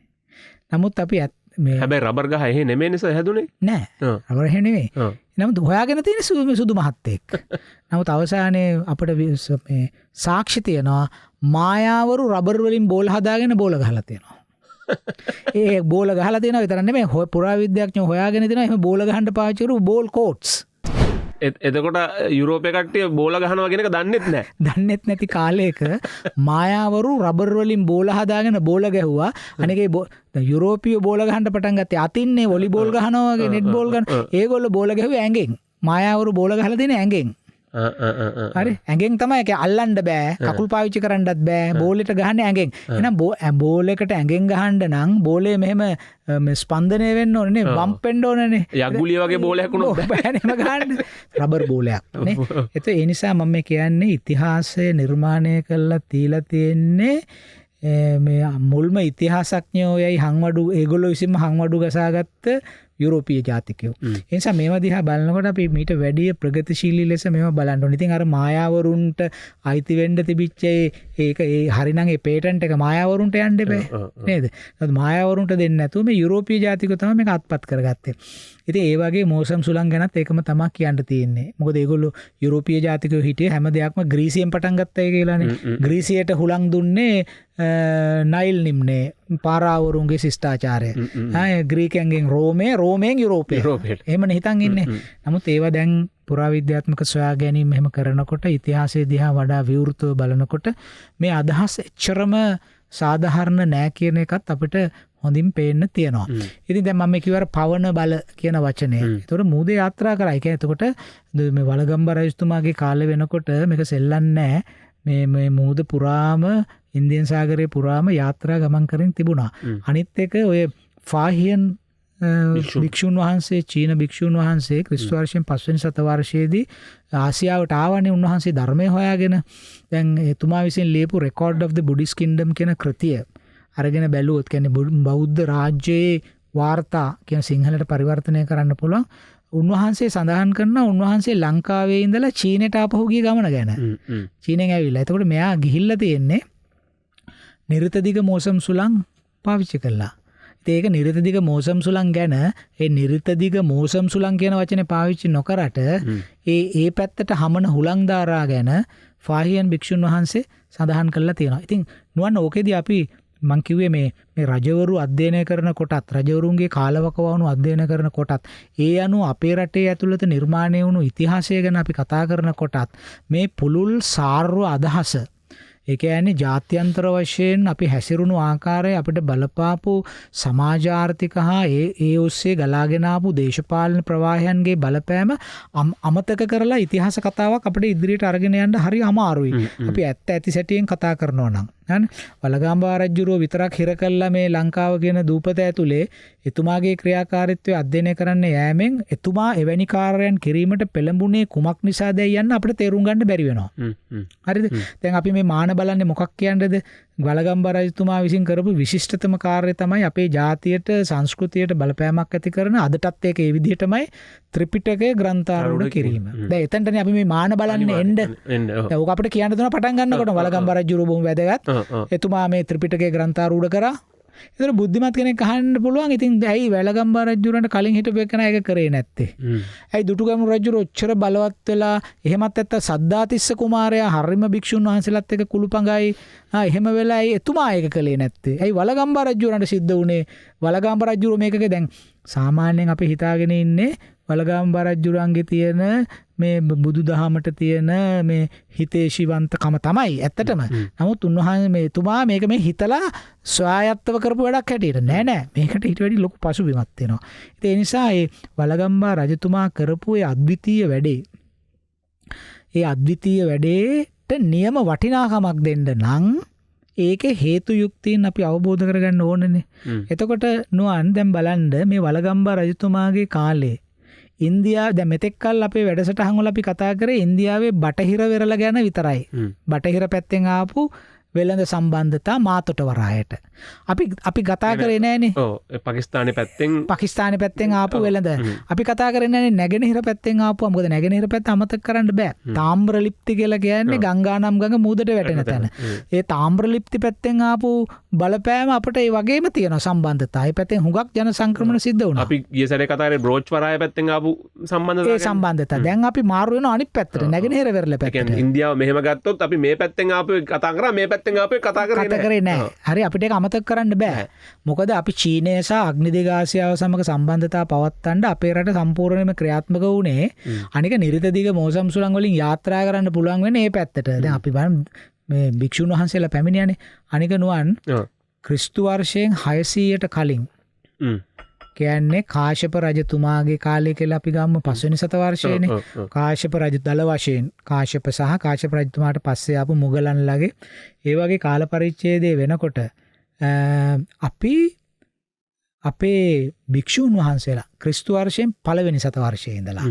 නමුත් අපි මේ හැබැයි රබර් ගහ එහෙ නෙමෙයි නිසා හැදුනේ නෑ. රබර් එහෙ නෙමෙයි. නමුත් හොයාගෙන තියෙන්නේ සුදු මහත්තයෙක්. නමුත් අවසානයේ අපිට මේ සාක්ෂි තියෙනවා මායාවරු රබර් වලින් බෝල හදාගෙන බෝල ගහලා තියෙනවා. ඒ බෝල ගහලා තියෙනවා විතර නෙමෙයි පුරාවිද්‍යාඥයෝ හොයාගෙන තියෙනවා එහෙම බෝල ගහන්න පාවිච්චි කරු බෝල් කෝට්ස්. එතකොට යුරෝපය කට්ටිය බෝල ගහනවා කියන එක දන්නෙත් නැහැ. දන්නෙත් නැති කාලයක මායාවරු රබර් වලින් බෝල හදාගෙන බෝල ගැහුවා. අනිකේ යුරෝපීය බෝල ගහන්න පටන් ගත්තේ අතින්නේ වොලිබෝල් ගහනවා වගේ නෙට් බෝල් ගන්න. ඒගොල්ලෝ බෝල ගැහුවේ ඇඟෙන්. මායාවරු බෝල ගහලා තියෙන්නේ ඇඟෙන්. හරි ඇඟෙන් තමයි ඒක අල්ලන්න බෑ කකුල් පාවිච්චි කරන්නත් බෑ බෝලෙට ගහන්නේ ඇඟෙන්. එහෙනම් බෝලයකට ඇඟෙන් ගහන්න නම් බෝලේ මෙහෙම ස්පන්දනය වෙන්න ඕනේ නේ බම්ප් වෙන්න ඕනේ නේ. යග්ගුලිය වගේ බෝලයක් වුණොත් බෑනේ ගහන්න රබර් බෝලයක් නේ. ඒ නිසා මම කියන්නේ ඉතිහාසය නිර්මාණය කරලා තියලා තියෙන්නේ මේ මුල්ම ඉතිහාසඥයෝ යයි හංවඩු ඒගොල්ලෝ විසින්ම හංවඩු ගසාගත්ත යුරෝපීය ජාතිකයෝ. ඒ නිසා මේවා දිහා බලනකොට අපි මීට වැඩිය ප්‍රගතිශීලී ලෙස මේවා බලන්න ඕනේ. ඉතින් අර මායාවරුන්ට අයිති වෙන්න තිබිච්ච ඒක ඒ හරිනම් ඒ පේටන්ට් එක මායාවරුන්ට යන්න එපා නේද? ඒත් මායාවරුන්ට දෙන්නේ නැතුව මේ යුරෝපීය ජාතිකයෝ තමයි මේක අත්පත් කරගත්තේ. ඉතින් ඒ වගේ මෝසම් සුළං ගැනත් ඒකම තමයි කියන්න තියෙන්නේ. මොකද ඒගොල්ලෝ යුරෝපීය ජාතිකයෝ හිටියේ හැම දෙයක්ම ග්‍රීසියෙන් පටන් ගත්තයි කියලානේ. ග්‍රීසියට හුලං දුන්නේ නයිල් නිම්නේ පාරාවරුන්ගේ ශිෂ්ටාචාරය. ග්‍රීකයන්ගෙන් රෝමයෙන් යුරෝපයට. එහෙමනේ හිතන් ඉන්නේ. නමුත් ඒවා දැන් පුරාවිද්‍යාත්මක සොයා ගැනීම එහෙම කරනකොට ඉතිහාසය දිහා වඩා විවෘතව බලනකොට මේ අදහස් එච්චරම සාධාරණ නෑ කියන එකත් අපිට හොඳින් පේන්න තියෙනවා. ඉතින් දැන් මම කිව්වර පවන බල කියන වචනේ. ඒතකොට මූදේ යාත්‍රා කරා. ඒ කියන්නේ එතකොට මේ වලගම්බ රජතුමාගේ කාලේ වෙනකොට මේක සෙල්ලන්නේ නෑ. මේ මූද පුරාම ඉන්දියන් සාගරයේ පුරාම යාත්‍රා ගමන් කරමින් තිබුණා. අනිත් එක ඔය ෆාහියන් භික්ෂුන් වහන්සේ චීන භික්ෂුන් වහන්සේ ක්‍රිස්තු වර්ෂයෙන් 5 වෙනි සතවර්ෂයේදී ආසියාවට ආවනේ උන්වහන්සේ ධර්මය හොයාගෙන. දැන් එතුමා විසින් ලියපු රෙකෝඩ් ඔෆ් ද බුද්දිස්ට් කින්ග්ඩම් කියන කෘතිය අරගෙන බැලුවොත් කියන්නේ බෞද්ධ රාජ්‍යයේ වාර්තා කියන සිංහලට පරිවර්තනය කරන්න පුළුවන්. උන්වහන්සේ සඳහන් කරනවා උන්වහන්සේ ලංකාවේ ඉඳලා චීනයට ආපහු ගිය ගමන ගැන. චීනෙන් ඇවිල්ලා. එතකොට මෙයා ගිහිල්ලා තියෙන්නේ නිර්තදිග මෝසම් සුළං පාවිච්චි කළා. ඒක නිර්තදිග මෝසම් සුළං ගැන ඒ නිර්තදිග මෝසම් සුළං කියන වචනේ පාවිච්චි නොකරට ඒ පැත්තට හමන හුලං දාරා ගැන ෆාහියන් භික්ෂුන් වහන්සේ සඳහන් කරලා තියෙනවා. ඉතින් නුවන් ඕකේදී අපි මං කිව්වේ මේ රජවරු අධ්‍යයනය කරන කොටත් රජවරුන්ගේ කාලවකවානු අධ්‍යයනය කරන කොටත් ඒ අනුව අපේ රටේ ඇතුළත නිර්මාණය වුණු ඉතිහාසය ගැන අපි කතා කරන කොටත් මේ පුළුල් සාර්ව අදහස ඒ කියන්නේ ජාත්‍යන්තර වශයෙන් අපි හැසිරුණු ආකාරය අපිට බලපාපු සමාජාර්ථික හා ඒ ඔස්සේ ගලාගෙන ආපු දේශපාලන ප්‍රවාහයන්ගේ බලපෑම අමතක කරලා ඉතිහාස කතාවක් අපිට ඉදිරියට අරගෙන යන්න හරි අමාරුයි. අපි ඇත්ත ඇති සැටියෙන් කතා කරනවා නම් වලගාම්බා රජුරෝ විතරක් හිර කළා මේ ලංකාව කියන දූපත ඇතුලේ එතුමාගේ ක්‍රියාකාරීත්වය අධ්‍යයනය කරන්න යෑමෙන් එතුමා එවැනි කාර්යයන් කිරීමට පෙළඹුණේ කුමක් නිසාද යන්න අපිට තේරුම් ගන්න බැරි වෙනවා. හරිද? දැන් අපි මේ මාන බලන්නේ මොකක් කියන්නේද? වලගම්බා රජතුමා විසින් කරපු විශිෂ්ටතම කාර්යය තමයි අපේ ජාතියට සංස්කෘතියට බලපෑමක් ඇති කරන අදටත් ඒක ඒ විදිහටමයි ත්‍රිපිටකය ග්‍රන්ථාරූඪ කිරීම. දැන් එතනටනේ අපි මේ මාන බලන්නේ එන්න. දැන් ඕක අපිට කියන්න දුන්නා පටන් ගන්නකොට වලගම්බා රජුරෝ බොහොම වැදගත්. එතුමා මේ ත්‍රිපිටකයේ ග්‍රන්ථාරූඪ කරා. ඒතර බුද්ධිමත් කෙනෙක් අහන්න පුළුවන්. ඉතින් ඇයි වැලගම්බා රජුරන්ට කලින් හිටපු එකන ඒක කරේ නැත්තේ? ඇයි දුටුගැමුණු රජුරෝ ඔච්චර බලවත් වෙලා එහෙමත් නැත්නම් සද්ධාතිස්ස කුමාරයා හරිම භික්ෂුන් වහන්සේලාත් එක්ක කුළුපඟයි එහෙම වෙලා ඇයි එතුමා ඒක කළේ නැත්තේ? ඇයි වලගම්බා රජුරන්ට සිද්ධ වුණේ? වලගම්බා රජුරෝ මේකක දැන් සාමාන්‍යයෙන් අපි හිතාගෙන ඉන්නේ වලගම්බා රජුරන්ගේ තියෙන මේ බුදුදහමට තියෙන මේ හිතේශීවන්තකම තමයි ඇත්තටම. නමුත් උන්වහන්සේ මේ එතුමා මේක මේ හිතලා ස්වායත්තව කරපු වැඩක් හැටියට නෑ මේකට ඊට වැඩි ලොකු පසුබිමක් තියෙනවා. ඒ නිසා ඒ වලගම්බා රජතුමා කරපු ඒ අද්විතීය වැඩේ ඒ අද්විතීය වැඩේට නියම වටිනාකමක් දෙන්න නම් ඒක හේතු යුක්තියෙන් අපි අවබෝධ කරගන්න ඕනනේ. එතකොට නුවන් දැන් බලන්න මේ වලගම්බා රජතුමාගේ කාලේ ඉන්දියාව දැන් මෙතෙක් කල් අපේ වැඩසටහන් වල අපි කතා කරේ ඉන්දියාවේ බටහිර වෙරළ ගැන විතරයි. බටහිර පැත්තෙන් ආපු වෙළඳ සම්බන්ධතා මාතොට වරායට. අපි කතා කරේ නෑනේ. ඔව් පාකිස්තානයේ පැත්තෙන් පාකිස්තානයේ පැත්තෙන් ආපු වෙළඳ. අපි කතා කරේ නෑනේ නැගෙනහිර පැත්තෙන් ආපුවා. මොකද නැගෙනහිර පැත්ත අමතක කරන්න බෑ. තාම්‍රලිප්ති කියලා කියන්නේ ගංගානම් ගඟ මූදට වැටෙන තැන. ඒ තාම්‍රලිප්ති පැත්තෙන් ආපු බලපෑම අපිට ඒ වගේම තියෙනවා සම්බන්ධතා. ඒ පැත්තෙන් හුඟක් ජන සංක්‍රමණ සිද්ධ වුණා. අපි ගිය සැරේ කතා කරේ බ්‍රෝච් වරාය පැත්තෙන් ආපු සම්බන්ධතා. ඒ සම්බන්ධතා. දැන් අපි මාරු වෙනවා අනිත් පැත්තට නැගෙනහිර වෙරළ පැත්තට. ඒ කියන්නේ ඉන්දියාව මෙහෙම ගත්තොත් අපි මේ පැත්තෙන් ආපු කතා කරා මේ පැත්තෙන් ආපු කතා කරේ නෑ. හරි අපිට ඒක අමතක කරන්න බෑ. මොකද අපි චීනය සහ අග්නිදේශ ආසියාව සමග සම්බන්ධතා පවත්වන්න අපේ රට සම්පූර්ණයෙන්ම ක්‍රියාත්මක වුණේ අනික නිරිත දිග මෝසම් සුළං වලින් යාත්‍රා කරන්න පුළුවන් වෙන්නේ මේ පැත්තට. දැන් අපි බලමු මේ භික්ෂුන් වහන්සේලා පැමිණියානේ. අනික නුවන් ක්‍රිස්තු වර්ෂයෙන් 600ට කලින් කියන්නේ කාශ්‍යප රජතුමාගේ කාලය කියලා අපි ගමු පස්වෙනි සත වර්ෂයේනේ. කාශ්‍යප රජ දල වශයෙන් කාශ්‍යප සහ කාශ්‍යප රජතුමාට පස්සේ ආපු මුගලන්ලගේ ඒ වගේ කාල පරිච්ඡේදය වෙනකොට අපි අපේ භික්ෂුන් වහන්සේලා ක්‍රිස්තු වර්ෂයෙන් පළවෙනි සත වර්ෂයේ ඉඳලා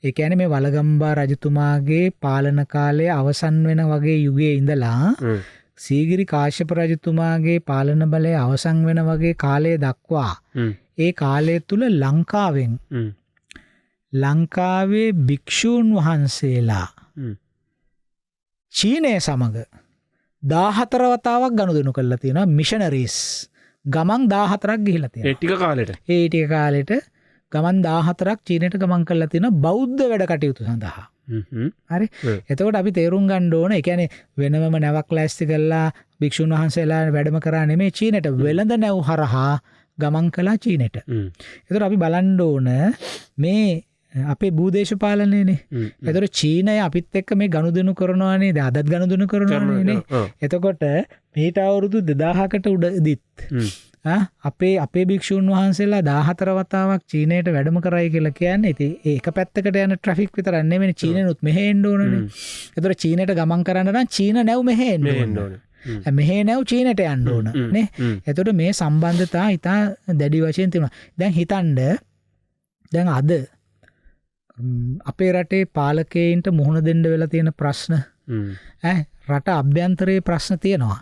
ඒ කියන්නේ මේ වලගම්බා රජතුමාගේ පාලන කාලය අවසන් වෙන වගේ යුගයේ ඉඳලා සීගිරි කාශ්‍යප රජතුමාගේ පාලන බලය අවසන් වෙන වගේ කාලය දක්වා ඒ කාලය තුල ලංකාවේ භික්ෂූන් වහන්සේලා චීනය සමග 14 වතාවක් ගනුදෙනු කරලා තියෙනවා. මිෂනරීස් ගමන් 14ක් ගිහිලා තියෙනවා. ඒ ටික කාලෙට ගමන් 14ක් චීනයට ගමන් කරලා තියෙනවා බෞද්ධ වැඩ කටයුතු සඳහා. හරි. එතකොට අපි තේරුම් ගන්න ඕන ඒ කියන්නේ වෙනම නැවක් ලෑස්ති කරලා භික්ෂුන් වහන්සේලා වැඩම කරා නෙමෙයි චීනයට වෙළඳ නැව් හරහා ගමන් කළා චීනයට. එතකොට අපි බලන්න ඕන මේ අපේ භූදේශපාලනයනේ. එතකොට චීනය අපිත් එක්ක මේ ගනුදෙනු කරනවානේ. දැන් අදත් ගනුදෙනු කරනවානේ. එතකොට මේට අවුරුදු 2000කට උඩදිත් අපේ භික්ෂුන් වහන්සේලා 14 වතාවක් චීනයට වැඩම කරයි කියලා කියන්නේ ඉතින් ඒක පැත්තකට යන ට්‍රැෆික් විතරක් නෙමෙයි චීනෙනුත් මෙහෙ එන්න ඕනනේ. එතකොට චීනයට ගමන් කරන්න නම් චීන නැව් මෙහෙ එන්න ඕනේ. මෙහෙ නැව් චීනට යන්න ඕන නේ. එතකොට මේ සම්බන්ධතා ඉතා දැඩි වශයෙන් තියෙනවා. දැන් හිතන්න දැන් අද අපේ රටේ පාලකයින්ට මුහුණ දෙන්න වෙලා තියෙන ප්‍රශ්න රට අභ්‍යන්තරයේ ප්‍රශ්න තියෙනවා.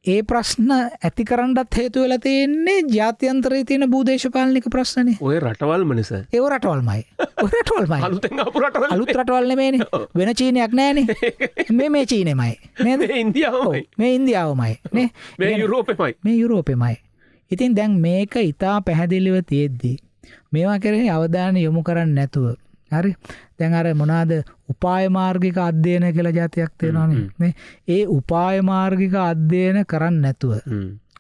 ඒ ප්‍රශ්න ඇති කරන්නත් හේතු වෙලා තියෙන්නේ ජාත්‍යන්තරයේ තියෙන භූදේශපාලනික ප්‍රශ්නනේ. ඔය රටවල්ම නිසා. ඒ රටවල්මයි. ඔය රටවල්මයි. අලුතෙන් ආපු රටවල්. අලුත් රටවල් නෙමෙයිනේ. වෙන චීනයක් නැහැනේ. මේ චීනෙමයි. නේද? මේ ඉන්දියාවමයි. මේ ඉන්දියාවමයි. නේ? මේ යුරෝපෙමයි. මේ යුරෝපෙමයි. ඉතින් දැන් මේක ඉතා පැහැදිලිව තියෙද්දි මේවා කෙරෙහි අවධානය යොමු කරන්නේ නැතුව හරි දැන් අර මොනවාද උපාය මාර්ගික අධ්‍යයන කියලා જાතියක් තියෙනවානේ නේ ඒ උපාය මාර්ගික අධ්‍යයන කරන්නේ නැතුව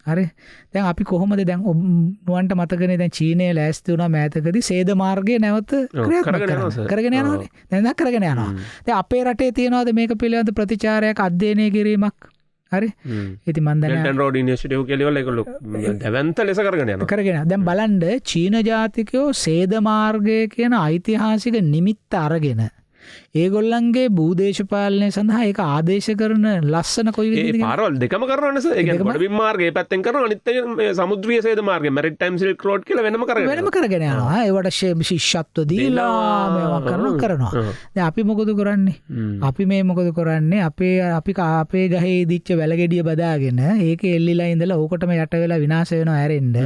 හරි දැන් අපි කොහොමද දැන් නුවන්ට මතකනේ දැන් චීනයේ ලෑස්ති වුණා මෑතකදී සේද මාර්ගය නැවත කරගෙන යනවානේ දැන් කරගෙන යනවා දැන් අපේ රටේ තියනවාද මේක පිළිබඳ ප්‍රතිචාරයක් අධ්‍යයනය කිරීමක් හරි ඉතින් මන් දැන් රෝඩ් ඉනිෂියටිව් කියලා ඒගොල්ලෝ දැවන්ත ලෙස කරගෙන යනවා දැන් බලන්න චීන ජාතිකයෝ සේද මාර්ගය කියන ඓතිහාසික නිමිත්ත අරගෙන ඒගොල්ලන්ගේ භූදේශපාලනය සඳහා ඒක ආදේශ කරන ලස්සන කොයි විදිහටද ඒ පාරවල් දෙකම කරනවා නේද ඒ කියන්නේ ගොඩබිම් මාර්ගය පැත්තෙන් කරනවා අනිත් එක මේ සමුද්‍රීය සේද මාර්ගය මැරිටයිම් සිල්ක් රෝඩ් කියලා වෙනම කරගෙන යනවා ඒවට ශිෂ්‍යත්ව දීලා මේවා කරනවා දැන් අපි මොකද කරන්නේ අපි මේ මොකද කරන්නේ අපේ ගහේ ඉදිච්ච වැලගෙඩිය බදාගෙන ඒක එල්ලිලා ඉඳලා ඕකටම යට වෙලා විනාශ වෙනවා ඇරෙන්න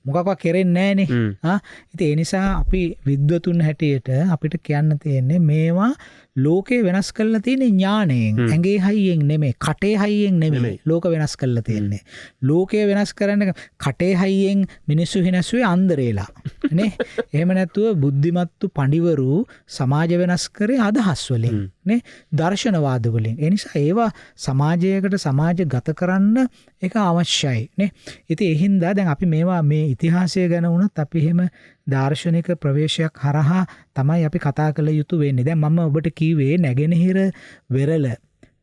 මොකක්වත් කෙරෙන්නේ නැහනේ ඉතින් ඒ නිසා අපි විද්වතුන් හැටියට අපිට කියන්න තියෙන්නේ මේවා ලෝකේ වෙනස් කරලා තියෙන ඥාණයෙන් ඇඟේ හයියෙන් නෙමෙයි කටේ හයියෙන් නෙමෙයි ලෝක වෙනස් කරලා තියෙන්නේ ලෝකය වෙනස් කරන්න කටේ හයියෙන් මිනිස්සු හිනස්සුවේ අන්දරේලා නේ එහෙම නැතුව බුද්ධිමත්තු පඬිවරු සමාජ වෙනස් කරේ අදහස් වලින් නේ දර්ශනවාද වලින් ඒ නිසා ඒවා සමාජයකට සමාජගත කරන්න ඒක අවශ්‍යයි නේ ඉතින් ඒ හින්දා දැන් අපි මේවා මේ ඉතිහාසය ගැන වුණත් අපි එහෙම දාර්ශනික ප්‍රවේශයක් හරහා තමයි අපි කතා කළ යුතු වෙන්නේ. දැන් මම ඔබට කිව්වේ නැගෙනහිර වෙරළ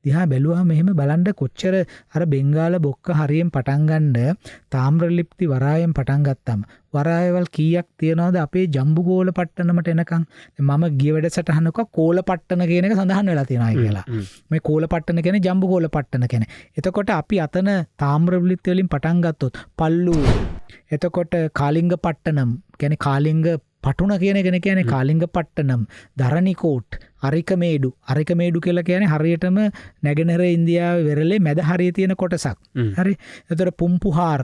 දිහා බැලුවා මෙහෙම බලන්න කොච්චර අර බෙන්ගාල බොක්ක හරියෙන් පටන් ගන්න තාම්‍රලිප්ති වරායෙන් පටන් ගත්තම වරායවල් කීයක් තියනවද අපේ ජම්බුගෝල පට්ටනමට එනකන් මම ගිය වැඩසටහනක කෝල පට්ටන කියන එක සඳහන් වෙලා තියෙනවා කියලා මේ කෝල පට්ටන කියන්නේ ජම්බුගෝල පට්ටන කියන්නේ එතකොට අපි අතන තාම්‍රලිප්ති වලින් පටන් ගත්තොත් පල්ලු එතකොට කාලිංග පට්ටනම් කියන්නේ කාලිංග පටුන කියන කියන්නේ කාලිංග පට්ටනම් දරණිකෝට් අරිකමේඩු කියලා කියන්නේ හරියටම නැගෙනහිර ඉන්දියාවේ වෙරළේ මැද හරිය තියෙන කොටසක්. හරි. එතකොට පුම්පුහාර්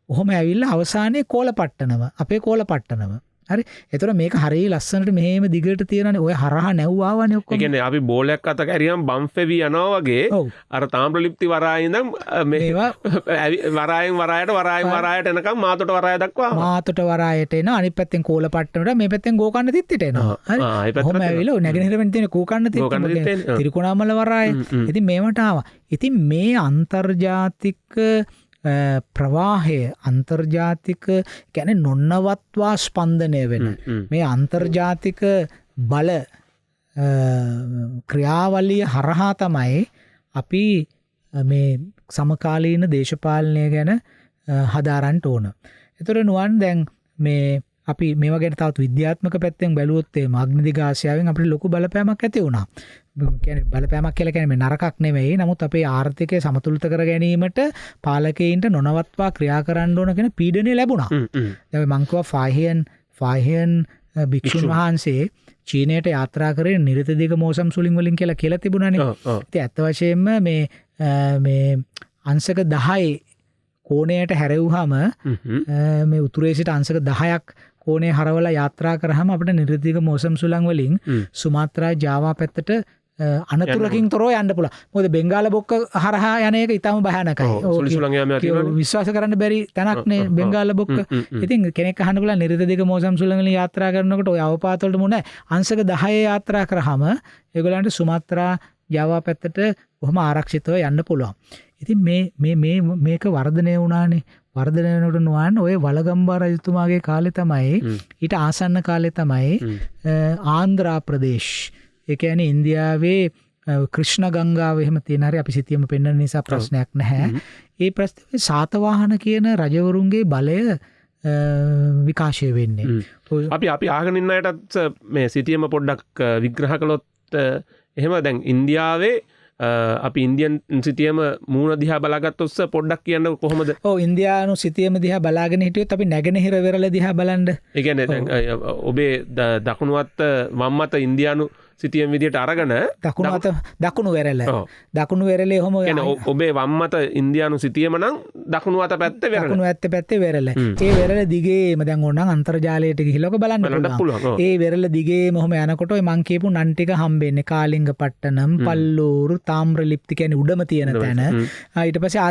ඔහොම ඇවිල්ලා අවසානයේ කෝල පට්ටනම අපේ කෝල පට්ටනම. හරි. එතකොට මේක හරිය ලස්සනට මෙහෙම දිගට තියෙනනේ. ඔය හරහා නැව් ආවනේ ඔක්කොම. ඒ කියන්නේ අපි බෝලයක් අත කැරියම් බම්ෆෙවි යනවා වගේ අර තාම්‍රලිප්ති වරායේ ඉඳන් මේවා වරායට එනකම් මාතොට වරාය දක්වා මාතොට වරායට එන අනිත් පැත්තෙන් කෝල පට්ටනට මේ පැත්තෙන් ගෝකන්න තිත්තට එනවා. හරි. කොහොම ඇවිල්ලා නැගෙනහිරෙන් තියෙන කෝකන්න තිත්ත තිරිකුණාමල වරාය. ඉතින් මේවට ආවා. ඉතින් මේ අන්තර්ජාතික ප්‍රවාහය අන්තර්ජාතික කියන්නේ නොන්නවත්වා ස්පන්දනය වෙන මේ අන්තර්ජාතික බල ක්‍රියාවලිය හරහා තමයි අපි මේ සමකාලීන දේශපාලනය ගැන හදාරන්න ඕන. ඒතර නුවන් දැන් මේ අපි මේවා ගැන තවත් විද්‍යාත්මක පැත්තෙන් බැලුවොත් ඒ මාග්නටික ආශ්‍රයයෙන් අපිට ලොකු බලපෑමක් ඇති වුණා. කියන්නේ බලපෑමක් කියලා කියන්නේ නරකක් නෙමෙයි. නමුත් අපේ ආර්ථිකය සමතුලිත කර ගැනීමට පාලකයින්ට නොනවත්වා ක්‍රියා කරන්න ඕන කියන පීඩනය ලැබුණා. දැන් මං කිව්වා ෆාහියන් භික්ෂුන් වහන්සේ චීනයට යාත්‍රා කරේ නිරිතදිග මෝසම් සුලින් වලින් කියලා තිබුණානේ. ඉතින් ඇත්ත වශයෙන්ම මේ අංශක 10 කෝණයට හැරෙව්වහම මේ උතුරේ සිට අංශක 10ක් කෝණේ හරවලා යාත්‍රා කරාම අපිට නිර්දිග මෝසම් සුළං වලින් සුමාත්‍රා ජාවා පැත්තට අනතුරකින් තොරව යන්න පුළුවන්. මොකද බෙන්ගාල බොක්ක හරහා යන එක ඊටම භයානකයි. සුළි සුළං යාමේ තියෙනවා. විශ්වාස කරන්න බැරි තැනක් නේ බෙන්ගාල බොක්ක. ඉතින් කෙනෙක් අහන්න පුළුවන් නිර්දිග මෝසම් සුළං වලින් යාත්‍රා කරනකොට ඔය අවපාත වලට මොන අංශක 10 යාත්‍රා කරාම ඒගොල්ලන්ට සුමාත්‍රා ජාවා පැත්තට කොහොම ආරක්ෂිතව යන්න පුළුවන්. ඉතින් මේක වර්ධනය වුණානේ. වර්ධනය වෙනකොට නුවන් ඔය වලගම්බා රජතුමාගේ කාලේ තමයි ඊට ආසන්න කාලේ තමයි ආන්ධ්‍රා ප්‍රදේශ් ඒ කියන්නේ ඉන්දියාවේ ක්‍රිෂ්ණ ගංගාව එහෙම තියෙන හරි අපි සිතියම පෙන්වන නිසා ප්‍රශ්නයක් නැහැ. ඒ ප්‍රශ්නේ සාතවාහන කියන රජවරුන්ගේ බලය විකාශය වෙන්නේ. අපි ආගෙන ඉන්න අයටත් මේ සිතියම පොඩ්ඩක් විග්‍රහ කළොත් එහෙම දැන් ඉන්දියාවේ අපි ඉන්දියන් සිතියම මූණ දිහා බලාගත්තොත් පොඩ්ඩක් කියන්න කොහොමද? ඔව් ඉන්දියානු සිතියම දිහා බලාගෙන හිටියොත් අපි නැගෙනහිර වෙරළ දිහා බලන්න. ඒ කියන්නේ දැන් ඔබේ දකුණුවත් වම් අත ඉන්දියානු සිතියම විදියට අරගෙන දකුණු වෙරළේ ඔහොම ඔබේ වම් අත ඉන්දියානු සිතියම නම් දකුණු අත පැත්තේ වෙරළ. දකුණු අත පැත්තේ වෙරළ. ඒ වෙරළ දිගේම දැන් ඕනනම් අන්තර්ජාලයට ගිහිල්ලා ඔක බලන්න පුළුවන්. ඒ වෙරළ දිගේම ඔහොම යනකොට ඔය මං කියපු නන් ටික හම්බෙන්නේ කාලිංග පට්ටනම්, පල්ලූරු, තාම්‍රලිප්ති කියන්නේ උඩම තියෙන තැන. ඊට පස්සේ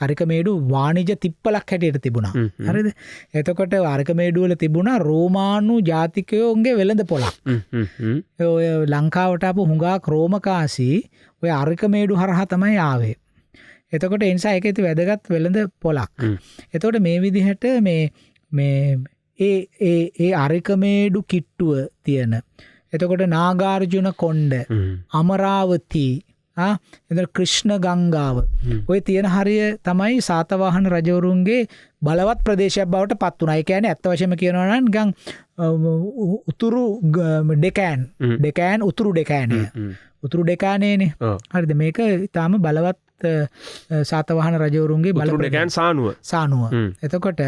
අරිකමේඩු වාණිජ තිප්පලක් හැටියට තිබුණා. හරිද? එතකොට අරිකමේඩු වල තිබුණා රෝමානු ජාතිකයෝගේ වෙළඳ පොලක්. ඔය ලංකාවට ආපු හුඟා ක්‍රෝමකාසී ඔය අරිකමේඩු හරහා තමයි ආවේ. එතකොට ඒ නිසා ඒකේ වැදගත් වෙළඳ පොලක්. එතකොට මේ විදිහට ඒ අරිකමේඩු කිට්ටුව තියෙන. එතකොට නාගාර්ජුන කොණ්ඩ, අමරාවති, එතකොට ක්‍රිෂ්ණ ගංගාව. ඔය තියෙන හරිය තමයි සාතවාහන රජවරුන්ගේ බලවත් ප්‍රදේශයක් බවට පත් වුණා. ඒ කියන්නේ ඇත්ත වශයෙන්ම කියනවා නම් නිකන් උතුරු ඩෙකෑන් උතුරු ඩෙකානේනේ. හරිද? මේක ඊටාම බලවත් සාතවාහන රජවරුන්ගේ උතුරු ඩෙකෑන් සානුව. එතකොට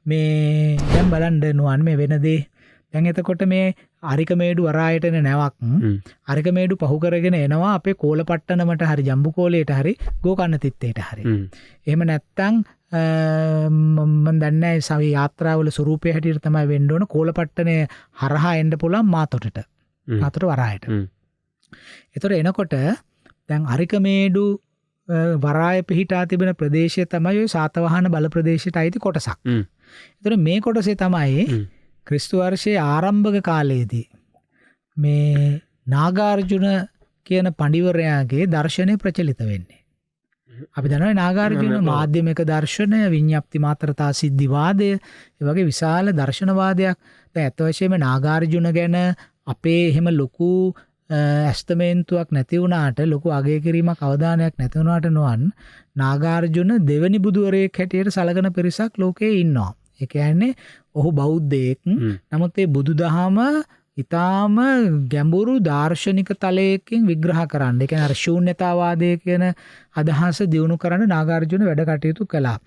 මේ දැන් බලන්න නුවන් මේ වෙන දේ. දැන් එතකොට මේ අරිකමේඩු වරායට එන නැවක් අරිකමේඩු පහු කරගෙන එනවා අපේ කෝල පට්ටනමට හරි ජම්බුකෝලයට හරි ගෝකන්න තිත්තේට හරි. එහෙම නැත්තම් මම දන්නේ නැහැ සවි යාත්‍රාවල ස්වරූපය හැටියට තමයි වෙන්න ඕන. කෝල පට්ටනේ හරහා එන්න පුළුවන් මාතොටට. මාතොට වරායට. ඒතර එනකොට දැන් අරිකමේඩු වරාය පිහිටා තිබෙන ප්‍රදේශය තමයි ඔය සාතවාහන බල ප්‍රදේශයට අයිති කොටසක්. ඒතර මේ කොටසේ තමයි ක්‍රිස්තු වර්ෂයේ ආරම්භක කාලයේදී මේ නාගාර්ජුන කියන පඬිවරයාගේ දර්ශනය ප්‍රචලිත වෙන්නේ. අපි දන්නවා නාගාර්ජුන මාධ්‍යමික දර්ශනය, විඤ්ඤාප්ති මාත්‍රතා සිද්ධිවාදය, ඒ වගේ විශාල දර්ශනවාදයක්. දැන් අත් වශයෙන්ම නාගාර්ජුන ගැන අපේ එහෙම ලොකු ඇස්තමේන්තුවක් නැති වුණාට ලොකු අගය කිරීමක් අවධානයක් නැති වුණාට නොවන් නාගාර්ජුන දෙවනි බුදුවරයෙක් හැටියට සලකන පිරිසක් ලෝකයේ ඉන්නවා. ඒ කියන්නේ ඔහු බෞද්ධයෙක්. නමුත් ඒ බුදුදහම ඊටාම ගැඹුරු දාර්ශනික තලයකින් විග්‍රහ කරන්න. ඒ කියන්නේ අර ශූන්‍යතාවාදය කියන අදහස දියුණු කරන්න නාගාර්ජුන වැඩ කටයුතු කළා.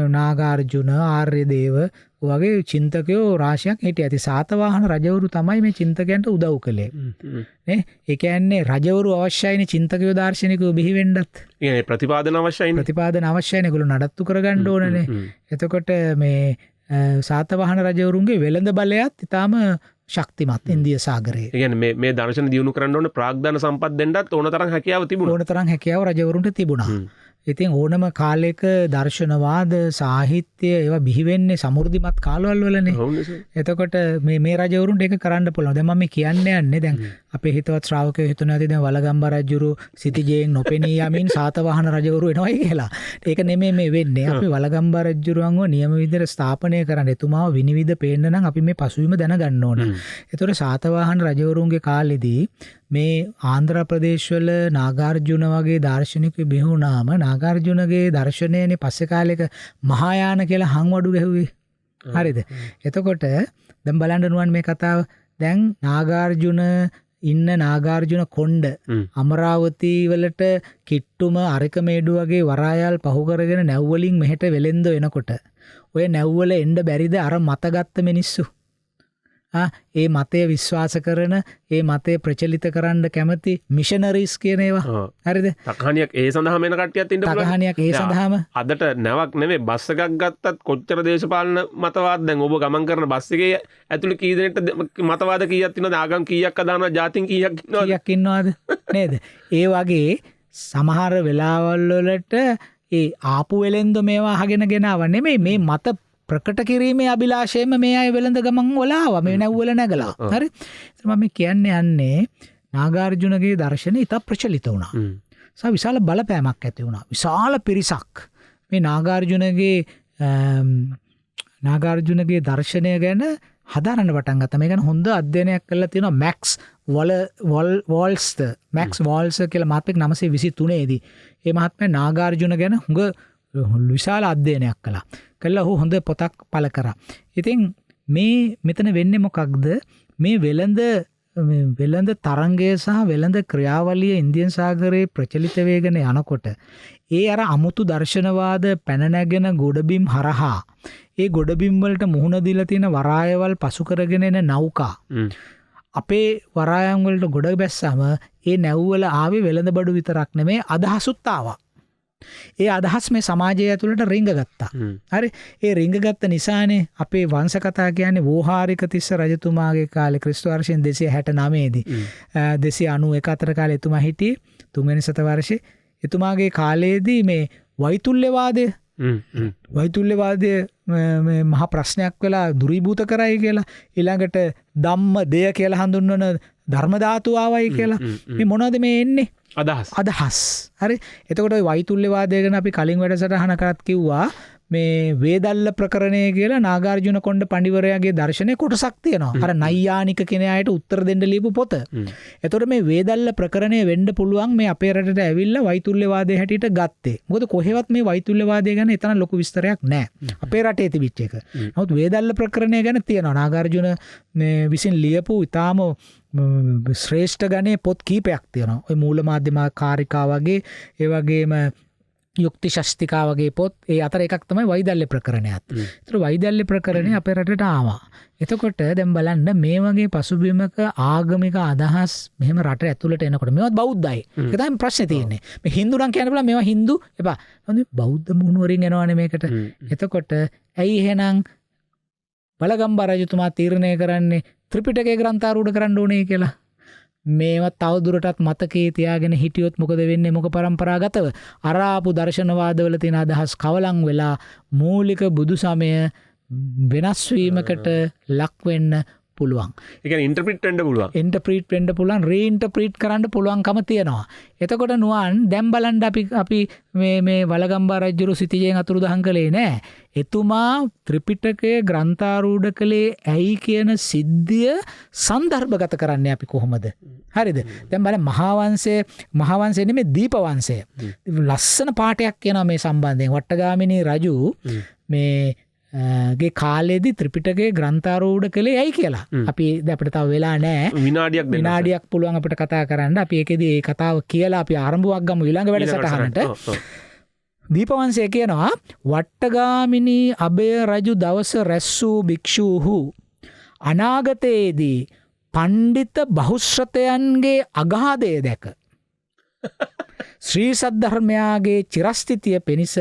නාගාර්ජුන, ආර්යදේව වගේ චින්තකයෝ රාශියක් හිටියා. ඉතින් සාතවාහන රජවරු තමයි මේ චින්තකයන්ට උදව් කළේ. නේ? ඒ කියන්නේ රජවරු අවශ්‍යයිනේ චින්තකයෝ දාර්ශනිකයෝ බිහි වෙන්නත්. ඒ ප්‍රතිපාදන අවශ්‍යයිනේ. ප්‍රතිපාදන අවශ්‍යයිනේ. ඒගොල්ලෝ නඩත්තු කරගන්න ඕනනේ. එතකොට මේ සාතවාහන රජවරුන්ගේ වෙළඳ බලයත් ඊටාම ශක්තිමත් ඉන්දිය සාගරයේ. ඒ කියන්නේ මේ දර්ශන දියුණු කරන්න ඕන ප්‍රාග්ධන සම්පත් දෙන්නත් ඕන තරම් හැකියාව තිබුණා. ඕන තරම් හැකියාව රජවරුන්ට තිබුණා. ඉතින් ඕනම කාලයක දර්ශනවාද සාහිත්‍ය ඒවා බිහි වෙන්නේ සමෘද්ධිමත් කාලවල වලනේ. එතකොට මේ රජවරුන්ට ඒක කරන්න පුළුවන්. දැන් මම කියන්නේ යන්නේ දැන් අපේ හිතවත් ශ්‍රාවකයෝ හිතනවා දැන් වලගම්බ රජුරු සිටිජයෙන් නොපෙනී යමින් සාතවාහන රජවරු එනවයි කියලා. ඒක නෙමෙයි මේ වෙන්නේ. අපි වලගම්බ රජුරුවන්ව නියම විදිහට ස්ථාපනය කරන්න එතුමාව විනිවිද පේන්න නම් අපි මේ පසුබිම දැනගන්න ඕන. ඒතකොට සාතවාහන රජවරුන්ගේ කාලෙදී මේ ආන්ධ්‍ර ප්‍රදේශවල නාගාර්ජුන වගේ දාර්ශනිකයෝ බිහි වුණාම නාගාර්ජුනගේ දර්ශනයනේ පස්සේ කාලෙක මහායාන කියලා හංවඩු ගැහුවේ. හරිද? එතකොට දැන් බලන්න නුවන් මේ කතාව. දැන් නාගාර්ජුන ඉන්න නාගාර්ජුන කොණ්ඩ අමරාවතී වලට කිට්ටුම අරකමේඩු වගේ වරායල් පහු කරගෙන නැව්වලින් මෙහෙට වෙලෙන්ද එනකොට ඔය නැව්වල එන්න බැරිද අර මතගත්ත මිනිස්සු? ඒ මතය විශ්වාස කරන ඒ මතය ප්‍රචලිත කරන්න කැමති මිෂනරීස් කියන ඒවා. හරිද? තකහණියක් ඒ සඳහාම එන කට්ටියත් ඉන්න පුළුවන්. තකහණියක් ඒ සඳහාම අදට නැවක් නෙමෙයි බස් එකක් ගත්තත් කොච්චර දේශපාලන මතවාද දැන් ඔබ ගමන් කරන බස් එකේ ඇතුළේ කී දෙනෙක්ට මතවාද කීයක් තියෙනවද? ආගම් කීයක් අදානවා? ජාතින් කීයක් ඉන්නවද? නේද? ඒ වගේ සමහර වෙලාවල් වලට ඒ ආපු වෙලෙන්ද මේවා අහගෙන ගෙනාව නෙමෙයි මේ මත ප්‍රකට කිරීමේ අභිලාෂයෙන්ම මේ අය වෙළඳ ගමන් වල ආවා. මේ නැව්වල නැගලා. හරි? මම කියන්නේ යන්නේ නාගාර්ජුනගේ දර්ශනය ඉතා ප්‍රචලිත වුණා. විශාල බලපෑමක් ඇති වුණා. විශාල පිරිසක් මේ නාගාර්ජුනගේ දර්ශනය ගැන හදාරන්න පටන් ගත්තා. මේ ගැන හොඳ අධ්‍යයනයක් කරලා තියෙනවා මැක්ස් වෝල්ස්ද. මැක්ස් වෝල්ස් කියලා මහත්මයෙක් 923 දී. මේ මහත්මයා නාගාර්ජුන ගැන හුඟ විශාල අධ්‍යයනයක් කළා. කළා ඔහු හොඳ පොතක් පළ කරා. ඉතින් මේ මෙතන වෙන්නේ මොකක්ද? මේ වෙළඳ තරංගය සහ වෙළඳ ක්‍රියාවලිය ඉන්දියන් සාගරයේ ප්‍රචලිත වේගන යනකොට ඒ අර අමුතු දර්ශනවාද පැන නැගෙන ගොඩබිම් හරහා ඒ ගොඩබිම් වලට මුහුණ දීලා තියෙන වරායවල් පසු කරගෙන එන නෞකා අපේ වරායන් වලට ගොඩ බැස්සම ඒ නැව්වල ආවේ වෙළඳ බඩු විතරක් නෙමෙයි අදහසුත් ආවා. ඒ අදහස් මේ සමාජය ඇතුළට රිංග ගත්තා. හරි? ඒ රිංග ගත්ත නිසානේ අපේ වංශ කතා කියන්නේ වෝහාරික තිස්ස රජතුමාගේ කාලේ ක්‍රිස්තු වර්ෂයෙන් 269 දී 291 අතර කාලේ එතුමා හිටියේ 3 වෙනි සත වර්ෂේ. එතුමාගේ කාලයේදී මේ වෛතුල්‍යවාදය මේ මහා ප්‍රශ්නයක් වෙලා දුරීභූත කරයි කියලා ඊළඟට ධම්ම දෙය කියලා හඳුන්වන ධර්ම ධාතු ආවයි කියලා. මේ මොනවද මේ එන්නේ? අදහස්. හරි? එතකොට ওই වෛතුල්‍යවාදය ගැන අපි කලින් වැඩසටහන කරත් කිව්වා මේ වේදල්ල ප්‍රකරණය කියලා නාගාර්ජුන කොණ්ඩ පඬිවරයාගේ දර්ශනයේ කොටසක් තියෙනවා. අර නයියානික කෙනාට උත්තර දෙන්න ලියපු පොත. එතකොට මේ වේදල්ල ප්‍රකරණය වෙන්න පුළුවන් මේ අපේ රටට ඇවිල්ලා වෛතුල්‍යවාදයේ හැටියට ගත්තේ. මොකද කොහෙවත් මේ වෛතුල්‍යවාදය ගැන එතන ලොකු විස්තරයක් නැහැ. අපේ රටේ තිබිච්ච එක. නමුත් වේදල්ල ප්‍රකරණය ගැන තියෙනවා. නාගාර්ජුන මේ විසින් ලියපු ඊටාම ශ්‍රේෂ්ඨ ගණේ පොත් කීපයක් තියෙනවා. ඔය මූල මාධ්‍යම කාරිකා වගේ ඒ වගේම යුක්ති ශස්තිකා වගේ පොත්. ඒ අතර එකක් තමයි වෛදල්‍ය ප්‍රකරණයත්. ඒතර වෛදල්‍ය ප්‍රකරණය අපේ රටට ආවා. එතකොට දැන් බලන්න මේ වගේ පසුබිමක ආගමික අදහස් මෙහෙම රට ඇතුළට එනකොට මේවත් බෞද්ධයි. ඒක තමයි ප්‍රශ්නේ තියෙන්නේ. මේ හින්දු නම් කියන්න බෑ මේවා හින්දු එපා. බෞද්ධ මුහුණුවරින් එනවනේ මේකට. එතකොට ඇයි එහෙනම් බලගම්බ රජතුමා තීරණය කරන්නේ ත්‍රිපිටකය ග්‍රන්ථාරූඪ කරන්න ඕනේ කියලා? මේවත් තවදුරටත් මතකයේ තියාගෙන හිටියොත් මොකද වෙන්නේ? මොක පරම්පරාගතව අරාපු දර්ශනවාදවල තියෙන අදහස් කවලම් වෙලා මූලික බුදු සමය වෙනස් වීමකට ලක් වෙන්න පුළුවන්. එක ඉන්ටර්පිට් වෙන්න පුළුවන්. ඉන්ටර්ප්‍රීට් වෙන්න පුළුවන්, රීඉන්ටර්ප්‍රීට් කරන්න පුළුවන්කම තියෙනවා. එතකොට නුවන් දැන් බලන්න අපි මේ වලගම්බා රජුරු සිටියෙන් අතුරුදහන් කළේ නෑ. එතුමා ත්‍රිපිටකයේ ග්‍රන්ථාරූඪ කළේ ඇයි කියන සිද්ධිය සන්දර්භගත කරන්නේ අපි කොහොමද? හරිද? දැන් බලන්න මහාවංශය නෙමෙයි දීපවංශය. ලස්සන පාඩයක් කියනවා මේ සම්බන්ධයෙන්. වට්ටගාමිනී රජු මේ ගේ කාලේදී ත්‍රිපිටකයේ ග්‍රන්ථාරූඪ කළේ ඇයි කියලා. අපි අපිට තව වෙලා නැහැ. විනාඩියක් පුළුවන් අපිට කතා කරන්න. අපි ඒකෙදී ඒ කතාව කියලා අපි ආරම්භයක් ගමු ඊළඟ වැඩසටහනට. දීපවංශය කියනවා වට්ටගාමිනී අභය රජු දවස රැස් වූ භික්ෂූහු අනාගතයේදී පණ්ඩිත බහුශ්‍රතයන්ගේ අගාධය දැක ශ්‍රී සද්ධර්මයාගේ චිරස්ථිතිය පිණිස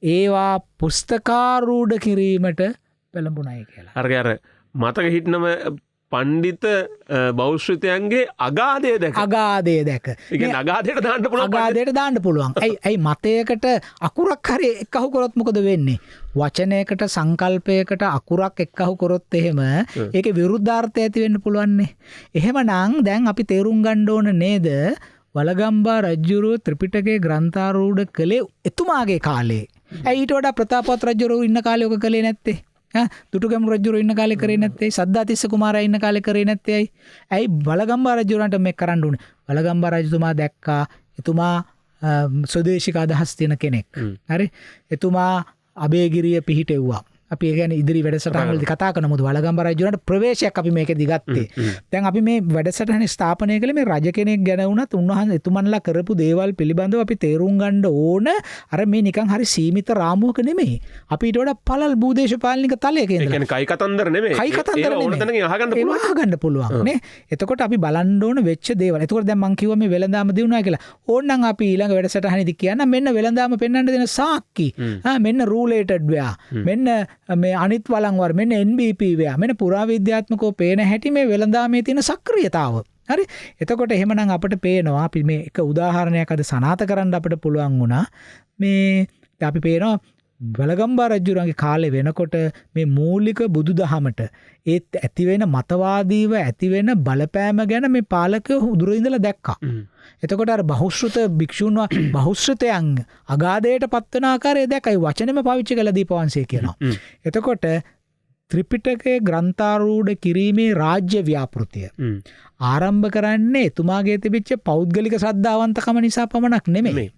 ඒවා පුස්තකාරූඪ කිරීමට පෙළඹුණයි කියලා. අර මතක හිටනම පණ්ඩිත බෞද්ධයන්ගේ අගාධය දැක. අගාධයට දාන්න පුළුවන්. අගාධයට දාන්න පුළුවන්. ඇයි මතයකට අකුරක් හරි එක්කහු කරොත් මොකද වෙන්නේ? වචනයකට සංකල්පයකට අකුරක් එක්කහු කරොත් එහෙම ඒකේ විරුද්ධාර්ථය ඇති වෙන්න පුළුවන්නේ. එහෙමනම් දැන් අපි තේරුම් ගන්න ඕන නේද? වලගම්බා රජුරුව ත්‍රිපිටකයේ ග්‍රන්ථාරූඪ කළේ එතුමාගේ කාලේ. ඇයි ඊට වඩා ප්‍රතාපවත් රජුරුව ඉන්න කාලේ ඔක කළේ නැත්තේ? දුටුගැමුණු රජුරුව ඉන්න කාලේ කරේ නැත්තේ? සද්ධාතිස්ස කුමාරයා ඉන්න කාලේ කරේ නැත්තේ? ඇයි වලගම්බා රජුරන්ට මේක කරන්න උනේ? වලගම්බා රජතුමා දැක්කා එතුමා ස්වදේශික අදහස් තියෙන කෙනෙක්. හරි? එතුමා අබේගිරිය පිහිටෙව්වා. අපි ඒ කියන්නේ ඉදිරි වැඩසටහන්වලදී කතා කරන මොකද වලගම්බා රජුරන්ට ප්‍රවේශයක් අපි මේකෙදි ගත්තේ. දැන් අපි මේ වැඩසටහන ස්ථාපනය කළේ මේ රජ කෙනෙක් ගැන වුණත් උන්වහන්සේ එතුමන්ලා කරපු දේවල් පිළිබඳව අපි තේරුම් ගන්න ඕන. අර මේ නිකන් හරි සීමිත රාමුවක නෙමෙයි. අපි ඊට වඩා පළල් භූදේශපාලනික තලයක ඉඳලා. ඒ කියන්නේ කයි කතන්දර නෙමෙයි. කයි කතන්දර නෙමෙයි. ඕන තැනකින් අහගන්න පුළුවන් නේ. එතකොට අපි බලන්න ඕන වෙච්ච දේවල්. එතකොට දැන් මම කිව්වා මේ වෙලඳාම දිනුනා කියලා. ඕනනම් අපි ඊළඟ වැඩසටහනේදී කියන්න මෙන්න වෙලඳාම පෙන්වන්න දෙන සාක්කි. මෙන්න රූලේටඩ් වෙයා. මෙන්න මේ අනිත් වලංවර මෙන්න NBP වෙයා. මෙන්න පුරාවිද්‍යාත්මකව පේන හැටි මේ වෙලඳාමේ තියෙන සක්‍රියතාව. හරි? එතකොට එහෙමනම් අපිට පේනවා අපි මේ එක උදාහරණයක් අද සනාථ කරන්න අපිට පුළුවන් වුණා. මේ අපි පේනවා වලගම්බා රජුරන්ගේ කාලේ වෙනකොට මේ මූලික බුදුදහමට ඒත් ඇති වෙන මතවාදීව ඇති වෙන බලපෑම ගැන මේ පාලකයෝ උදුර ඉඳලා දැක්කා. එතකොට අර බහුශ්‍රත භික්ෂුන් බහුශ්‍රතයන් අගාධයට පත්වන ආකාරය දැක්කයි වචනෙම පාවිච්චි කළ දීපවංශය කියනවා. එතකොට ත්‍රිපිටකයේ ග්‍රන්ථාරූඪ කිරීමේ රාජ්‍ය ව්‍යාපෘතිය ආරම්භ කරන්නේ එතුමාගේ තිබිච්ච පෞද්ගලික ශ්‍රද්ධාවන්තකම නිසා පමණක් නෙමෙයි.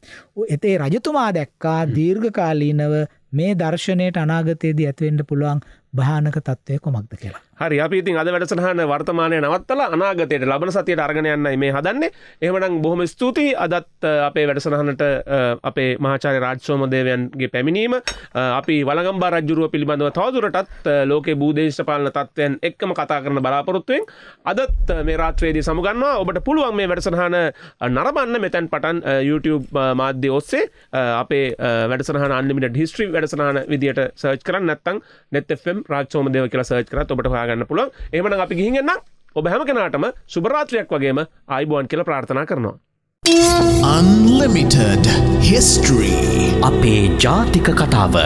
ඒ රජතුමා දැක්කා දීර්ඝකාලීනව මේ දර්ශනයට අනාගතයේදී ඇති වෙන්න පුළුවන් භයානක තත්ත්වය කොමක්ද කියලා. හරි අපි ඉතින් අද වැඩසටහන වර්තමානයේ නවත්තලා අනාගතයට ලබන සතියට අරගෙන යන්නයි මේ හදන්නේ. එහෙමනම් බොහොම ස්තුතියි අදත් අපේ වැඩසටහනට අපේ මහාචාර්ය රාජ් සෝමදේවයන්ගේ පැමිණීම අපි වලගම්බා රජුරුව පිළිබඳව තවදුරටත් ලෝකේ භූදේශපාලන තත්ත්වයන් එක්කම කතා කරන්න බලාපොරොත්තු වෙමින් අදත් මේ රාත්‍රියේදී සමුගන්නවා. ඔබට පුළුවන් මේ වැඩසටහන නරඹන්න මෙතෙන් පටන් YouTube මාධ්‍ය ඔස්සේ අපේ වැඩසටහන Unlimited History වැඩසටහන විදියට සර්ච් කරන්න නැත්නම් net fm රාජ් සෝමදේව කියලා සර්ච් කරත් ඔබට හොයාගන්න පුළුවන්. එහෙමනම් අපි ගිහින් එන්නම්. ඔබ හැම කෙනාටම සුබ රාත්‍රියක් වගේම ආයුබෝවන් කියලා ප්‍රාර්ථනා කරනවා. Unlimited History. අපේ ජාතික කතාව